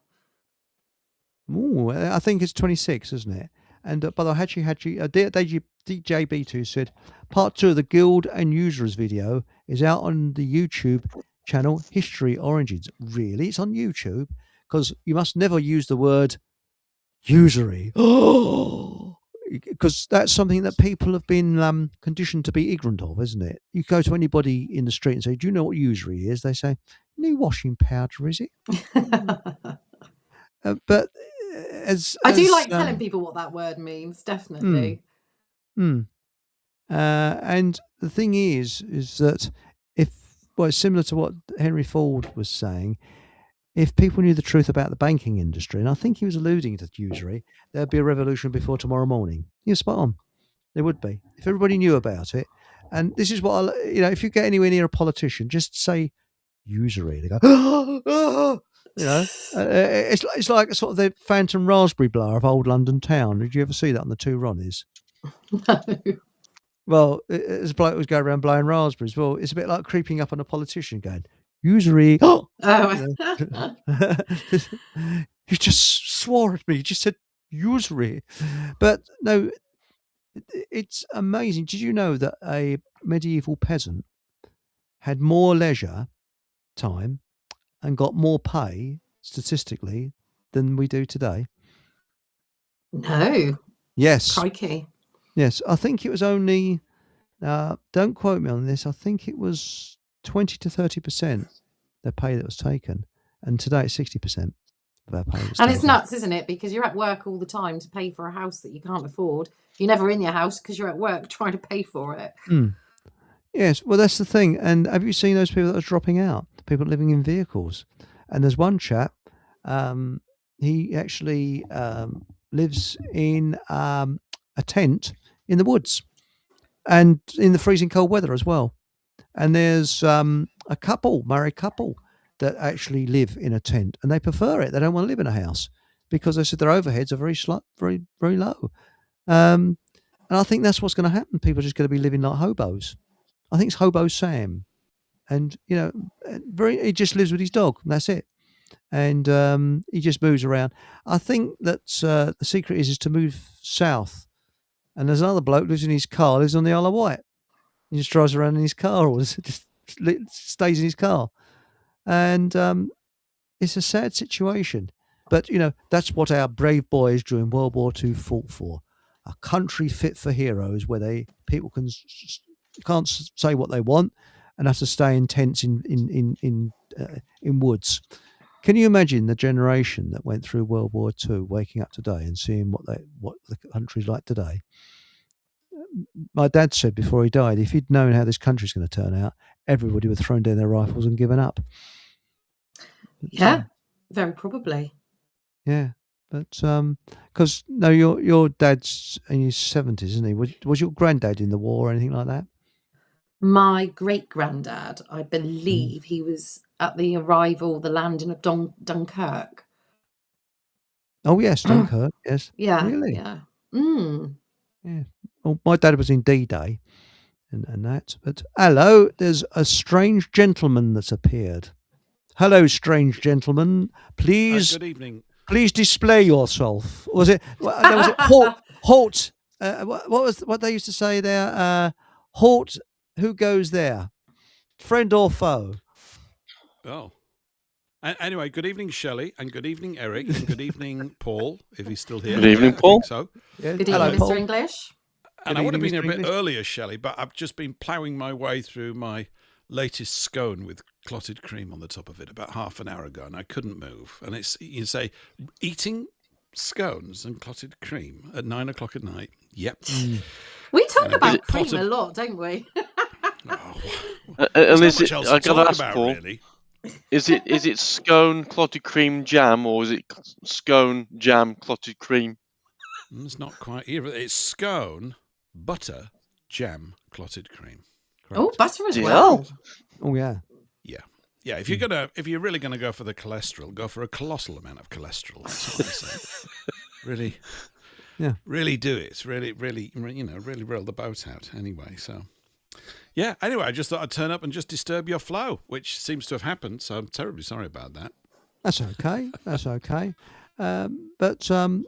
Speaker 1: Ooh, I think it's 26, isn't it? And by the way, DJ B2 said part 2 of the Guild and Users video is out on the YouTube channel History Origins. Really? It's on YouTube? Because you must never use the word usury. Because that's something that people have been conditioned to be ignorant of, isn't it? You go to anybody in the street and say, "Do you know what usury is?" They say, "New washing powder, is it?" But
Speaker 2: I do like telling people what that word means. Definitely.
Speaker 1: And the thing is that it's similar to what Henry Ford was saying. If people knew the truth about the banking industry, and I think he was alluding to usury, there'd be a revolution before tomorrow morning. You're spot on. There would be if everybody knew about it. And this is what if you get anywhere near a politician, just say usury. They go, it's like sort of the phantom raspberry blower of old London town. Did you ever see that on the Two Ronnies?
Speaker 2: No.
Speaker 1: Well, as a bloke was going around blowing raspberries. Well, it's a bit like creeping up on a politician going, usury.
Speaker 2: Oh.
Speaker 1: You just swore at me. You just said usury. But no, it's amazing. Did you know that a medieval peasant had more leisure time and got more pay statistically than we do today?
Speaker 2: No.
Speaker 1: Yes.
Speaker 2: Crikey.
Speaker 1: Yes. I think it was only, don't quote me on this, I think it was 20 to 30% their pay that was taken. And today it's 60% of our pay.
Speaker 2: And it's nuts, isn't it? Because you're at work all the time to pay for a house that you can't afford. You're never in your house because you're at work trying to pay for it.
Speaker 1: Yes, well, that's the thing. And have you seen those people that are dropping out? People living in vehicles. And there's one chap, he actually lives in a tent in the woods and in the freezing cold weather as well. And there's a married couple, that actually live in a tent, and they prefer it. They don't want to live in a house because they said their overheads are very, very low. And I think that's what's going to happen. People are just going to be living like hobos. I think it's Hobo Sam, and he just lives with his dog, and that's it. And he just moves around. I think that the secret is to move south. And there's another bloke lives in his car, lives on the Isle of Wight. He just drives around in his car, or just stays in his car. And it's a sad situation. But, that's what our brave boys during World War II fought for. A country fit for heroes where people can't say what they want and have to stay in tents in woods. Can you imagine the generation that went through World War II waking up today and seeing what the country's like today? My dad said before he died, if he'd known how this country's going to turn out, everybody would have thrown down their rifles and given up.
Speaker 2: Yeah, very probably.
Speaker 1: Yeah, but because your dad's in his 70s, isn't he? Was your granddad in the war or anything like that?
Speaker 2: My great granddad, I believe, he was at the landing of Dunkirk.
Speaker 1: Oh yes, Dunkirk. Yes.
Speaker 2: Yeah.
Speaker 1: Really?
Speaker 2: Yeah.
Speaker 1: Yeah. Well, my dad was in D-Day, and that. But hello, there's a strange gentleman that's appeared. Hello, strange gentleman. Please.
Speaker 5: Good evening.
Speaker 1: Please display yourself. Was it? Halt. What they used to say there? Halt. Who goes there? Friend or foe?
Speaker 5: Oh. Anyway, good evening, Shelley, and good evening, Eric, and good evening, Paul, if he's still here.
Speaker 3: Good evening, Paul.
Speaker 5: So.
Speaker 1: Yeah.
Speaker 2: Good evening, Mr. English.
Speaker 5: And I would have been a bit earlier, Shelley, but I've just been ploughing my way through my latest scone with clotted cream on the top of it about half an hour ago, and I couldn't move. And it's, you say, eating scones and clotted cream at 9 o'clock at night. Yep.
Speaker 2: We talk about cream a lot, don't we?
Speaker 3: And is it?
Speaker 5: I
Speaker 3: got to ask Paul.
Speaker 5: Really.
Speaker 3: Is it scone clotted cream jam, or is it scone jam clotted cream?
Speaker 5: It's not quite either. It's scone, butter, jam, clotted cream.
Speaker 2: Oh,
Speaker 5: Correct?
Speaker 2: butter as
Speaker 3: Yeah.
Speaker 2: well.
Speaker 1: Oh yeah.
Speaker 5: Yeah, if you're really gonna go for the cholesterol, go for a colossal amount of cholesterol. That's what I say. Really,
Speaker 1: Yeah.
Speaker 5: really do it. Really, really roll the boat out. Anyway, so yeah. Anyway, I just thought I'd turn up and just disturb your flow, which seems to have happened. So I'm terribly sorry about that.
Speaker 1: That's okay. That's okay. But the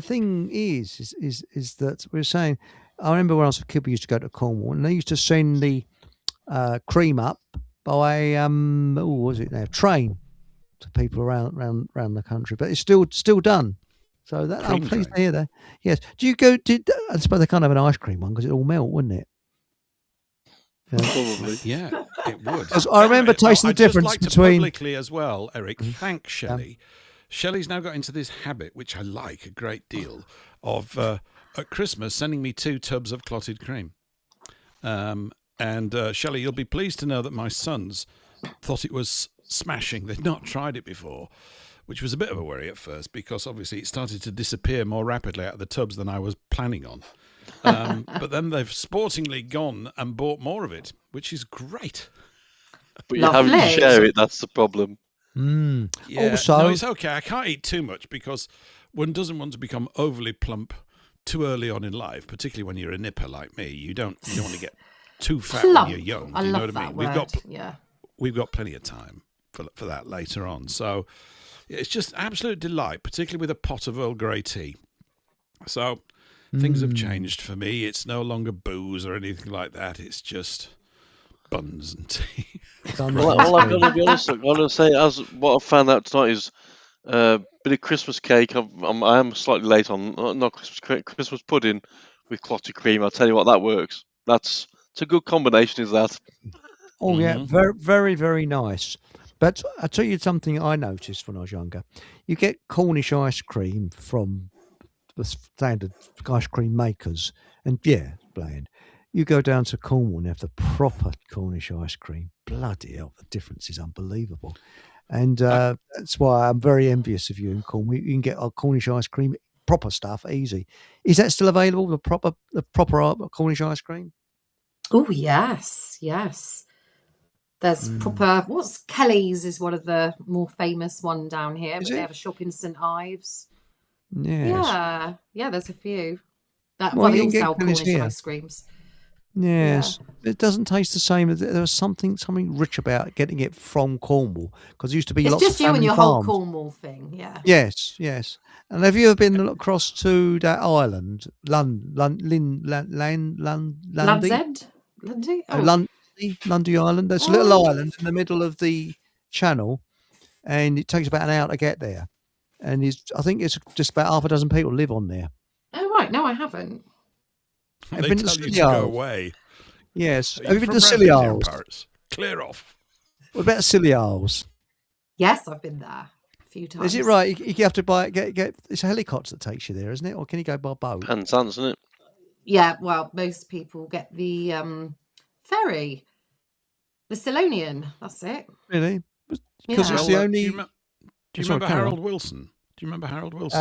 Speaker 1: thing is that we were saying. I remember when I was a kid, we used to go to Cornwall, and they used to send the cream up by what was it now? Train to people around the country, but it's still done. So that I'm
Speaker 5: Cream
Speaker 1: pleased
Speaker 5: train.
Speaker 1: to hear that. Yes. Do you go? I suppose they can't have an ice cream one because it all melt, wouldn't it? Yeah.
Speaker 3: Probably.
Speaker 5: Yeah, it would.
Speaker 1: 'Cause I remember tasting the
Speaker 5: I'd just
Speaker 1: difference
Speaker 5: like to
Speaker 1: between-
Speaker 5: publicly as well, Eric. Thank Shelley. Shelley's now got into this habit, which I like a great deal, of at Christmas sending me 2 tubs of clotted cream. And Shelley, you'll be pleased to know that my sons thought it was smashing. They'd not tried it before, which was a bit of a worry at first because obviously it started to disappear more rapidly out of the tubs than I was planning on. But then they've sportingly gone and bought more of it, which is great.
Speaker 3: But you having to
Speaker 2: Lovely.
Speaker 3: share it, that's the problem.
Speaker 5: Yeah,
Speaker 1: Also-
Speaker 5: no, it's okay. I can't eat too much because one doesn't want to become overly plump too early on in life, particularly when you're a nipper like me. You don't want to get too fat
Speaker 2: Plump.
Speaker 5: when you're young.
Speaker 2: I
Speaker 5: Do you know
Speaker 2: love
Speaker 5: what I
Speaker 2: that
Speaker 5: mean?
Speaker 2: word.
Speaker 5: We've got plenty of time for that later on. So it's just absolute delight, particularly with a pot of Earl Grey tea. So things have changed for me. It's no longer booze or anything like that. It's just buns and tea.
Speaker 3: Well, I've got to be honest. I've got to say, as what I found out tonight is a bit of Christmas cake. I am slightly late on not Christmas pudding with clotted cream. I'll tell you what, that works. It's a good combination, is that?
Speaker 1: Oh yeah, very, very, very nice. But I'll tell you something I noticed when I was younger. You get Cornish ice cream from the standard ice cream makers, and yeah, bland. You go down to Cornwall and have the proper Cornish ice cream. Bloody hell, the difference is unbelievable. And that's why I'm very envious of you in Cornwall. You can get our Cornish ice cream, proper stuff, easy. Is that still available? The proper Cornish ice cream?
Speaker 2: Oh yes. There's proper. What's Kelly's is one of the more famous one down here.
Speaker 1: Is
Speaker 2: But they
Speaker 1: it?
Speaker 2: have a shop in St Ives.
Speaker 1: Yes.
Speaker 2: Yeah. There's a few. That
Speaker 1: Well,
Speaker 2: they
Speaker 1: you
Speaker 2: all
Speaker 1: can get
Speaker 2: sell
Speaker 1: Kelly's
Speaker 2: Cornish
Speaker 1: here.
Speaker 2: ice creams.
Speaker 1: Yes, it doesn't taste the same. There was something rich about getting it from Cornwall because there used to be
Speaker 2: It's
Speaker 1: lots
Speaker 2: just
Speaker 1: of
Speaker 2: you and
Speaker 1: family
Speaker 2: your
Speaker 1: farms.
Speaker 2: whole Cornwall thing. Yeah.
Speaker 1: Yes. And have you ever been across to that island, Lundy?
Speaker 2: Landsend? Lundy? Oh.
Speaker 1: Lundy Island. There's a little island in the middle of the channel, and it takes about an hour to get there. And I think it's just about half a dozen people live on there.
Speaker 2: Oh right. No, I haven't.
Speaker 1: Have
Speaker 5: They
Speaker 1: you been to
Speaker 5: tell you to
Speaker 1: Scilly
Speaker 5: go
Speaker 1: Isles?
Speaker 5: away.
Speaker 1: Yes.
Speaker 5: Are
Speaker 1: Have you been
Speaker 5: from
Speaker 1: to Scilly
Speaker 5: round these
Speaker 1: Isles?
Speaker 5: parts? Clear off.
Speaker 1: What about Scilly Isles?
Speaker 2: Yes, I've been there a few times.
Speaker 1: Is it right? You have to get. It's a helicopter that takes you there, isn't it? Or can you go by boat?
Speaker 3: Penzance, isn't it?
Speaker 2: Yeah. Well, most people get the ferry, the Silonian. That's it.
Speaker 1: Really? Because
Speaker 2: Yeah.
Speaker 1: it's the
Speaker 5: Well,
Speaker 1: only.
Speaker 5: Do you
Speaker 1: Sorry,
Speaker 5: remember
Speaker 1: carry on.
Speaker 5: Harold Wilson? Do you remember Harold Wilson?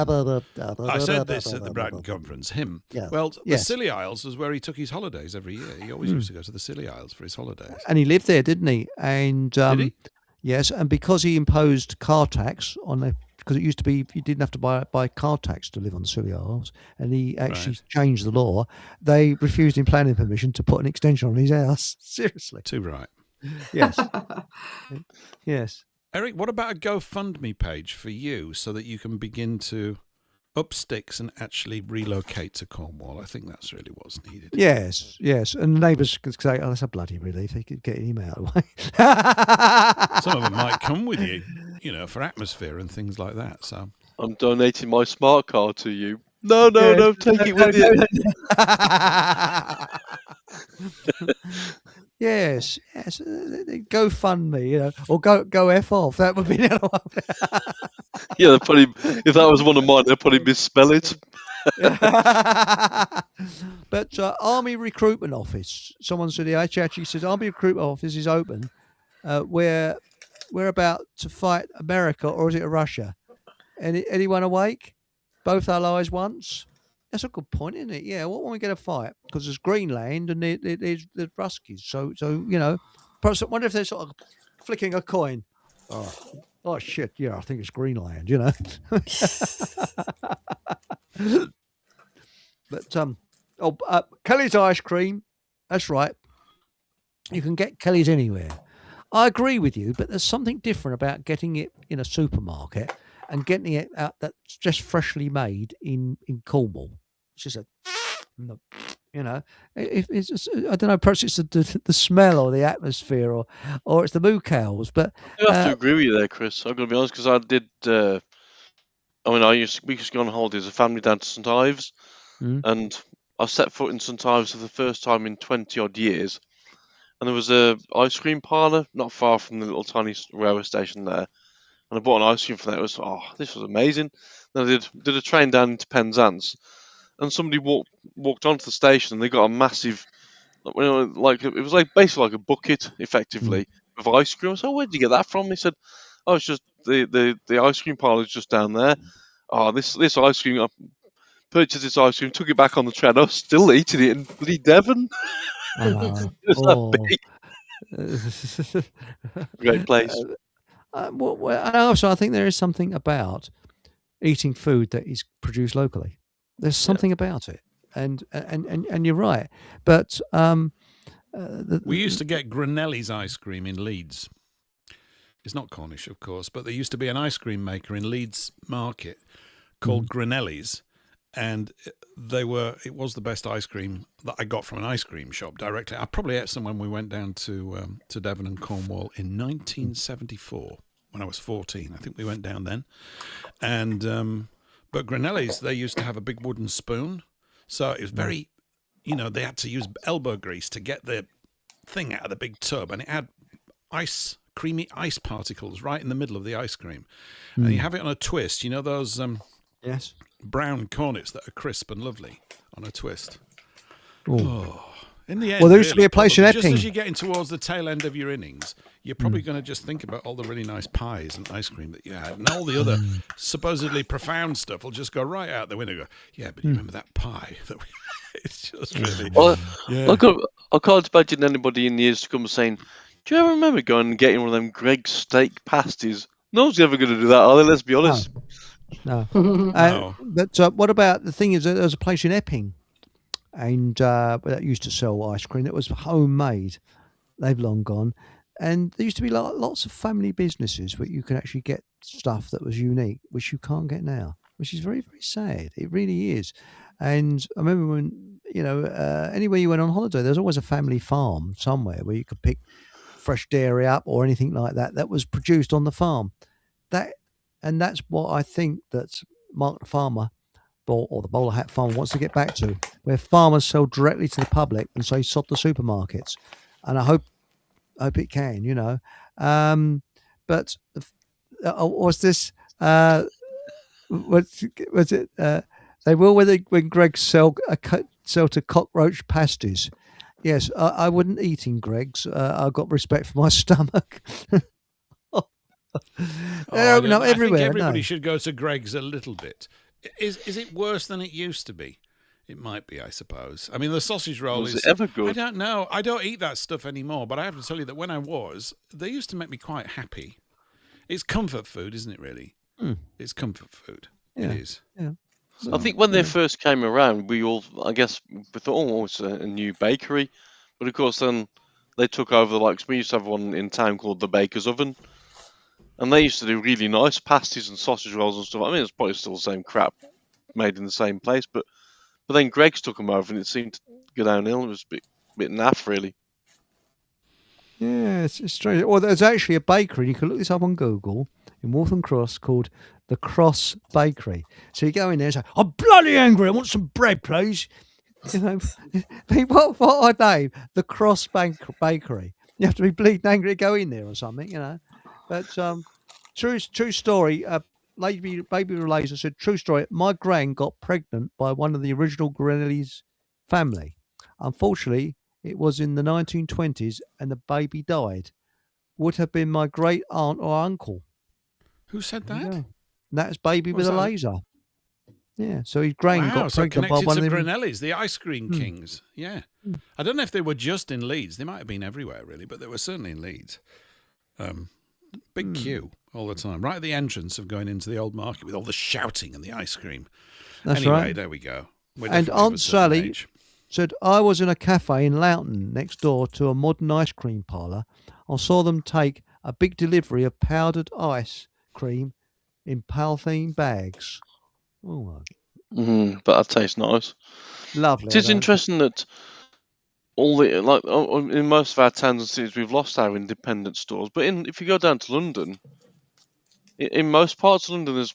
Speaker 5: I said this at the Brighton conference. Him.
Speaker 1: Yeah.
Speaker 5: Well, the
Speaker 1: Yes.
Speaker 5: Scilly Isles is where he took his holidays every year. He always used to go to the Scilly Isles for his holidays.
Speaker 1: And he lived there, didn't he? And
Speaker 5: Did he?
Speaker 1: yes, and because he imposed car tax on the, because it used to be you didn't have to buy car tax to live on the Scilly Isles, and he actually changed the law. They refused him planning permission to put an extension on his house. Seriously.
Speaker 5: Too right.
Speaker 1: Yes. Yes.
Speaker 5: Eric, what about a GoFundMe page for you so that you can begin to up sticks and actually relocate to Cornwall? I think that's really what's needed.
Speaker 1: Yes. And the neighbours could say, "Oh, that's a bloody relief. They could get him out of the way."
Speaker 5: Some of them might come with you, for atmosphere and things like that. So
Speaker 3: I'm donating my smart card to you. No, take it with you.
Speaker 1: Yes. Go fund me, or go F off. That would be the other one.
Speaker 3: Yeah, if that was one of mine, they'd probably misspell it.
Speaker 1: But Army Recruitment Office. Someone said, actually says Army Recruitment Office is open. We're about to fight America, or is it Russia? Anyone awake? both allies once. That's a good point, isn't it? Yeah. What when we get a fight? Because there's Greenland and there's the Ruskies. So perhaps I wonder if they're sort of flicking a coin. Oh shit! Yeah, I think it's Greenland. But Kelly's ice cream. That's right. You can get Kelly's anywhere. I agree with you, but there's something different about getting it in a supermarket and getting it out that's just freshly made in Cornwall. It's just it's I don't know. Perhaps it's the smell or the atmosphere or it's the moo cows. But
Speaker 3: I have to agree with you there, Chris. I've got to be honest because I did. We used to go on holiday as a family down to St Ives, and I set foot in St Ives for the first time in 20 odd years. And there was a ice cream parlour not far from the little tiny railway station there. And I bought an ice cream for that. This was amazing. Then I did a train down into Penzance, and somebody walked onto the station, and they got a massive, it was like basically like a bucket, effectively, of ice cream. I said, "Where'd you get that from?" He said, "Oh, it's just the ice cream parlour is just down there." Oh, this ice cream. I purchased this ice cream, took it back on the train. I was still eating it in bloody Devon. It was that big. Great place.
Speaker 1: And also, I think there is something about eating food that is produced locally. There's something about it, and you're right. But
Speaker 5: we used to get Granelli's ice cream in Leeds. It's not Cornish, of course, but there used to be an ice cream maker in Leeds Market called Granelli's, and it was the best ice cream that I got from an ice cream shop directly. I probably ate some when we went down to Devon and Cornwall in 1974 when I was 14. I think we went down then, and but Granelli's, they used to have a big wooden spoon, so it was very, they had to use elbow grease to get the thing out of the big tub, and it had creamy ice particles right in the middle of the ice cream, and you have it on a twist. Those
Speaker 1: yes.
Speaker 5: brown cornets that are crisp and lovely on a twist. In the end,
Speaker 1: well, there used to be a place in Epping.
Speaker 5: Just as you're getting towards the tail end of your innings, you're probably going to just think about all the really nice pies and ice cream that you had, and all the other supposedly profound stuff will just go right out the window. Go, yeah, but you remember that pie that we? It's just really.
Speaker 3: Well, yeah. I can't imagine anybody in the years to come saying, "Do you ever remember going and getting one of them Greg's steak pasties?" No one's ever going to do that, are they? Let's be honest.
Speaker 1: No.
Speaker 5: No.
Speaker 1: But what about the thing is that there was a place in Epping, and that used to sell ice cream that was homemade. They've long gone, and there used to be lots of family businesses where you could actually get stuff that was unique, which you can't get now, which is very, very sad. It really is. And I remember when anywhere you went on holiday, there was always a family farm somewhere where you could pick fresh dairy up or anything like that was produced on the farm. And that's what I think that Mark the Farmer or the Bowler Hat Farmer wants to get back to, where farmers sell directly to the public and so sod the supermarkets. And I hope it can, But was this? Was it? They will when Greg sell to cockroach pasties. Yes, I wouldn't eat in Greg's. I've got respect for my stomach.
Speaker 5: Everywhere. I think everybody
Speaker 1: no.
Speaker 5: should go to Greg's a little bit. Is it worse than it used to be? It might be, I suppose. I mean, the sausage roll
Speaker 3: is it ever good?
Speaker 5: I don't know. I don't eat that stuff anymore, but I have to tell you that when I was, they used to make me quite happy. It's comfort food, isn't it, really? It's comfort food.
Speaker 1: Yeah.
Speaker 5: It is.
Speaker 1: Yeah.
Speaker 3: I think when they first came around, we thought, it's a new bakery. But of course, then they took over we used to have one in town called the Baker's Oven. And they used to do really nice pasties and sausage rolls and stuff. I mean, it's probably still the same crap made in the same place. But then Greg's took them over and it seemed to go downhill. It was a bit naff, really.
Speaker 1: Yeah, it's strange. Well, there's actually a bakery. You can look this up on Google in Waltham Cross called the Cross Bakery. So you go in there and say, "I'm bloody angry. I want some bread, please." What are they? The Cross Bakery. You have to be bleeding angry to go in there or something, But true story. Baby Relays said, true story. My gran got pregnant by one of the original Granelli's family. Unfortunately, it was in the 1920s and the baby died. Would have been my great aunt or uncle.
Speaker 5: Who said that?
Speaker 1: Yeah. That's Baby with a laser. Yeah, so his grain
Speaker 5: Wow,
Speaker 1: got
Speaker 5: so
Speaker 1: pregnant by
Speaker 5: connected
Speaker 1: one
Speaker 5: to
Speaker 1: of them.
Speaker 5: Brunelli's, the ice cream kings. Yeah. I don't know if they were just in Leeds. They might have been everywhere, really, but they were certainly in Leeds. Big queue all the time, right at the entrance of going into the old market with all the shouting and the ice cream.
Speaker 1: That's
Speaker 5: anyway,
Speaker 1: right.
Speaker 5: There we go. We're
Speaker 1: And
Speaker 5: definitely of a
Speaker 1: Aunt
Speaker 5: certain
Speaker 1: Sally
Speaker 5: age.
Speaker 1: said, I was in a cafe in Loughton next door to a modern ice cream parlour. I saw them take a big delivery of powdered ice cream in polythene bags. Oh,
Speaker 3: But that tastes nice.
Speaker 1: lovely.
Speaker 3: It is interesting that in most of our towns and cities we've lost our independent stores, but if you go down to London, in most parts of London,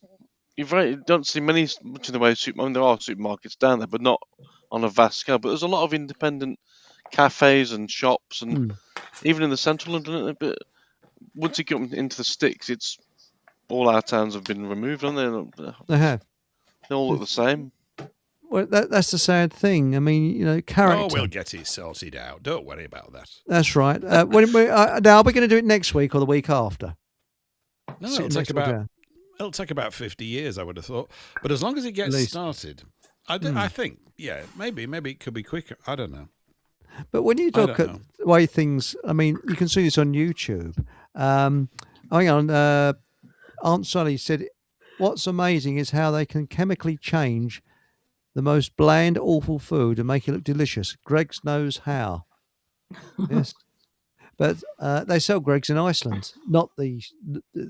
Speaker 3: you don't see much in the way of I mean, there are supermarkets down there, but not on a vast scale. But there's a lot of independent cafes and shops, and even in the central London. But once you get into the sticks, it's all our towns have been removed, haven't they?
Speaker 1: They have.
Speaker 3: They all look the same.
Speaker 1: Well, that's the sad thing. I mean, character.
Speaker 5: Oh, we'll get it sorted out. Don't worry about that.
Speaker 1: That's right. Now, are we going to do it next week or the week after?
Speaker 5: No, it'll take about 50 years, I would have thought. But as long as it gets started, I think, maybe it could be quicker. I don't know.
Speaker 1: But when you look at the way things, I mean, you can see this on YouTube. Hang on. Aunt Sally said, what's amazing is how they can chemically change the most bland, awful food and make it look delicious. Greggs knows how. Yes. But they sell Greggs in Iceland, not the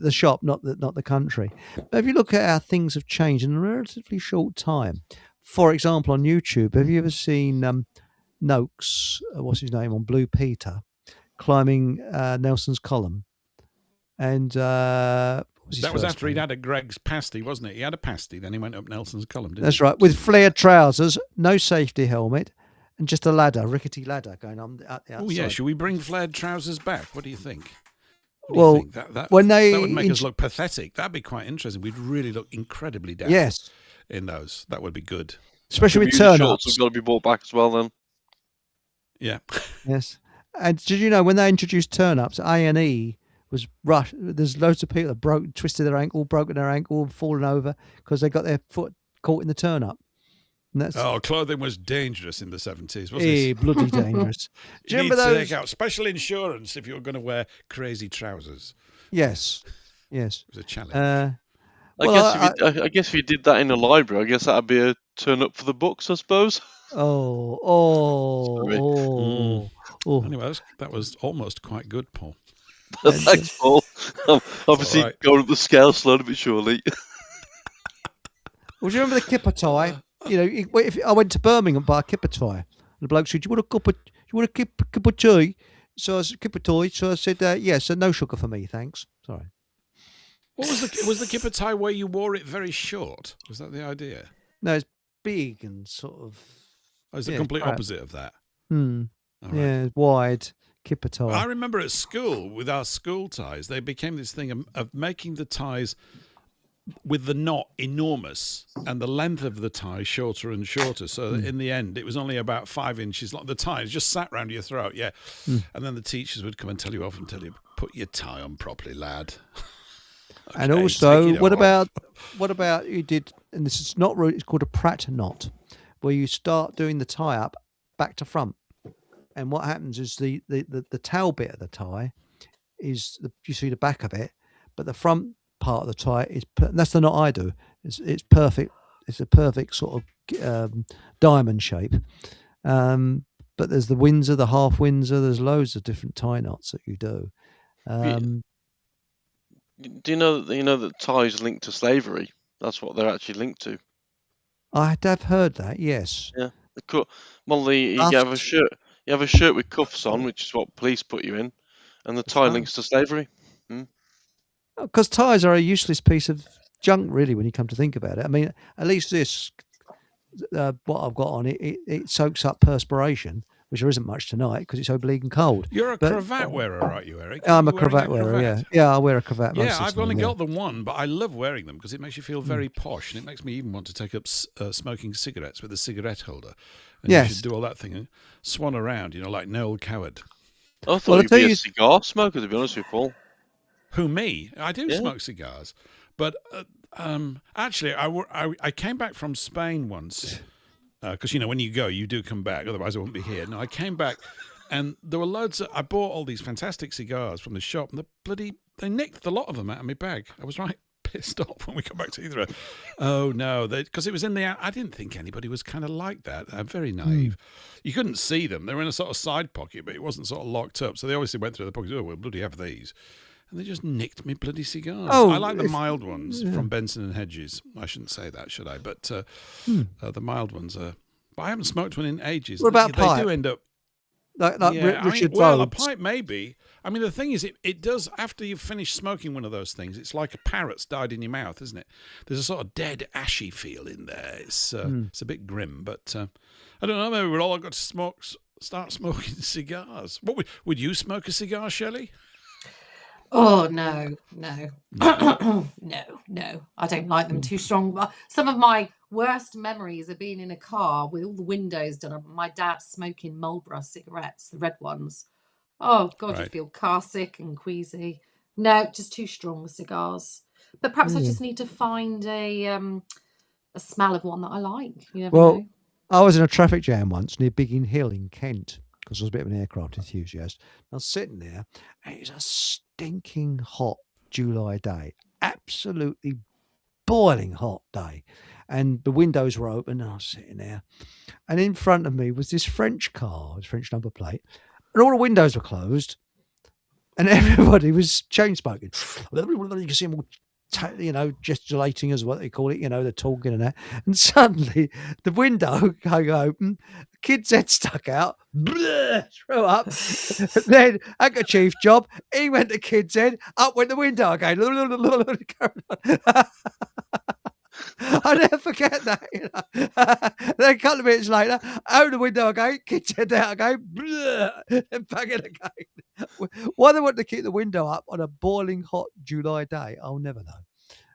Speaker 1: shop, not the country. But if you look at how things have changed in a relatively short time, for example, on YouTube, have you ever seen Noakes, what's his name, on Blue Peter, climbing Nelson's Column? And
Speaker 5: that was after he'd had a Greggs pasty, wasn't it? He had a pasty, then he went up Nelson's Column, didn't he?
Speaker 1: That's right, with flared trousers, no safety helmet, and just a rickety ladder going on out the outside.
Speaker 5: Oh, yeah. Should we bring flared trousers back? What do you think?
Speaker 1: Well, that would
Speaker 5: make us look pathetic. That'd be quite interesting. We'd really look incredibly daft.
Speaker 1: Yes.
Speaker 5: In those. That would be good.
Speaker 1: Especially with turn-ups.
Speaker 3: Have got to be brought back as well, then.
Speaker 5: Yeah.
Speaker 1: Yes. And did you know when they introduced turn-ups, A&E was rushed. There's loads of people that twisted their ankle, broken their ankle, fallen over because they got their foot caught in the turn-up.
Speaker 5: Clothing was dangerous in the 70s, wasn't it?
Speaker 1: Bloody dangerous.
Speaker 5: Do you remember those? To take out special insurance if you were going to wear crazy trousers.
Speaker 1: Yes.
Speaker 5: It was a challenge.
Speaker 3: I guess if you did that in a library, I guess that'd be a turn up for the books, I suppose.
Speaker 5: Anyway, that was almost quite good, Paul.
Speaker 3: Thanks, Paul. Obviously, going up the scale slowly but surely.
Speaker 1: Well, do you remember the kipper tie? If I went to Birmingham and bought a kipper tie, and the bloke said, "You want a kipper tie?" So I said, "Kipper tie." So I said, "Yes, no sugar for me, thanks." Sorry.
Speaker 5: What was the kipper tie where you wore it very short? Was that the idea?
Speaker 1: No, it's big and sort of.
Speaker 5: Oh, it's the complete opposite of that.
Speaker 1: Right. Yeah, wide kipper tie.
Speaker 5: I remember at school with our school ties, they became this thing of making the ties with the knot enormous and the length of the tie shorter and shorter. So that in the end, it was only about 5 inches long. The ties just sat round your throat, And then the teachers would come and tell you off and tell you, put your tie on properly, lad. Okay,
Speaker 1: and also, what about you did, and this is not it's called a Pratt knot, where you start doing the tie up back to front. And what happens is the tail bit of the tie is, you see the back of it, but the front part of the tie is, that's the knot I do. It's perfect. It's a perfect sort of diamond shape. But there's the Windsor, the half Windsor. There's loads of different tie knots that you do.
Speaker 3: Do you know that ties linked to slavery? That's what they're actually linked to.
Speaker 1: I have heard that. Yes.
Speaker 3: Yeah. You have a shirt. You have a shirt with cuffs on, which is what police put you in, and the tie links to slavery.
Speaker 1: Because ties are a useless piece of junk, really, when you come to think about it. I mean, at least this, what I've got on it soaks up perspiration, which there isn't much tonight because it's so bleeding cold.
Speaker 5: You're a cravat wearer, aren't you, Eric?
Speaker 1: I'm a cravat wearer, yeah. Yeah, I wear a cravat most of the time.
Speaker 5: I've only got the one, but I love wearing them because it makes you feel very posh, and it makes me even want to take up smoking cigarettes with a cigarette holder. And you should do all that thing and swan around, like Noel Coward.
Speaker 3: I thought you'd be a cigar smoker, to be honest with you, Paul.
Speaker 5: Who, me? I do smoke cigars, but Actually, I came back from Spain once because when you go, you do come back. Otherwise, I won't be here. No, I came back, and there were loads. I bought all these fantastic cigars from the shop, and they nicked a lot of them out of my bag. I was right pissed off when we got back to Heathrow. Oh no, because it was in the. I didn't think anybody was kind of like that. I'm very naive. You couldn't see them. They were in a sort of side pocket, but it wasn't sort of locked up. So they obviously went through the pockets. Oh, we'll bloody have these. And they just nicked me bloody cigars.
Speaker 1: Oh,
Speaker 5: I like the mild ones from Benson and Hedges. I shouldn't say that, should I? But the mild ones are. But I haven't smoked one in ages.
Speaker 1: What about pipe?
Speaker 5: They do end up.
Speaker 1: Like Richard
Speaker 5: well, a
Speaker 1: Rhodes.
Speaker 5: pipe maybe. I mean, the thing is, it does, after you've finished smoking one of those things, it's like a parrot's died in your mouth, isn't it? There's a sort of dead, ashy feel in there. It's a bit grim, but I don't know, maybe we're all got to start smoking cigars. What would you smoke a cigar, Shelley?
Speaker 2: Oh, no. No. I don't like them too strong. Some of my worst memories of being in a car with all the windows done up. My dad smoking Marlboro cigarettes, the red ones. Oh, God, you feel car sick and queasy. No, just too strong with cigars. But perhaps I just need to find a smell of one that I like. You never know.
Speaker 1: I was in a traffic jam once near Biggin Hill in Kent because I was a bit of an aircraft enthusiast. I was sitting there, and it was a stinking hot July day, absolutely boiling hot day. And the windows were open, and I was sitting there. And in front of me was this French car, French number plate, and all the windows were closed, and everybody was chain smoking. You can see them all, gesticulating is what they call it, they're talking and that. And suddenly the window came open, kid's head stuck out, threw up, then handkerchief job, he went to kid's head, up went the window again. I'll never forget that. Then a couple of minutes later, out the window again, kid's head out again, and back in again. Why they want to keep the window up on a boiling hot July day, I'll never know.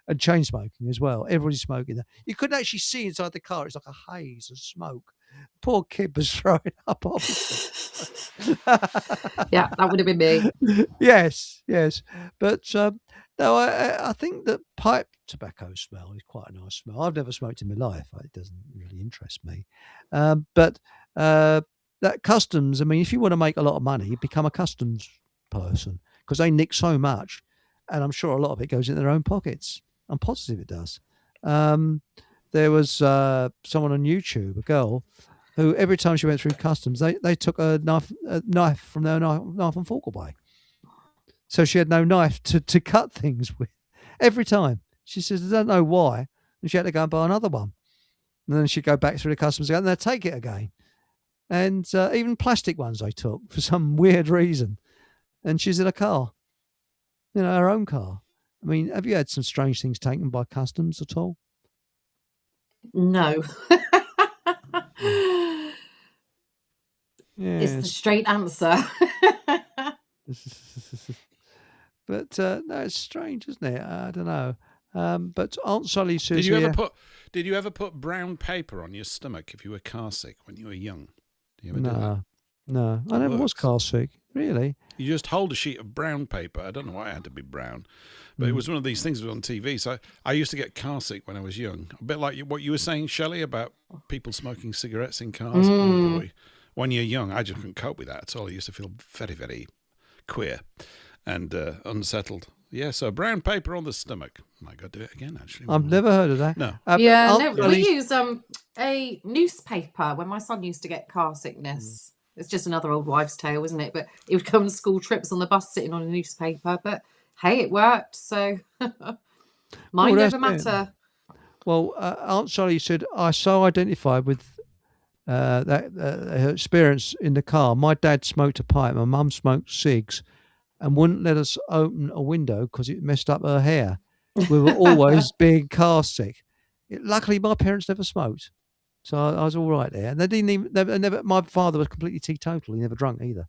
Speaker 1: And chain smoking as well. Everybody's smoking that. You couldn't actually see inside the car. It's like a haze of smoke. Poor kid was throwing up, obviously.
Speaker 2: Yeah, that would have been me.
Speaker 1: Yes. But no, I think that pipe tobacco smell is quite a nice smell. I've never smoked in my life. It doesn't really interest me. But that customs, I mean, if you want to make a lot of money, you become a customs person because they nick so much. And I'm sure a lot of it goes in their own pockets. I'm positive it does. There was someone on YouTube, a girl, who every time she went through customs, they took a knife from their knife and fork away. So she had no knife to cut things with. Every time. She says, I don't know why. And she had to go and buy another one. And then she'd go back through the customs again, and they'd take it again. And even plastic ones they took for some weird reason. And she's in a car. Her own car. I mean, have you had some strange things taken by customs at all?
Speaker 2: No.
Speaker 1: Yes.
Speaker 2: It's the straight answer.
Speaker 1: But no, it's strange, isn't it? I don't know. But Aunt Solly says,
Speaker 5: Did you ever put brown paper on your stomach if you were car sick when you were young? Did you ever do that?
Speaker 1: No, I never was car sick. Really?
Speaker 5: You just hold a sheet of brown paper. I don't know why it had to be brown, but it was one of these things that was on TV. So I used to get car sick when I was young. A bit like what you were saying, Shelley, about people smoking cigarettes in cars. Oh boy. When you're young, I just couldn't cope with that at all. I used to feel very, very queer and unsettled. Yeah, so brown paper on the stomach. I got to do it again, actually.
Speaker 1: I've never heard of that.
Speaker 5: No.
Speaker 2: We use a newspaper when my son used to get car sickness. It's just another old wives' tale, isn't it? But it would come on school trips on the bus sitting on a newspaper. But hey, it worked. So mind over matter.
Speaker 1: Well, Aunt Sally said, I so identified with her experience in the car. My dad smoked a pipe. My mum smoked cigs and wouldn't let us open a window because it messed up her hair. We were always being car sick. Luckily, my parents never smoked. So I was all right there. And they didn't even, my father was completely teetotal. He never drunk either.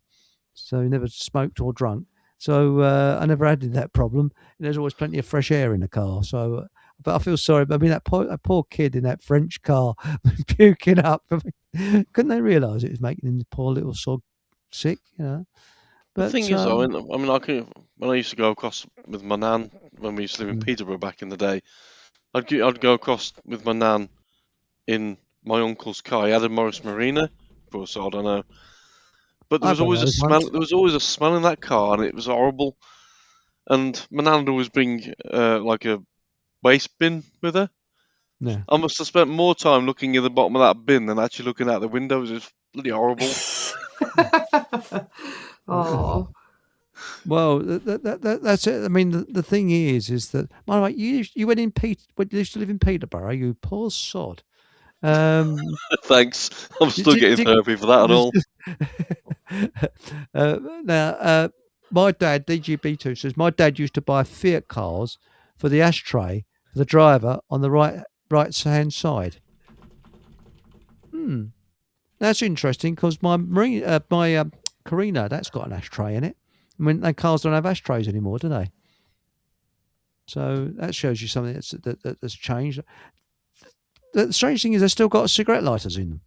Speaker 1: So he never smoked or drunk. So I never had that problem. And there's always plenty of fresh air in the car. So, but I feel sorry. I mean, that poor kid in that French car puking up. Couldn't they realise it was making him poor little sod sick, But
Speaker 3: the thing is, though, when I used to go across with my nan when we used to live in Peterborough back in the day, I'd go across with my nan in my uncle's car. He had a Morris Marina, for so I don't know. But there
Speaker 1: I've
Speaker 3: was
Speaker 1: got
Speaker 3: always a
Speaker 1: those
Speaker 3: smell.
Speaker 1: once.
Speaker 3: There was always a smell in that car, and it was horrible. And my nan would always bring like a waste bin with her.
Speaker 1: Yeah.
Speaker 3: I must have spent more time looking in the bottom of that bin than actually looking out the windows. It's bloody horrible.
Speaker 2: Oh,
Speaker 1: Well, that's it. I mean, the thing is that, by the way, you went in you used to live in Peterborough, you poor sod.
Speaker 3: Thanks. I'm still
Speaker 1: Did-
Speaker 3: getting
Speaker 1: did-
Speaker 3: therapy for that and all.
Speaker 1: Now, my dad, DGB2 says, my dad used to buy Fiat cars for the ashtray for the driver on the right hand side. That's interesting because my Carino, that's got an ashtray in it. I mean, they cars don't have ashtrays anymore, do they? So that shows you something that's changed. The strange thing is they've still got cigarette lighters in them.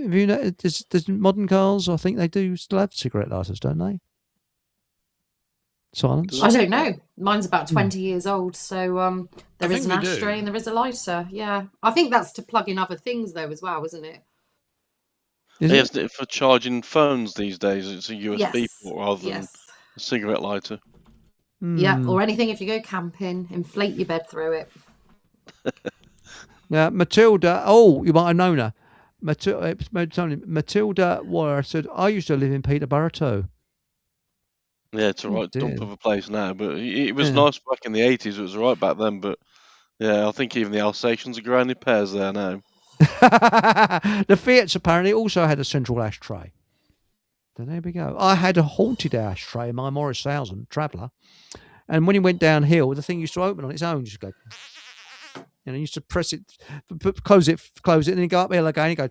Speaker 1: Have you know? There's modern cars, I think they do still have cigarette lighters, don't they? Silence.
Speaker 2: I don't know. Mine's about 20 years old, so there is
Speaker 5: think
Speaker 2: an
Speaker 5: they do.
Speaker 2: ashtray and there is a lighter. Yeah, I think that's to plug in other things though as well, isn't it?
Speaker 1: Is
Speaker 3: Yes,
Speaker 1: it?
Speaker 3: for charging phones these days, it's a USB
Speaker 2: Yes.
Speaker 3: port rather than
Speaker 2: Yes.
Speaker 3: a cigarette lighter.
Speaker 2: Yeah,
Speaker 1: Hmm.
Speaker 2: or anything if you go camping, inflate your bed through it.
Speaker 1: Now, Matilda, oh, you might have known her. Matilda Warner said, I used to live in Peterborough too.
Speaker 3: Yeah, it's a
Speaker 1: Oh,
Speaker 3: right dump
Speaker 1: dear.
Speaker 3: of a place now, but it was
Speaker 1: Yeah.
Speaker 3: nice back in the 80s. It was right back then, but yeah, I think even the Alsatians are growing in pairs there now.
Speaker 1: The Fiats apparently also had a central ashtray. So there we go. I had a haunted ashtray in my Morris 1000 Traveller, and when he went downhill, the thing used to open on its own. Just go, and you used to press it, close it, and then you go uphill again. You go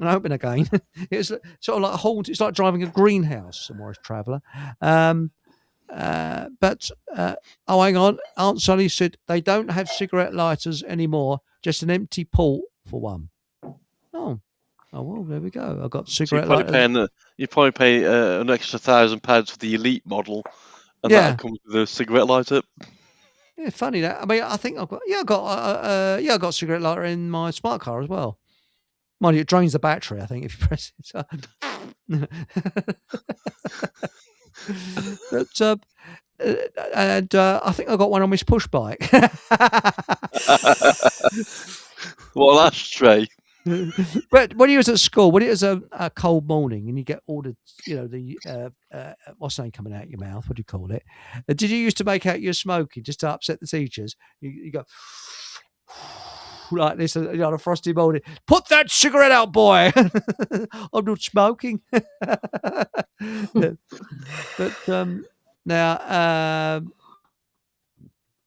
Speaker 1: and open again. It's sort of like a haunted. It's like driving a greenhouse, a Morris Traveller. But oh, hang on. Aunt Sally said they don't have cigarette lighters anymore. Just an empty port for one. Oh, well, there we go. I got
Speaker 3: So
Speaker 1: cigarette lighters.
Speaker 3: you probably pay an extra £1,000 for the elite model, and
Speaker 1: Yeah.
Speaker 3: that comes with a cigarette lighter.
Speaker 1: Yeah, funny that. I mean, I think I got I got a cigarette lighter in my smart car as well. Mind you, it drains the battery, I think, if you press it. So. But I think I got one on my push bike.
Speaker 3: What an ashtray!
Speaker 1: But when you was at school, when it was a cold morning and you get all the, the what's the name coming out your mouth? What do you call it? Did you used to make out you're smoking just to upset the teachers? You go like this on a frosty morning. Put that cigarette out, boy. I'm not smoking. But now,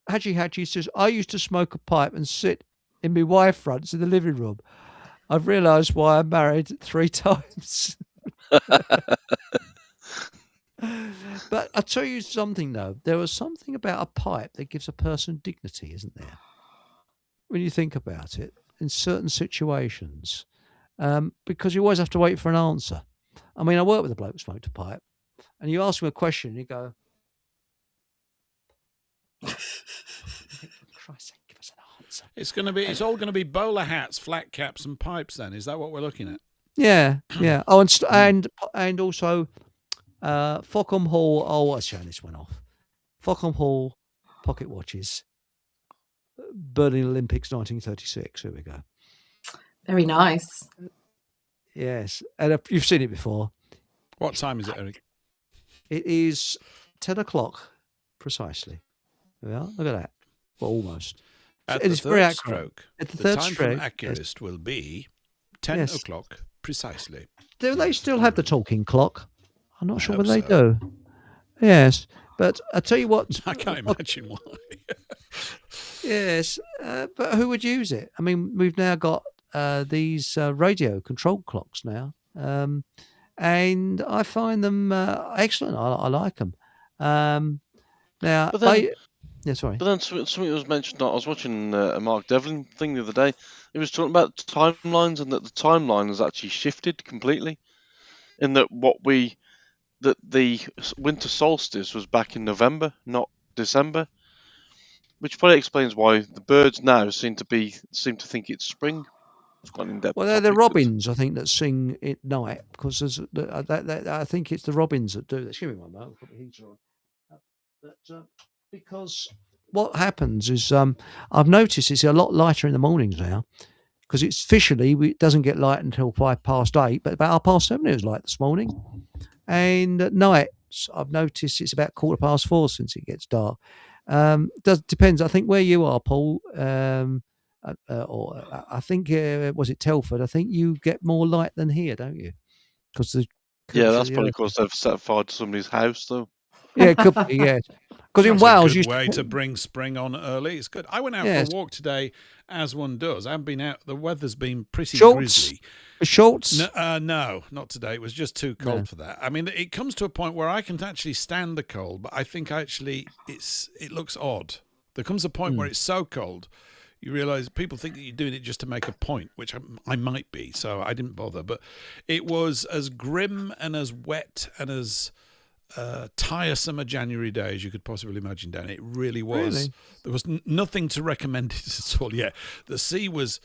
Speaker 1: Haji says, I used to smoke a pipe and sit in my wife fronts in the living room. I've realised why I'm married 3 times. But I'll tell you something, though. There was something about a pipe that gives a person dignity, isn't there? When you think about it, in certain situations. Because you always have to wait for an answer. I mean, I worked with a bloke who smoked a pipe, and you ask him a question, and you go, for Christ's sake, give us an answer.
Speaker 5: It's all going to be bowler hats, flat caps, and pipes. Then is that what we're looking at?
Speaker 1: Yeah. Oh, and also, Fockham Hall. Oh, what's showing this one off? Fockham Hall pocket watches. Berlin Olympics 1936. Here we go.
Speaker 2: Very nice.
Speaker 1: Yes, and you've seen it before.
Speaker 5: What time is it, Eric?
Speaker 1: It is 10 o'clock precisely. Well, look at that. Well, almost.
Speaker 5: At
Speaker 1: It's
Speaker 5: the
Speaker 1: very
Speaker 5: third
Speaker 1: accurate.
Speaker 5: stroke.
Speaker 1: At the
Speaker 5: The
Speaker 1: third
Speaker 5: time
Speaker 1: stroke,
Speaker 5: from
Speaker 1: yes.
Speaker 5: accurist will be 10
Speaker 1: Yes.
Speaker 5: o'clock precisely.
Speaker 1: Do they still have the talking clock? I'm not
Speaker 5: I
Speaker 1: sure
Speaker 5: hope
Speaker 1: whether they
Speaker 5: so.
Speaker 1: do. Yes, but I tell you what.
Speaker 5: I can't imagine why.
Speaker 1: Yes, but who would use it? I mean, we've now got these radio control clocks now, and I find them excellent. I like them. Now,
Speaker 3: But then-
Speaker 1: yeah, sorry.
Speaker 3: But then something was mentioned. I was watching a Mark Devlin thing the other day. It was talking about timelines and that the timeline has actually shifted completely. In that the winter solstice was back in November, not December. which probably explains why the birds now seem to think it's spring. It's quite an in-depth
Speaker 1: Well, they're
Speaker 3: topic.
Speaker 1: the
Speaker 3: but-
Speaker 1: robins, I think, that sing at night because I think it's the robins that do that. Excuse me one moment, I'll put the heater on. Because what happens is I've noticed it's a lot lighter in the mornings now because it's officially it doesn't get light until 8:05, but about 7:30 it was light this morning. And at night, I've noticed it's about 4:15 since it gets dark. Depends. I think where you are, Paul. Or I think was it Telford? I think you get more light than here, don't you? Because the
Speaker 3: Yeah, that's probably because they've set fire to somebody's house, though.
Speaker 1: Yeah, it could be. Yeah, because in
Speaker 5: That's
Speaker 1: Wales,
Speaker 5: a good way to bring spring on early. It's good. I went out for a walk today, as one does. I haven't been out. The weather's been pretty grisly.
Speaker 1: Shorts?
Speaker 5: No, not today. It was just too cold for that. I mean, it comes to a point where I can actually stand the cold, but I think actually it looks odd. There comes a point where it's so cold, you realise people think that you're doing it just to make a point, which I might be, so I didn't bother. But it was as grim and as wet and as tiresome a January day as you could possibly imagine, Dan. It really was.
Speaker 1: Really?
Speaker 5: There was nothing to recommend it at all. Yeah, the sea was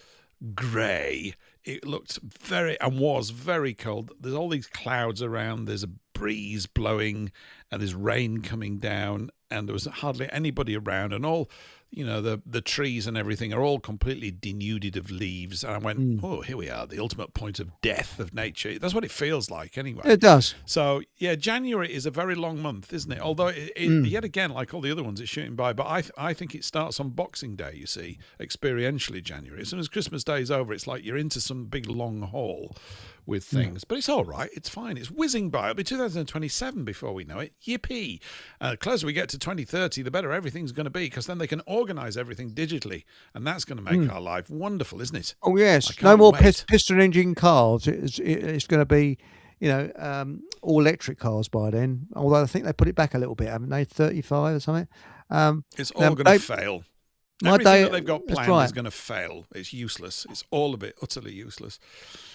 Speaker 5: grey. It looked was very cold. There's all these clouds around. There's a breeze blowing, and there's rain coming down, and there was hardly anybody around, and all. The trees and everything are all completely denuded of leaves. And I went, oh, here we are, the ultimate point of death of nature. That's what it feels like anyway.
Speaker 1: It does.
Speaker 5: So, yeah, January is a very long month, isn't it? Although, yet again, like all the other ones, it's shooting by. But I think it starts on Boxing Day, you see, experientially January. As soon as Christmas Day is over, it's like you're into some big long haul with things. But it's all right. It's fine. It's whizzing by. It'll be 2027 before we know it. Yippee. The closer we get to 2030, the better everything's going to be, because then they can organise everything digitally. And that's going to make our life wonderful, isn't it?
Speaker 1: Oh, yes. No more piston engine cars. It's going to be, all electric cars by then. Although I think they put it back a little bit, haven't they? 35 or something.
Speaker 5: It's all going to fail. Everything that they've got planned is going to fail. It's useless. It's all of it utterly useless.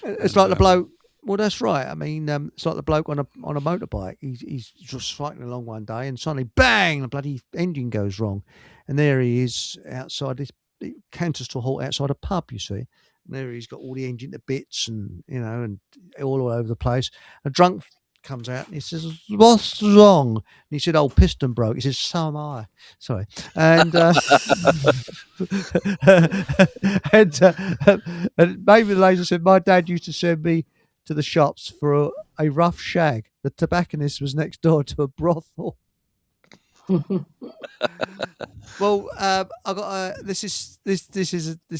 Speaker 1: It's like the bloke. Well, that's right. I mean, it's like the bloke on a motorbike. He's just cycling along one day, and suddenly, bang! The bloody engine goes wrong, and there he is outside. It canters to a halt outside a pub. You see, and there he's got all the engine to bits, and and all over the place. A drunk comes out and he says, "What's wrong?" And he said, "Oh, piston broke." He says, "So am I." Sorry. And and maybe the lady said, "My dad used to send me to the shops for a rough shag. The tobacconist was next door to a brothel." Well, I got this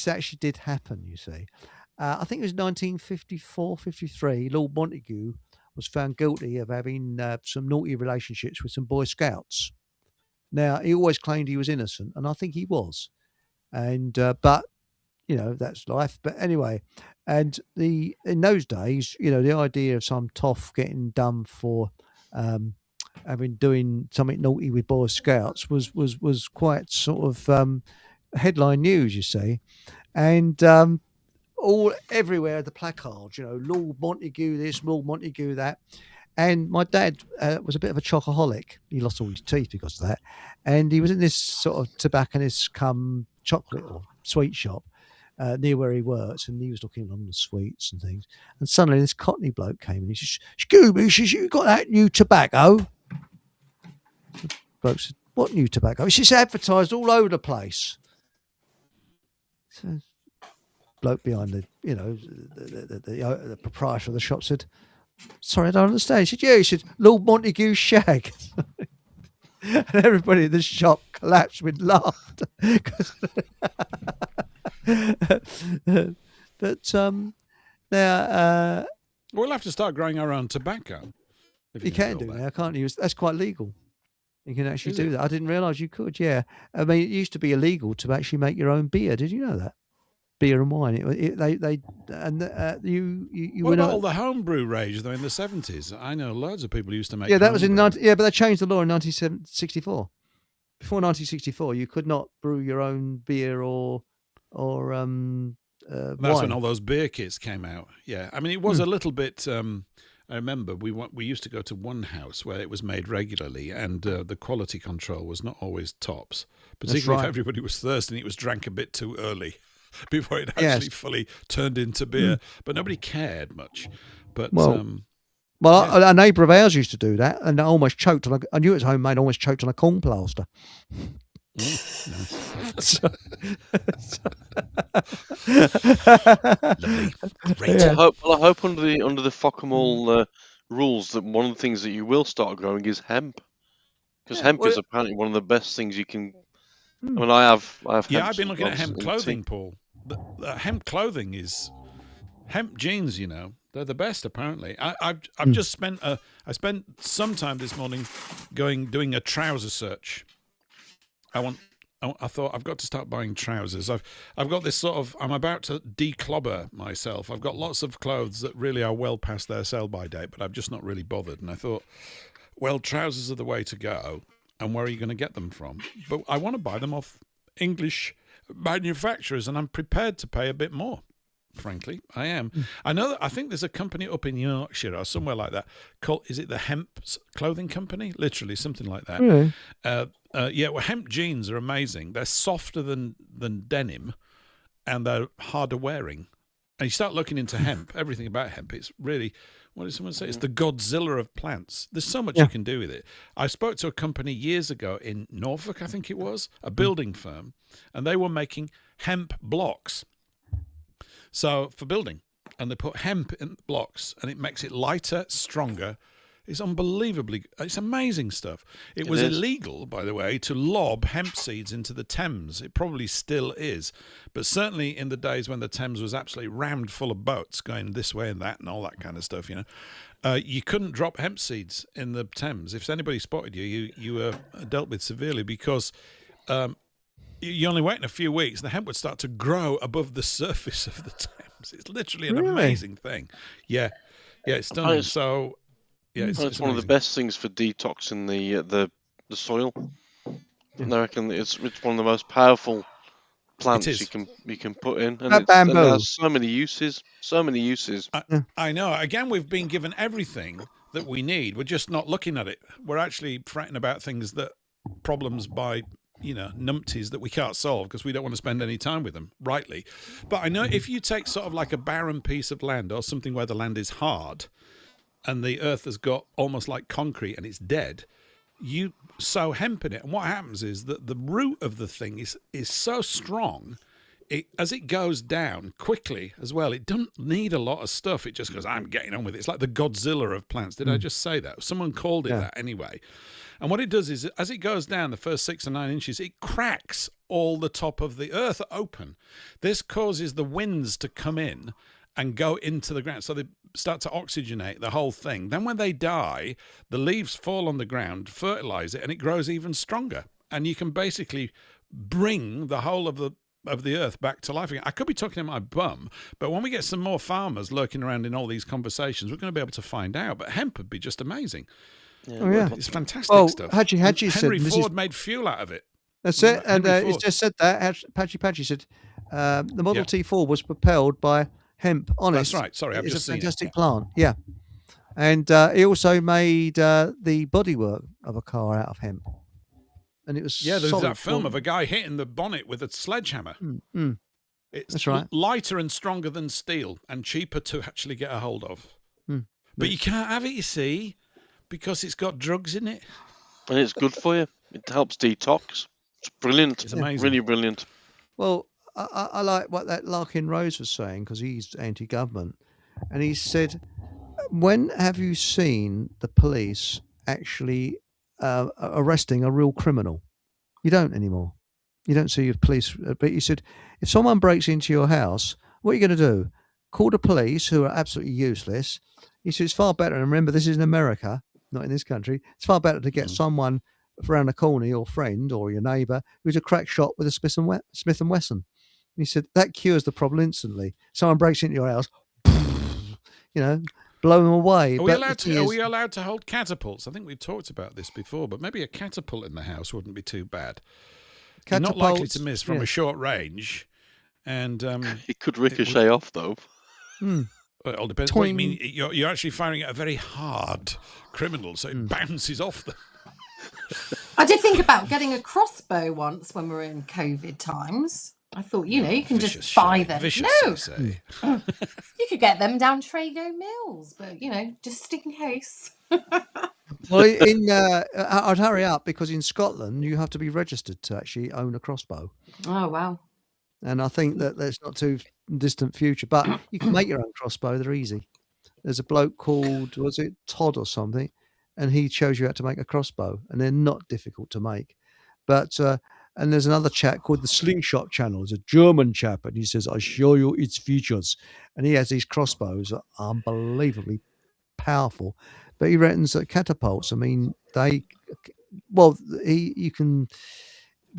Speaker 1: actually did happen. You see, I think it was 1954, 53. Lord Montague was found guilty of having some naughty relationships with some Boy Scouts. Now, he always claimed he was innocent, and I think he was. And but that's life. But anyway, and in those days, the idea of some toff getting done for doing something naughty with Boy Scouts was quite sort of headline news, you see, and all everywhere the placards, Lord Montague this, Lord Montague that. And my dad was a bit of a chocoholic. He lost all his teeth because of that. And he was in this sort of tobacconist come chocolate or sweet shop near where he works. And he was looking on the sweets and things. And suddenly this Cockney bloke came and he says, "Excuse me," he says, "you got that new tobacco?" The bloke said, "What new tobacco?" He says, "Advertised all over the place." So bloke behind the proprietor of the shop said, "Sorry, I don't understand." He said, "Yeah." He said, "Lord Montague's shag." And everybody in the shop collapsed with laughter. But now
Speaker 5: we'll have to start growing our own tobacco.
Speaker 1: You can do now, can't you? That's quite legal. You can actually do that. I didn't realise you could. Yeah, I mean, it used to be illegal to actually make your own beer. Did you know that? Beer and wine. You
Speaker 5: what about all the homebrew rage though in the 70s? I know loads of people who used to make.
Speaker 1: Yeah, that was in but they changed the law in 1964. Before 1964, you could not brew your own beer or
Speaker 5: that's
Speaker 1: wine.
Speaker 5: when all those beer kits came out. Yeah, I mean it was a little bit I remember we used to go to one house where it was made regularly, and the quality control was not always tops, particularly if everybody was thirsty and it was drank a bit too early before it actually fully turned into beer. But nobody cared much. But
Speaker 1: a neighbour of ours used to do that, and I almost choked on. I knew it was homemade. Almost choked on a corn plaster.
Speaker 5: Nice.
Speaker 3: Lovely. Great. I hope under the Fochamall rules that one of the things that you will start growing is hemp, because hemp is apparently one of the best things you can. I mean, I have.
Speaker 5: Yeah, I've been looking at hemp clothing, Paul. The hemp clothing is hemp jeans. They're the best apparently. I've just spent I spent some time this morning doing a trouser search. I thought I've got to start buying trousers. I've got this sort of, I'm about to declobber myself. I've got lots of clothes that really are well past their sell-by date, but I've just not really bothered. And I thought, well, trousers are the way to go. And where are you going to get them from? But I want to buy them off English manufacturers, and I'm prepared to pay a bit more. Frankly, I am. I think there's a company up in Yorkshire or somewhere like that called, is it the Hemp Clothing Company? Literally, something like that.
Speaker 1: Really?
Speaker 5: Well, hemp jeans are amazing. They're softer than denim, and they're harder wearing. And you start looking into hemp, everything about hemp, it's really, what did someone say? It's the Godzilla of plants. There's so much you can do with it. I spoke to a company years ago in Norfolk, I think it was, a building firm, and they were making hemp blocks. So for building, and they put hemp in blocks, and it makes it lighter, stronger. It's unbelievably, it's amazing stuff. It was illegal, by the way, to lob hemp seeds into the Thames. It probably still is, but certainly in the days when the Thames was absolutely rammed full of boats going this way and that and all that kind of stuff, you couldn't drop hemp seeds in the Thames. If anybody spotted you were dealt with severely, because you only wait in a few weeks, the hemp would start to grow above the surface of the Thames. It's literally an amazing thing. Yeah, it's stunning. So, yeah, it's
Speaker 3: one of the best things for detoxing the soil. And I reckon it's one of the most powerful plants you can put in, and it has so many uses. So many uses.
Speaker 5: I know. Again, we've been given everything that we need. We're just not looking at it. We're actually fretting about things problems by numpties that we can't solve because we don't want to spend any time with them, rightly. But I know if you take sort of like a barren piece of land or something where the land is hard and the earth has got almost like concrete and it's dead, you sow hemp in it, and what happens is that the root of the thing is so strong, as it goes down quickly as well, it doesn't need a lot of stuff. It just goes, I'm getting on with it. It's like the Godzilla of plants. Did I just say that? Someone called it that anyway. And what it does is, as it goes down the first 6 or 9 inches, it cracks all the top of the earth open. This causes the winds to come in and go into the ground. So they start to oxygenate the whole thing. Then when they die, the leaves fall on the ground, fertilize it, and it grows even stronger. And you can basically bring the whole of the earth back to life again. I could be talking in my bum, but when we get some more farmers lurking around in all these conversations, we're going to be able to find out. But hemp would be just amazing.
Speaker 1: Yeah.
Speaker 5: It's fantastic stuff.
Speaker 1: Hadji
Speaker 5: Henry
Speaker 1: said,
Speaker 5: Ford made fuel out of it.
Speaker 1: That's it. And it's just said that. Padgy said the Model T4 was propelled by hemp on it.
Speaker 5: That's right. Sorry, I've just seen it.
Speaker 1: It's a fantastic plant. Yeah. And he also made the bodywork of a car out of hemp. And it was
Speaker 5: there's that film of a guy hitting the bonnet with a sledgehammer. It's
Speaker 1: That's right.
Speaker 5: Lighter and stronger than steel and cheaper to actually get a hold of. But you can't have it, you see, because it's got drugs in it.
Speaker 3: And it's good for you. It helps detox. It's brilliant. It's amazing. Really brilliant.
Speaker 1: Well, I like what that Larkin Rose was saying, because he's anti-government. And he said, when have you seen the police actually arresting a real criminal? You don't anymore. You don't see your police. But he said, if someone breaks into your house, what are you going to do? Call the police, who are absolutely useless. He said, it's far better, and remember, this is in America, not in this country. It's far better to get someone around the corner, your friend or your neighbour, who's a crack shot with a Smith and Wesson. And he said, that cures the problem instantly. Someone breaks into your house, blow them away.
Speaker 5: Are we allowed to hold catapults? I think we've talked about this before, but maybe a catapult in the house wouldn't be too bad. You're not likely to miss from a short range. And
Speaker 3: it could ricochet off, though.
Speaker 5: Well, it all depends. What you mean? You're actually firing at a very hard criminal, so it bounces off them.
Speaker 2: I did think about getting a crossbow once when we were in COVID times. I thought, you can
Speaker 5: Vicious,
Speaker 2: just buy
Speaker 5: Shelley,
Speaker 2: them.
Speaker 5: Vicious,
Speaker 2: No,
Speaker 5: I say.
Speaker 2: you could get them down Trago Mills, but just in case.
Speaker 1: Well, I'd hurry up because in Scotland you have to be registered to actually own a crossbow,
Speaker 2: Oh wow!
Speaker 1: and I think that that's not too distant future. But you can make your own crossbow; they're easy. There's a bloke called, was it Todd or something, and he shows you how to make a crossbow, and they're not difficult to make. But and there's another chap called the Slingshot Channel. It's a German chap, and he says, "I show you its features," and he has these crossbows that are unbelievably powerful. But he reckons that catapults, I mean, they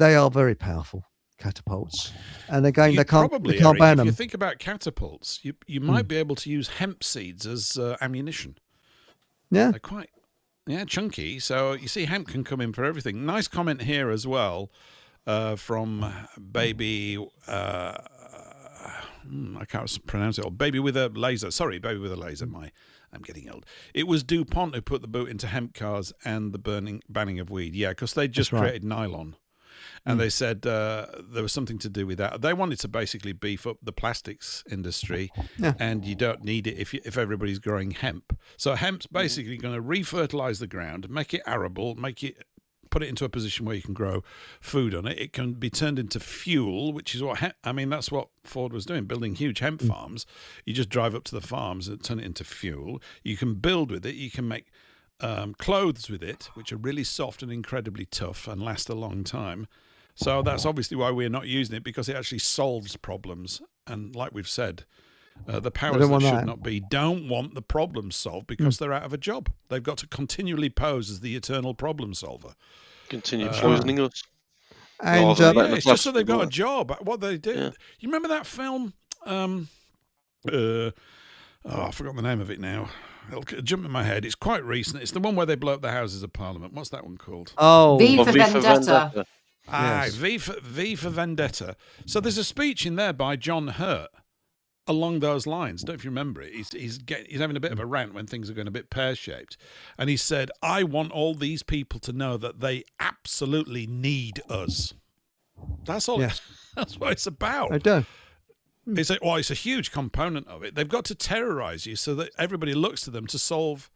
Speaker 1: are very powerful catapults. And again, they can't
Speaker 5: Eric,
Speaker 1: ban
Speaker 5: if
Speaker 1: them.
Speaker 5: you think about catapults, you might be able to use hemp seeds as ammunition.
Speaker 1: Yeah.
Speaker 5: They're quite chunky. So you see, hemp can come in for everything. Nice comment here as well from Baby. I can't pronounce it. Or Baby with a Laser. Sorry, Baby with a Laser. I'm getting old. It was DuPont who put the boot into hemp cars and the banning of weed. Yeah, because they just created nylon. And they said there was something to do with that. They wanted to basically beef up the plastics industry, and you don't need it if everybody's growing hemp. So hemp's basically going to refertilize the ground, make it arable, put it into a position where you can grow food on it. It can be turned into fuel, which is what that's what Ford was doing, building huge hemp farms. You just drive up to the farms and turn it into fuel. You can build with it. You can make clothes with it, which are really soft and incredibly tough and last a long time. So that's obviously why we're not using it, because it actually solves problems. And like we've said, the powers that should not be don't want the problem solved because they're out of a job. They've got to continually pose as the eternal problem solver.
Speaker 3: Continue poisoning us.
Speaker 1: And
Speaker 5: it's just so they've got a job. What they do. Yeah. You remember that film? I forgot the name of it now. It'll jump in my head. It's quite recent. It's the one where they blow up the Houses of Parliament. What's that one called?
Speaker 2: V for Vendetta.
Speaker 5: Yes. V for Vendetta. So there's a speech in there by John Hurt along those lines. Don't know if you remember it. He's having a bit of a rant when things are going a bit pear-shaped. And he said, I want all these people to know that they absolutely need us. That's all. Yes. That's what it's about.
Speaker 1: I do.
Speaker 5: It's a huge component of it. They've got to terrorize you so that everybody looks to them to solve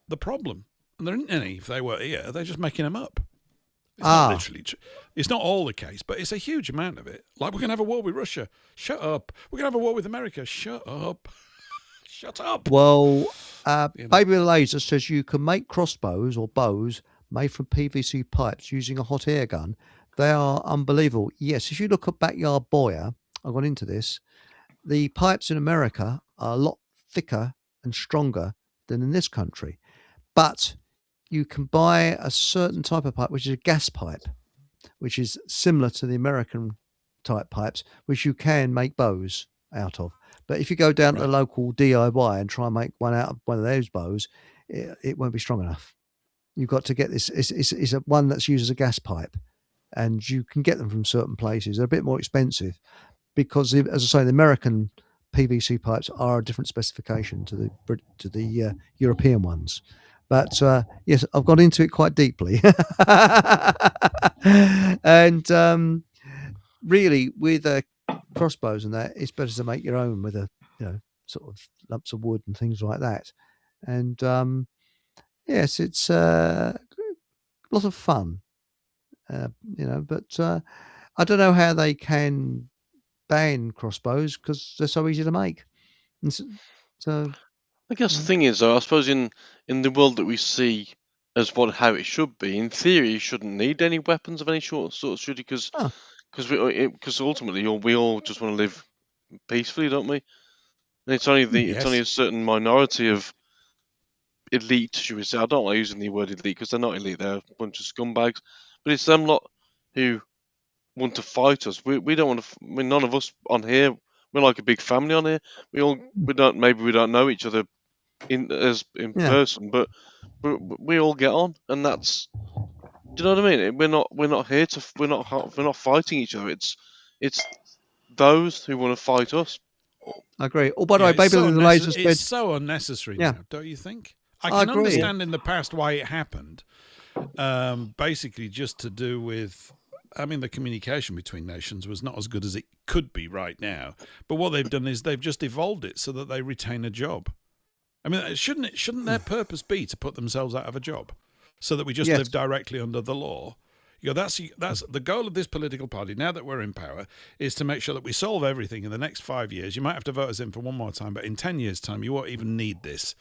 Speaker 5: the problem. And there isn't any. If they were here, they're just making them up. It's not literally it's not all the case, but it's a huge amount of it. Like, we're going to have a war with Russia. Shut up. We're going to have a war with America. Shut up. Shut up.
Speaker 1: Well, Baby with a Laser says you can make crossbows or bows made from PVC pipes using a hot air gun. They are unbelievable. Yes, if you look at Backyard Boyer, I've gone into this, the pipes in America are a lot thicker and stronger than in this country. But you can buy a certain type of pipe, which is a gas pipe, which is similar to the American type pipes, which you can make bows out of. But if you go down to the local DIY and try and make one out of one of those bows, it won't be strong enough. You've got to get this. It's a one that's used as a gas pipe, and you can get them from certain places. They're a bit more expensive because, as I say, the American PVC pipes are a different specification to the European ones. But yes, I've got into it quite deeply, and really, with crossbows and that, it's better to make your own with sort of lumps of wood and things like that. And yes, it's a lot of fun, But I don't know how they can ban crossbows because they're so easy to make. And so
Speaker 3: I guess the thing is, though, I suppose in the world that we see as how it should be, in theory, you shouldn't need any weapons of any sort, should you? Because ultimately, we all just want to live peacefully, don't we? And it's only it's only a certain minority of elite, should we say? I don't like using the word elite because they're not elite; they're a bunch of scumbags. But it's them lot who want to fight us. We don't want to. I mean, none of us on here. We're like a big family on here. We don't know each other in person, but we all get on, and that's. Do you know what I mean? We're not here we're not fighting each other. It's those who want to fight us.
Speaker 1: I agree. Oh, by the
Speaker 5: Yeah,
Speaker 1: way, Baby the Laser
Speaker 5: it's
Speaker 1: said,
Speaker 5: so unnecessary
Speaker 1: Yeah.
Speaker 5: now, don't you think? I
Speaker 1: I
Speaker 5: can
Speaker 1: agree.
Speaker 5: understand in the past why it happened. Basically, just to do with, I mean, the communication between nations was not as good as it could be right now. But what they've done is they've just evolved it so that they retain a job. I mean, shouldn't their purpose be to put themselves out of a job, so that we just
Speaker 1: Yes.
Speaker 5: live directly under the law? You know, that's the goal of this political party. Now that we're in power, is to make sure that we solve everything in the next 5 years. You might have to vote us in for one more time, but in 10 years' time, you won't even need this,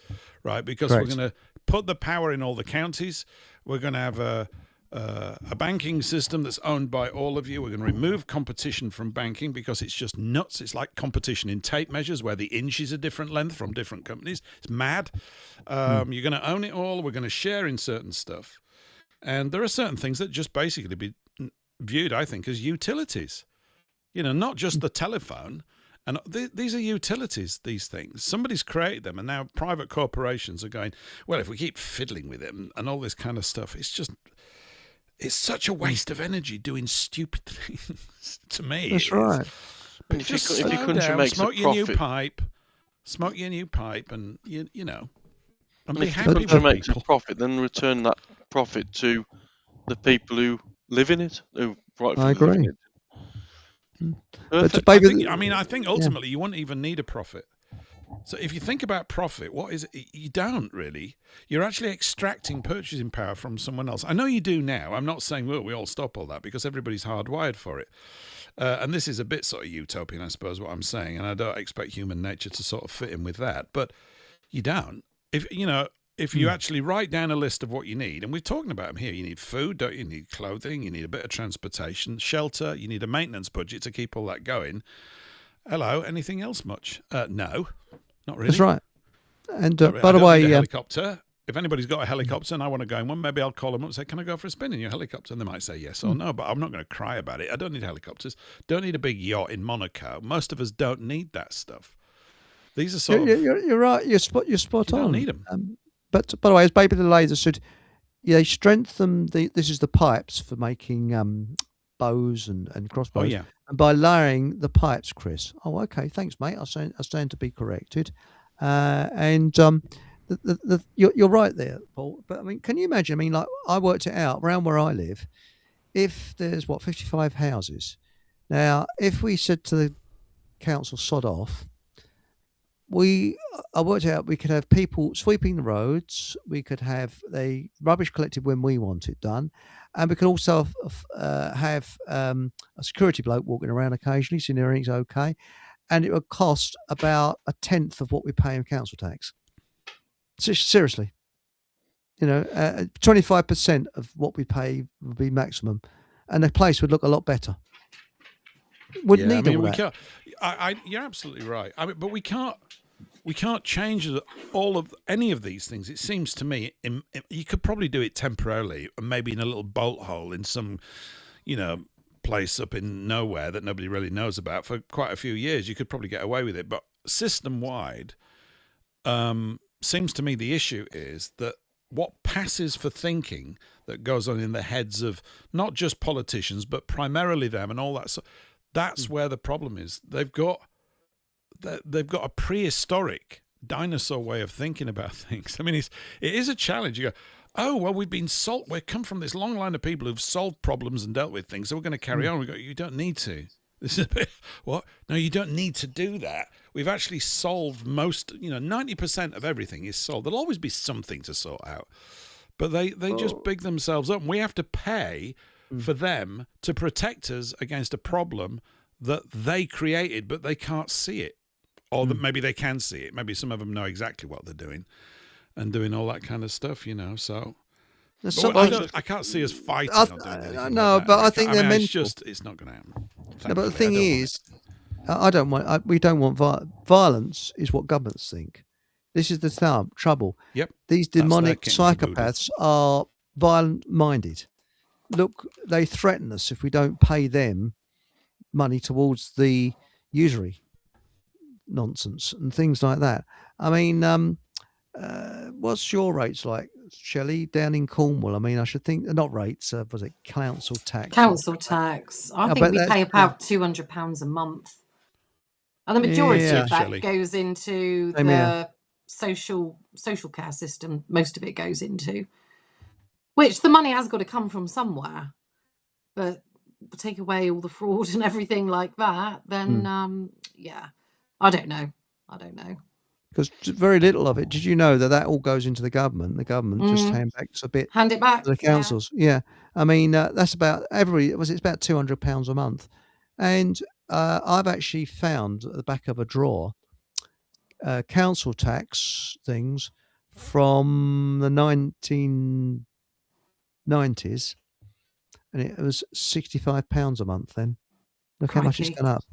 Speaker 5: right? Because
Speaker 1: Correct.
Speaker 5: we're going to put the power in all the counties. We're going to have a banking system that's owned by all of you. We're going to remove competition from banking because it's just nuts. It's like competition in tape measures where the inch is a different length from different companies. It's mad. You're going to own it all. We're going to share in certain stuff. And there are certain things that just basically be viewed, I think, as utilities. You know, not just the telephone. And these are utilities, these things. Somebody's created them, and now private corporations are going, well, if we keep fiddling with it and all this kind of stuff, it's such a waste of energy doing stupid things to me.
Speaker 1: That's right.
Speaker 5: But
Speaker 3: If
Speaker 5: just
Speaker 3: your
Speaker 5: slow
Speaker 3: country
Speaker 5: down,
Speaker 3: makes a
Speaker 5: smoke your new
Speaker 3: profit-
Speaker 5: pipe, and, you know, and
Speaker 3: And
Speaker 5: be
Speaker 3: if the
Speaker 5: happy
Speaker 3: country
Speaker 5: with
Speaker 3: makes a
Speaker 5: people.
Speaker 3: profit, then return that profit to the people who live in it, who rightfully live in
Speaker 1: agree.
Speaker 3: it.
Speaker 1: But
Speaker 3: Perfect.
Speaker 1: Baby,
Speaker 5: I think ultimately you wouldn't even need a profit. So if you think about profit, what is it? You don't really. You're actually extracting purchasing power from someone else. I know you do now. I'm not saying, well, we all stop all that, because everybody's hardwired for it. And this is a bit sort of utopian, I suppose, what I'm saying. And I don't expect human nature to sort of fit in with that. But you don't. If you actually write down a list of what you need, and we're talking about them here, you need food, don't you? You need clothing, you need a bit of transportation, shelter, you need a maintenance budget to keep all that going. Hello, anything else much? No, not really.
Speaker 1: that's right. And
Speaker 5: Not really.
Speaker 1: by
Speaker 5: I
Speaker 1: the
Speaker 5: don't need
Speaker 1: way,
Speaker 5: a helicopter. If anybody's got a helicopter and I want to go in one, maybe I'll call them up and say, can I go for a spin in your helicopter? And they might say yes or no, but I'm not going to cry about it. I don't need helicopters. Don't need a big yacht in Monaco. Most of us don't need that stuff. These are sort of...
Speaker 1: you're right. You're spot
Speaker 5: You
Speaker 1: on.
Speaker 5: don't need them.
Speaker 1: But by the way, as Baby the Laser said, they strengthen this is the pipes for making bows and crossbows.
Speaker 5: Oh, yeah.
Speaker 1: And by lowering the pipes, Chris. Oh, okay. Thanks, mate. I stand to be corrected. You're right there, Paul. But I mean, can you imagine? I mean, like I worked it out around where I live. If there's 55 houses, now if we said to the council, sod off, I worked out we could have people sweeping the roads, we could have the rubbish collected when we want it done, and we could also have a security bloke walking around occasionally, seeing everything's okay, and it would cost about a tenth of what we pay in council tax. Seriously, 25% of what we pay would be maximum, and the place would look a lot better. Wouldn't need all that.
Speaker 5: You're absolutely right. I mean, but we can't change all of any of these things. It seems to me you could probably do it temporarily, maybe in a little bolt hole in some, place up in nowhere that nobody really knows about for quite a few years. You could probably get away with it, but system wide, seems to me the issue is that what passes for thinking that goes on in the heads of not just politicians but primarily them and all that. So that's where the problem is. They've got a prehistoric dinosaur way of thinking about things. I mean, it is a challenge. You go, oh, well, we come from this long line of people who've solved problems and dealt with things, so we're going to carry on. We go, you don't need to. This is a bit, what? No, you don't need to do that. We've actually solved 90% of everything is solved. There'll always be something to sort out. But they just big themselves up. And we have to pay for them to protect us against a problem that they created, but they can't see it. Or that maybe they can see it. Maybe some of them know exactly what they're doing and doing all that kind of stuff, so... I can't see us fighting or doing anything
Speaker 1: no,
Speaker 5: like that.
Speaker 1: but I think they're mental.
Speaker 5: It's not going to happen.
Speaker 1: No, but the thing is, we don't want violence is what governments think. This is the trouble.
Speaker 5: Yep.
Speaker 1: These
Speaker 5: That's
Speaker 1: demonic
Speaker 5: their kit and caboodle.
Speaker 1: psychopaths are violent-minded. Look, they threaten us if we don't pay them money towards the usury nonsense and things like that. I mean, what's your rates like, Shelley, down in Cornwall? I mean, I should think not rates. Was it council tax?
Speaker 2: Council tax. I think we pay about £200 a month. And the majority
Speaker 1: Yeah.
Speaker 2: of that
Speaker 5: Shelley.
Speaker 2: goes into
Speaker 1: Same
Speaker 2: the social care system. Most of it goes into, which the money has got to come from somewhere. But take away all the fraud and everything like that, then yeah, I don't know.
Speaker 1: Because very little of it. Did you know that all goes into the government? The government just hand back a bit
Speaker 2: Hand it back
Speaker 1: to the councils. Yeah. I mean, that's about it's about £200 a month. And I've actually found at the back of a drawer council tax things from the 1990s, and it was £65 a month then. Look how much it's
Speaker 2: Crikey.
Speaker 1: gone up.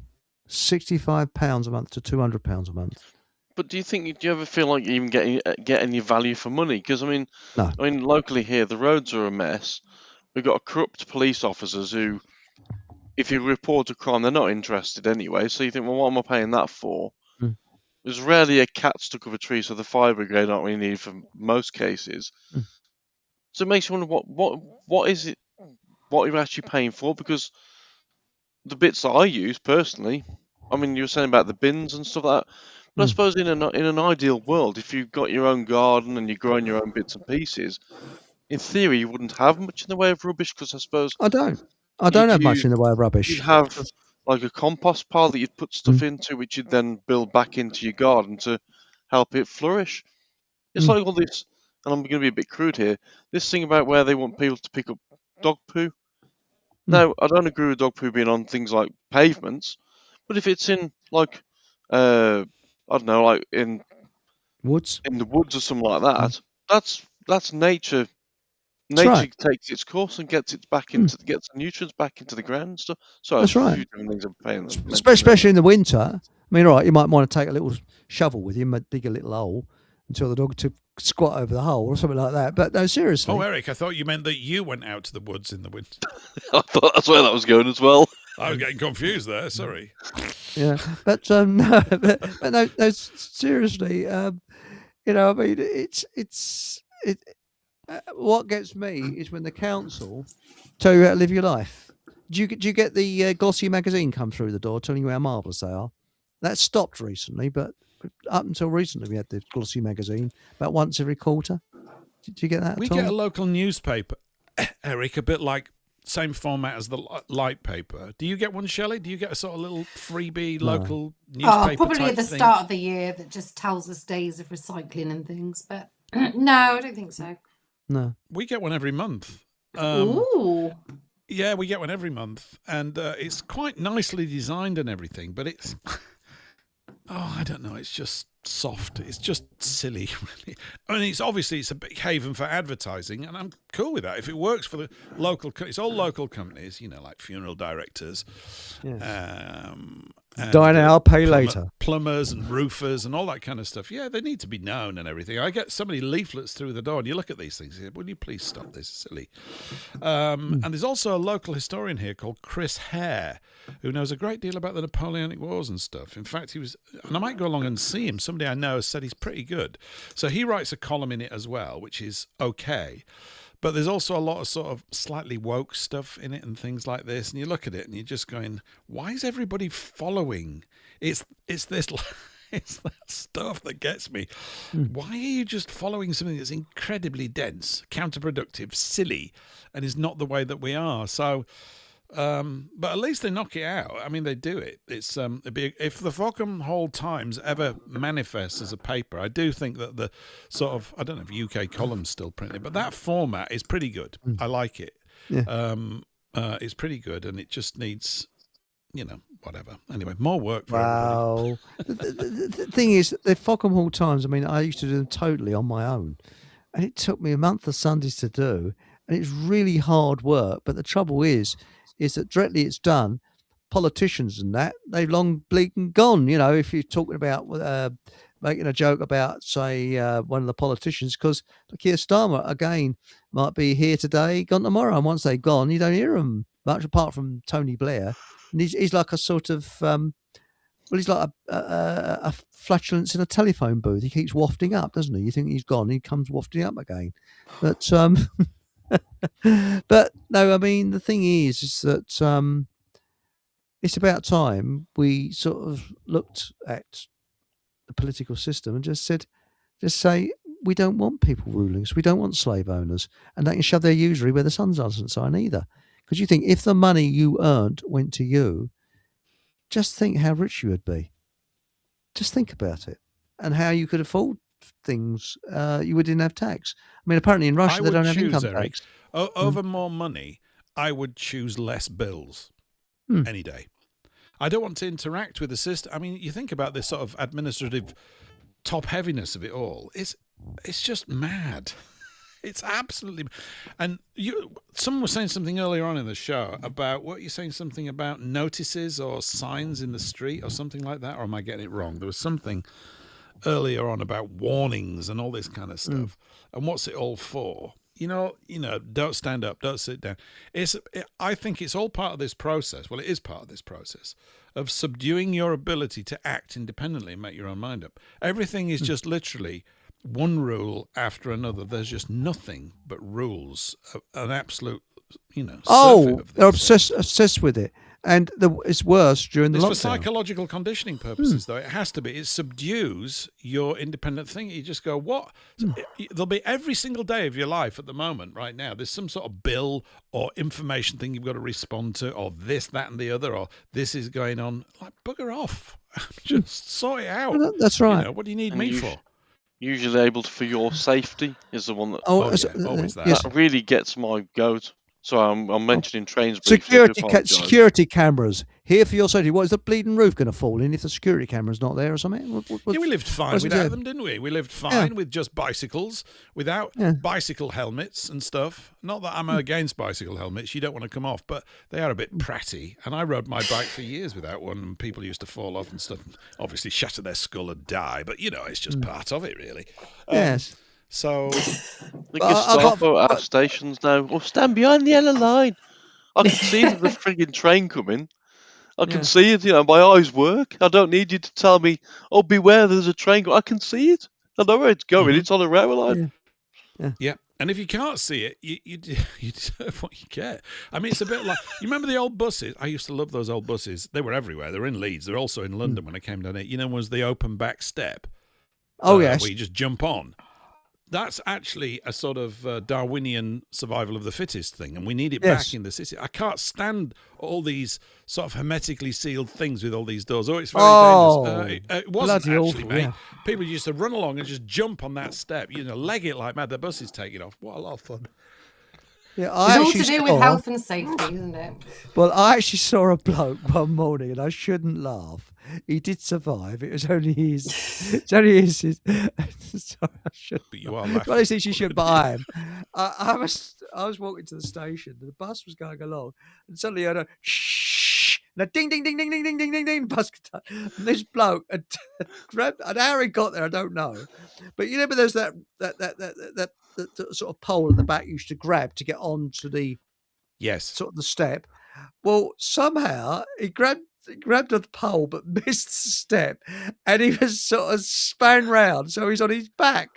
Speaker 1: £65 a month to £200 a month.
Speaker 3: But do you ever feel like you even get any value for money? Because
Speaker 1: No.
Speaker 3: I mean, locally here, the roads are a mess. We've got corrupt police officers who, if you report a crime, they're not interested anyway. So you think, well, what am I paying that for?
Speaker 1: Mm.
Speaker 3: There's rarely a cat stuck up a tree, so the fire brigade aren't really needed for most cases.
Speaker 1: Mm.
Speaker 3: So it makes you wonder what is it, what you're actually paying for? Because the bits that I use personally, I mean, you were saying about the bins and stuff like that. But I suppose in an ideal world, if you've got your own garden and you're growing your own bits and pieces, in theory you wouldn't have much in the way of rubbish, because I suppose
Speaker 1: I don't have much in the way of
Speaker 3: you'd
Speaker 1: rubbish.
Speaker 3: have like a compost pile that you'd put stuff into, which you'd then build back into your garden to help it flourish. It's like all this, and I'm going to be a bit crude here, this thing about where they want people to pick up dog poo. Now, I don't agree with dog poo being on things like pavements, but if it's in like, I don't know, like in
Speaker 1: Woods.
Speaker 3: the woods or something like that, that's nature.
Speaker 1: That's
Speaker 3: Nature
Speaker 1: right.
Speaker 3: takes its course and gets the nutrients back into the ground and stuff. So
Speaker 1: That's
Speaker 3: there's a
Speaker 1: right.
Speaker 3: few different things I'm paying.
Speaker 1: Especially in the winter. I mean, all right, you might want to take a little shovel with you, and dig a little hole and tell the dog to squat over the hole or something like that. But no, seriously.
Speaker 5: Oh, Eric, I thought you meant that you went out to the woods in the winter.
Speaker 3: I thought that's where that was going as well.
Speaker 5: I was getting confused there. Sorry.
Speaker 1: Yeah, but no, but no, seriously. I mean, it's what gets me is when the council tell you how to live your life. Do you get the glossy magazine come through the door telling you how marvellous they are? That stopped recently, but up until recently we had the glossy magazine about once every quarter. Did you get that?
Speaker 5: We
Speaker 1: at all?
Speaker 5: get a local newspaper, Eric, a bit like same format as the light paper. Do you get one, Shelley? Do you get a sort of little freebie local newspaper?
Speaker 2: Probably
Speaker 5: type
Speaker 2: at the
Speaker 5: thing?
Speaker 2: start of the year that just tells us days of recycling and things. But no, I don't think so.
Speaker 1: No.
Speaker 5: We get one every month.
Speaker 2: Ooh.
Speaker 5: Yeah, we get one every month, and it's quite nicely designed and everything, but it's... Oh, I don't know. It's just soft. It's just silly, really. I mean, it's a big haven for advertising, and I'm cool with that. If it works for the local... It's all local companies, like funeral directors.
Speaker 1: Yes.
Speaker 5: And,
Speaker 1: Die now, pay later.
Speaker 5: Plumbers and roofers and all that kind of stuff. Yeah, they need to be known and everything. I get so many leaflets through the door, and you look at these things and say, will you please stop this? It's silly. And there's also a local historian here called Chris Hare, who knows a great deal about the Napoleonic Wars and stuff. In fact, and I might go along and see him. Somebody I know has said he's pretty good. So he writes a column in it as well, which is okay. But there's also a lot of sort of slightly woke stuff in it and things like this. And you look at it and you're just going, why is everybody following? It's this, it's that stuff that gets me. Why are you just following something that's incredibly dense, counterproductive, silly, and is not the way that we are? So, but at least they knock it out. I mean, they do it. It's if the Fockham Hall Times ever manifests as a paper, I do think that the sort of, I don't know if UK columns still print it, but that format is pretty good. I like it.
Speaker 1: Yeah.
Speaker 5: It's pretty good, and it just needs, whatever. Anyway, more work for everybody.
Speaker 1: Wow. the thing is, the Fockham Hall Times, I mean, I used to do them totally on my own. And it took me a month of Sundays to do. And it's really hard work. But the trouble is that directly it's done, politicians and that, they've long bleeding gone. If you're talking about making a joke about, say, one of the politicians, because Keir Starmer, again, might be here today, gone tomorrow. And once they've gone, you don't hear them much apart from Tony Blair. And he's like a sort of, he's like a flatulence in a telephone booth. He keeps wafting up, doesn't he? You think he's gone, he comes wafting up again. But but no, I mean, the thing is that it's about time we sort of looked at the political system and just say, we don't want people ruling us. We don't want slave owners. And they can shove their usury where the sun doesn't shine either. Because you think if the money you earned went to you, just think how rich you would be. Just think about it. And how you could afford things. You wouldn't have tax. I mean, apparently in Russia, they don't have income tax.
Speaker 5: Over more money, I would choose less bills any day. I don't want to interact with the system. I mean, you think about this sort of administrative top heaviness of it all. It's just mad. It's absolutely. And someone was saying something earlier on in the show about what you're saying, something about notices or signs in the street or something like that. Or am I getting it wrong? There was something earlier on about warnings and all this kind of stuff. And what's it all for? You know, don't stand up, don't sit down. I think it's all part of this process. Well, it is part of this process of subduing your ability to act independently and make your own mind up. Everything is just literally one rule after another. There's just nothing but rules, an absolute, surfeit of
Speaker 1: they're
Speaker 5: these
Speaker 1: obsessed with it. And it's worse during the lockdown.
Speaker 5: For psychological conditioning purposes, though. It has to be. It subdues your independent thinking. You just go, what? There'll be every single day of your life at the moment, right now, there's some sort of bill or information thing you've got to respond to, or this, that, and the other, or this is going on. Like, bugger off. Just sort it out.
Speaker 1: Well, that's right.
Speaker 5: What do you need me for?
Speaker 3: Usually able for your safety is the one that...
Speaker 5: always that.
Speaker 1: Yes.
Speaker 3: That really gets my goat. So I'm mentioning trains briefly.
Speaker 1: Security cameras here for your safety. What, is the bleeding roof going to fall in if the security camera's not there or something?
Speaker 5: We lived fine without them, didn't we? We lived fine with just bicycles, without bicycle helmets and stuff. Not that I'm against bicycle helmets. You don't want to come off, but they are a bit pratty. And I rode my bike for years without one, and people used to fall off and stuff, and obviously shatter their skull and die. But, it's just part of it, really.
Speaker 1: Yes.
Speaker 5: So,
Speaker 3: they can stop at our stations now. Or stand behind the yellow line. I can see the frigging train coming. I can see it. My eyes work. I don't need you to tell me, "Oh, beware! There's a train." I can see it. I know where it's going. It's on a railway line.
Speaker 5: Yeah. And if you can't see it, you deserve what you get. I mean, it's a bit like, you remember the old buses? I used to love those old buses. They were everywhere. They were in Leeds. They're also in London when I came down here. Was the open back step?
Speaker 1: Oh yes,
Speaker 5: where you just jump on. That's actually a sort of Darwinian survival of the fittest thing, and we need it back in the city. I can't stand all these sort of hermetically sealed things with all these doors. Oh, it's very dangerous. It wasn't actually, mate. Yeah. People used to run along and just jump on that step, leg it like mad. The bus is taking off. What a lot of fun.
Speaker 1: Yeah,
Speaker 2: it's all to do with health and safety, isn't it?
Speaker 1: Well, I actually saw a bloke one morning, and I shouldn't laugh. He did survive. It was only his. It's only his. Sorry, I should.
Speaker 5: But you are laughing.
Speaker 1: Well, you should buy him. I was walking to the station, and the bus was going along, and suddenly I heard a shh, and a ding, ding, ding, ding, ding, ding, ding, ding, ding. Bus got done. And this bloke had grabbed. And how he got there, I don't know. But you remember there's that sort of pole at the back you used to grab to get onto the sort of the step. Well, somehow he grabbed the pole but missed the step, and he was sort of span round, so he's on his back.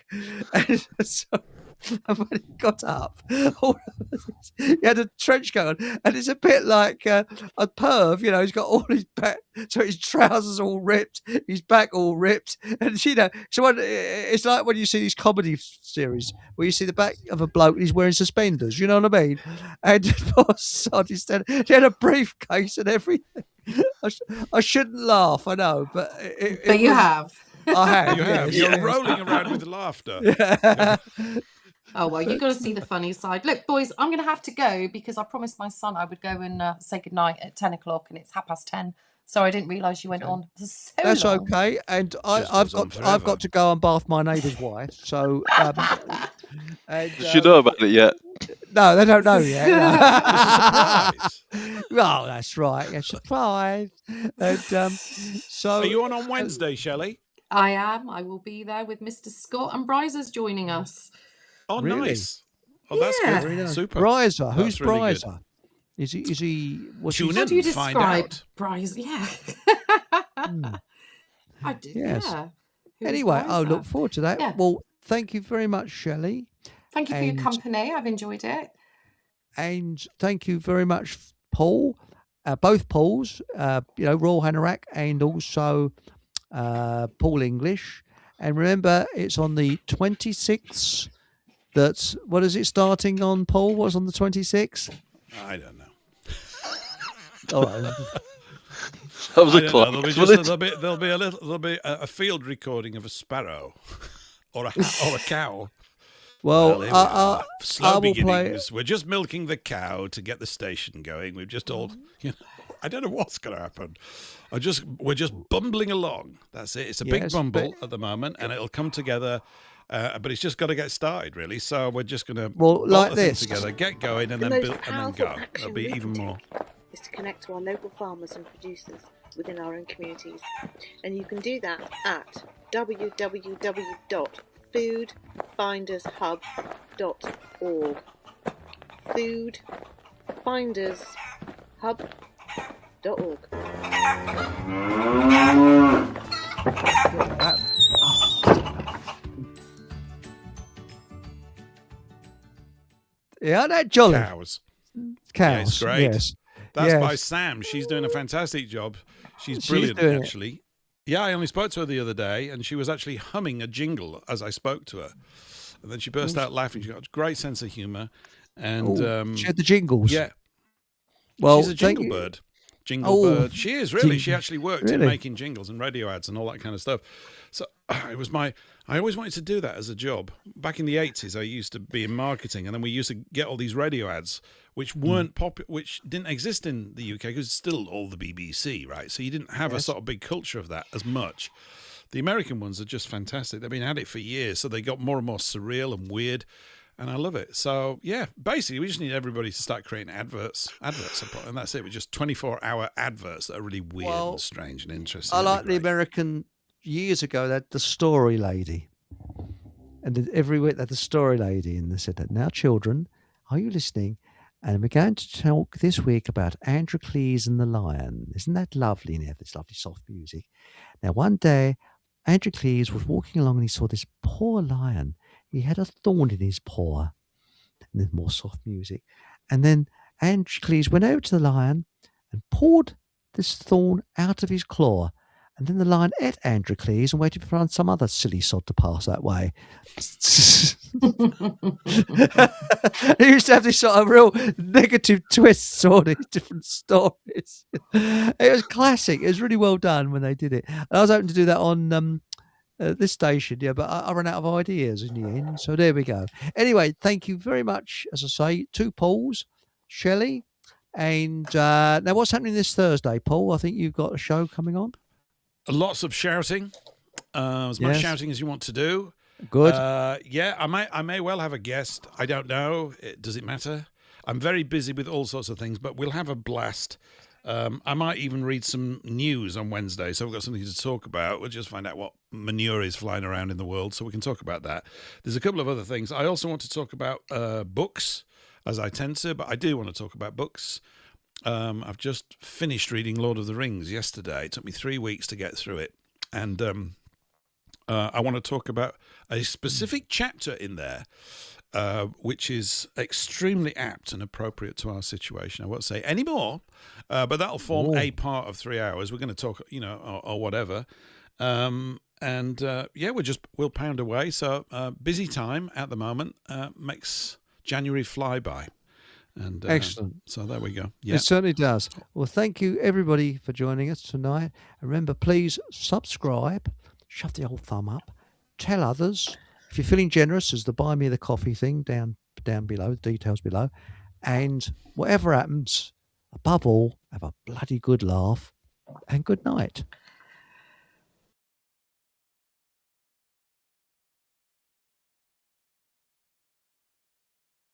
Speaker 1: And so when he got up, he had a trench coat on, and it's a bit like a perv, he's got all his back, so his trousers all ripped, his back all ripped, and so it's like when you see these comedy series where you see the back of a bloke and he's wearing suspenders, you know what I mean? And poor sod, he had a briefcase and everything. I shouldn't laugh, I know, but
Speaker 2: you have.
Speaker 1: I have.
Speaker 5: You have. You're rolling around with laughter.
Speaker 1: Yeah.
Speaker 2: Oh, well, you've got to see the funny side. Look, boys, I'm going to have to go because I promised my son I would go and say goodnight at 10 o'clock, and it's 10:30. So I didn't realise you went on so
Speaker 1: That's
Speaker 2: long.
Speaker 1: Okay, and I've got to go and bath my neighbour's wife. So,
Speaker 3: does she know about it yet?
Speaker 1: No, they don't know yet.
Speaker 5: It's a surprise.
Speaker 1: Oh, that's right. A surprise. And so,
Speaker 5: are you on Wednesday, Shelley?
Speaker 2: I am. I will be there with Mr. Scott, and Bryza's joining us.
Speaker 5: Oh,
Speaker 1: really?
Speaker 5: Nice. Oh, that's good. Really nice. Super.
Speaker 1: Bryza. Who's
Speaker 5: really
Speaker 1: Bryza? Is he? What's
Speaker 5: Tune in
Speaker 2: How do you
Speaker 5: and find
Speaker 2: describe
Speaker 5: out.
Speaker 2: Bryza? Yeah. I did.
Speaker 1: Yes.
Speaker 2: Yeah. Who's
Speaker 1: Anyway, I
Speaker 2: Bryza?
Speaker 1: look forward to that.
Speaker 2: Yeah.
Speaker 1: Well, thank you very much, Shelley.
Speaker 2: Thank you for your company. I've enjoyed it.
Speaker 1: And thank you very much, Paul. both Pauls, Royal Hanorak and also Paul English. And remember, it's on the 26th. What is it starting on, Paul? What's on the 26th?
Speaker 5: I don't know.
Speaker 1: All right.
Speaker 3: That was
Speaker 5: I
Speaker 3: a
Speaker 5: don't
Speaker 3: clock.
Speaker 5: know. There'll be a field recording of a sparrow or a cow.
Speaker 1: Well,
Speaker 5: there we are. Slow
Speaker 1: I will play.
Speaker 5: beginnings. We're just milking the cow to get the station going. We've just all, I don't know what's going to happen. We're just bumbling along. That's it. It's a big bumble at the moment, and it'll come together. But it's just got to get started, really. So we're just going to bolt the thing together, get going, and then build, and then go. There'll be even more.
Speaker 4: Is to connect to our local farmers and producers within our own communities, and you can do that at www.foodfindershub.org. Foodfindershub.org.
Speaker 1: Yeah, that jolly.
Speaker 5: Cows.
Speaker 1: Yeah,
Speaker 5: it's great.
Speaker 1: Yes.
Speaker 5: That's by Sam. She's doing a fantastic job. She's brilliant, actually. Yeah, I only spoke to her the other day, and she was actually humming a jingle as I spoke to her. And then she burst out laughing. She got a great sense of humour. And
Speaker 1: she had the jingles.
Speaker 5: Yeah.
Speaker 1: Well,
Speaker 5: she's a jingle bird. Bird. She is, really. She actually worked in making jingles and radio ads and all that kind of stuff. So it was I always wanted to do that as a job. Back in the 80s, I used to be in marketing, and then we used to get all these radio ads which weren't which didn't exist in the UK because it's still all the BBC, right? So you didn't have a sort of big culture of that as much. The American ones are just fantastic. They've been at it for years, so they got more and more surreal and weird, and I love it. So, yeah, basically, we just need everybody to start creating adverts, and that's it. With just 24-hour adverts that are really weird and strange and interesting.
Speaker 1: I like the American, years ago, they had the story lady. And every week they had the story lady, and they said, now, children, are you listening? And we're going to talk this week about Androcles and the lion. Isn't that lovely? And they have this lovely soft music. Now, one day, Androcles was walking along and he saw this poor lion. He had a thorn in his paw. And then more soft music. And then Androcles went over to the lion and pulled this thorn out of his claw. And then the lion ate Androcles and waited for some other silly sod to pass that way. He used to have this sort of real negative twists on these different stories. It was classic. It was really well done when they did it. And I was hoping to do that on this station, but I ran out of ideas in the end. So there we go. Anyway, thank you very much, as I say, to Pauls, Shelley. And now what's happening this Thursday, Paul? I think you've got a show coming on.
Speaker 5: Lots of shouting, as much shouting as you want to do.
Speaker 1: Good.
Speaker 5: Yeah, I may well have a guest. I don't know. Does it matter? I'm very busy with all sorts of things, but we'll have a blast. I might even read some news on Wednesday, so we've got something to talk about. We'll just find out what manure is flying around in the world, so we can talk about that. There's a couple of other things. I also want to talk about books, as I tend to, but I do want to talk about books. I've just finished reading Lord of the Rings yesterday. It took me 3 weeks to get through it. And I want to talk about a specific chapter in there, which is extremely apt and appropriate to our situation. I won't say any more, but that'll form a part of 3 hours. We're going to talk, or whatever. We'll pound away. So busy time at the moment makes January fly by. And
Speaker 1: excellent.
Speaker 5: So there we go. Yeah.
Speaker 1: It certainly does. Well, thank you everybody for joining us tonight. And remember, please subscribe, shove the old thumb up, tell others. If you're feeling generous, there's the buy me the coffee thing down below, the details below. And whatever happens, above all, have a bloody good laugh and good night.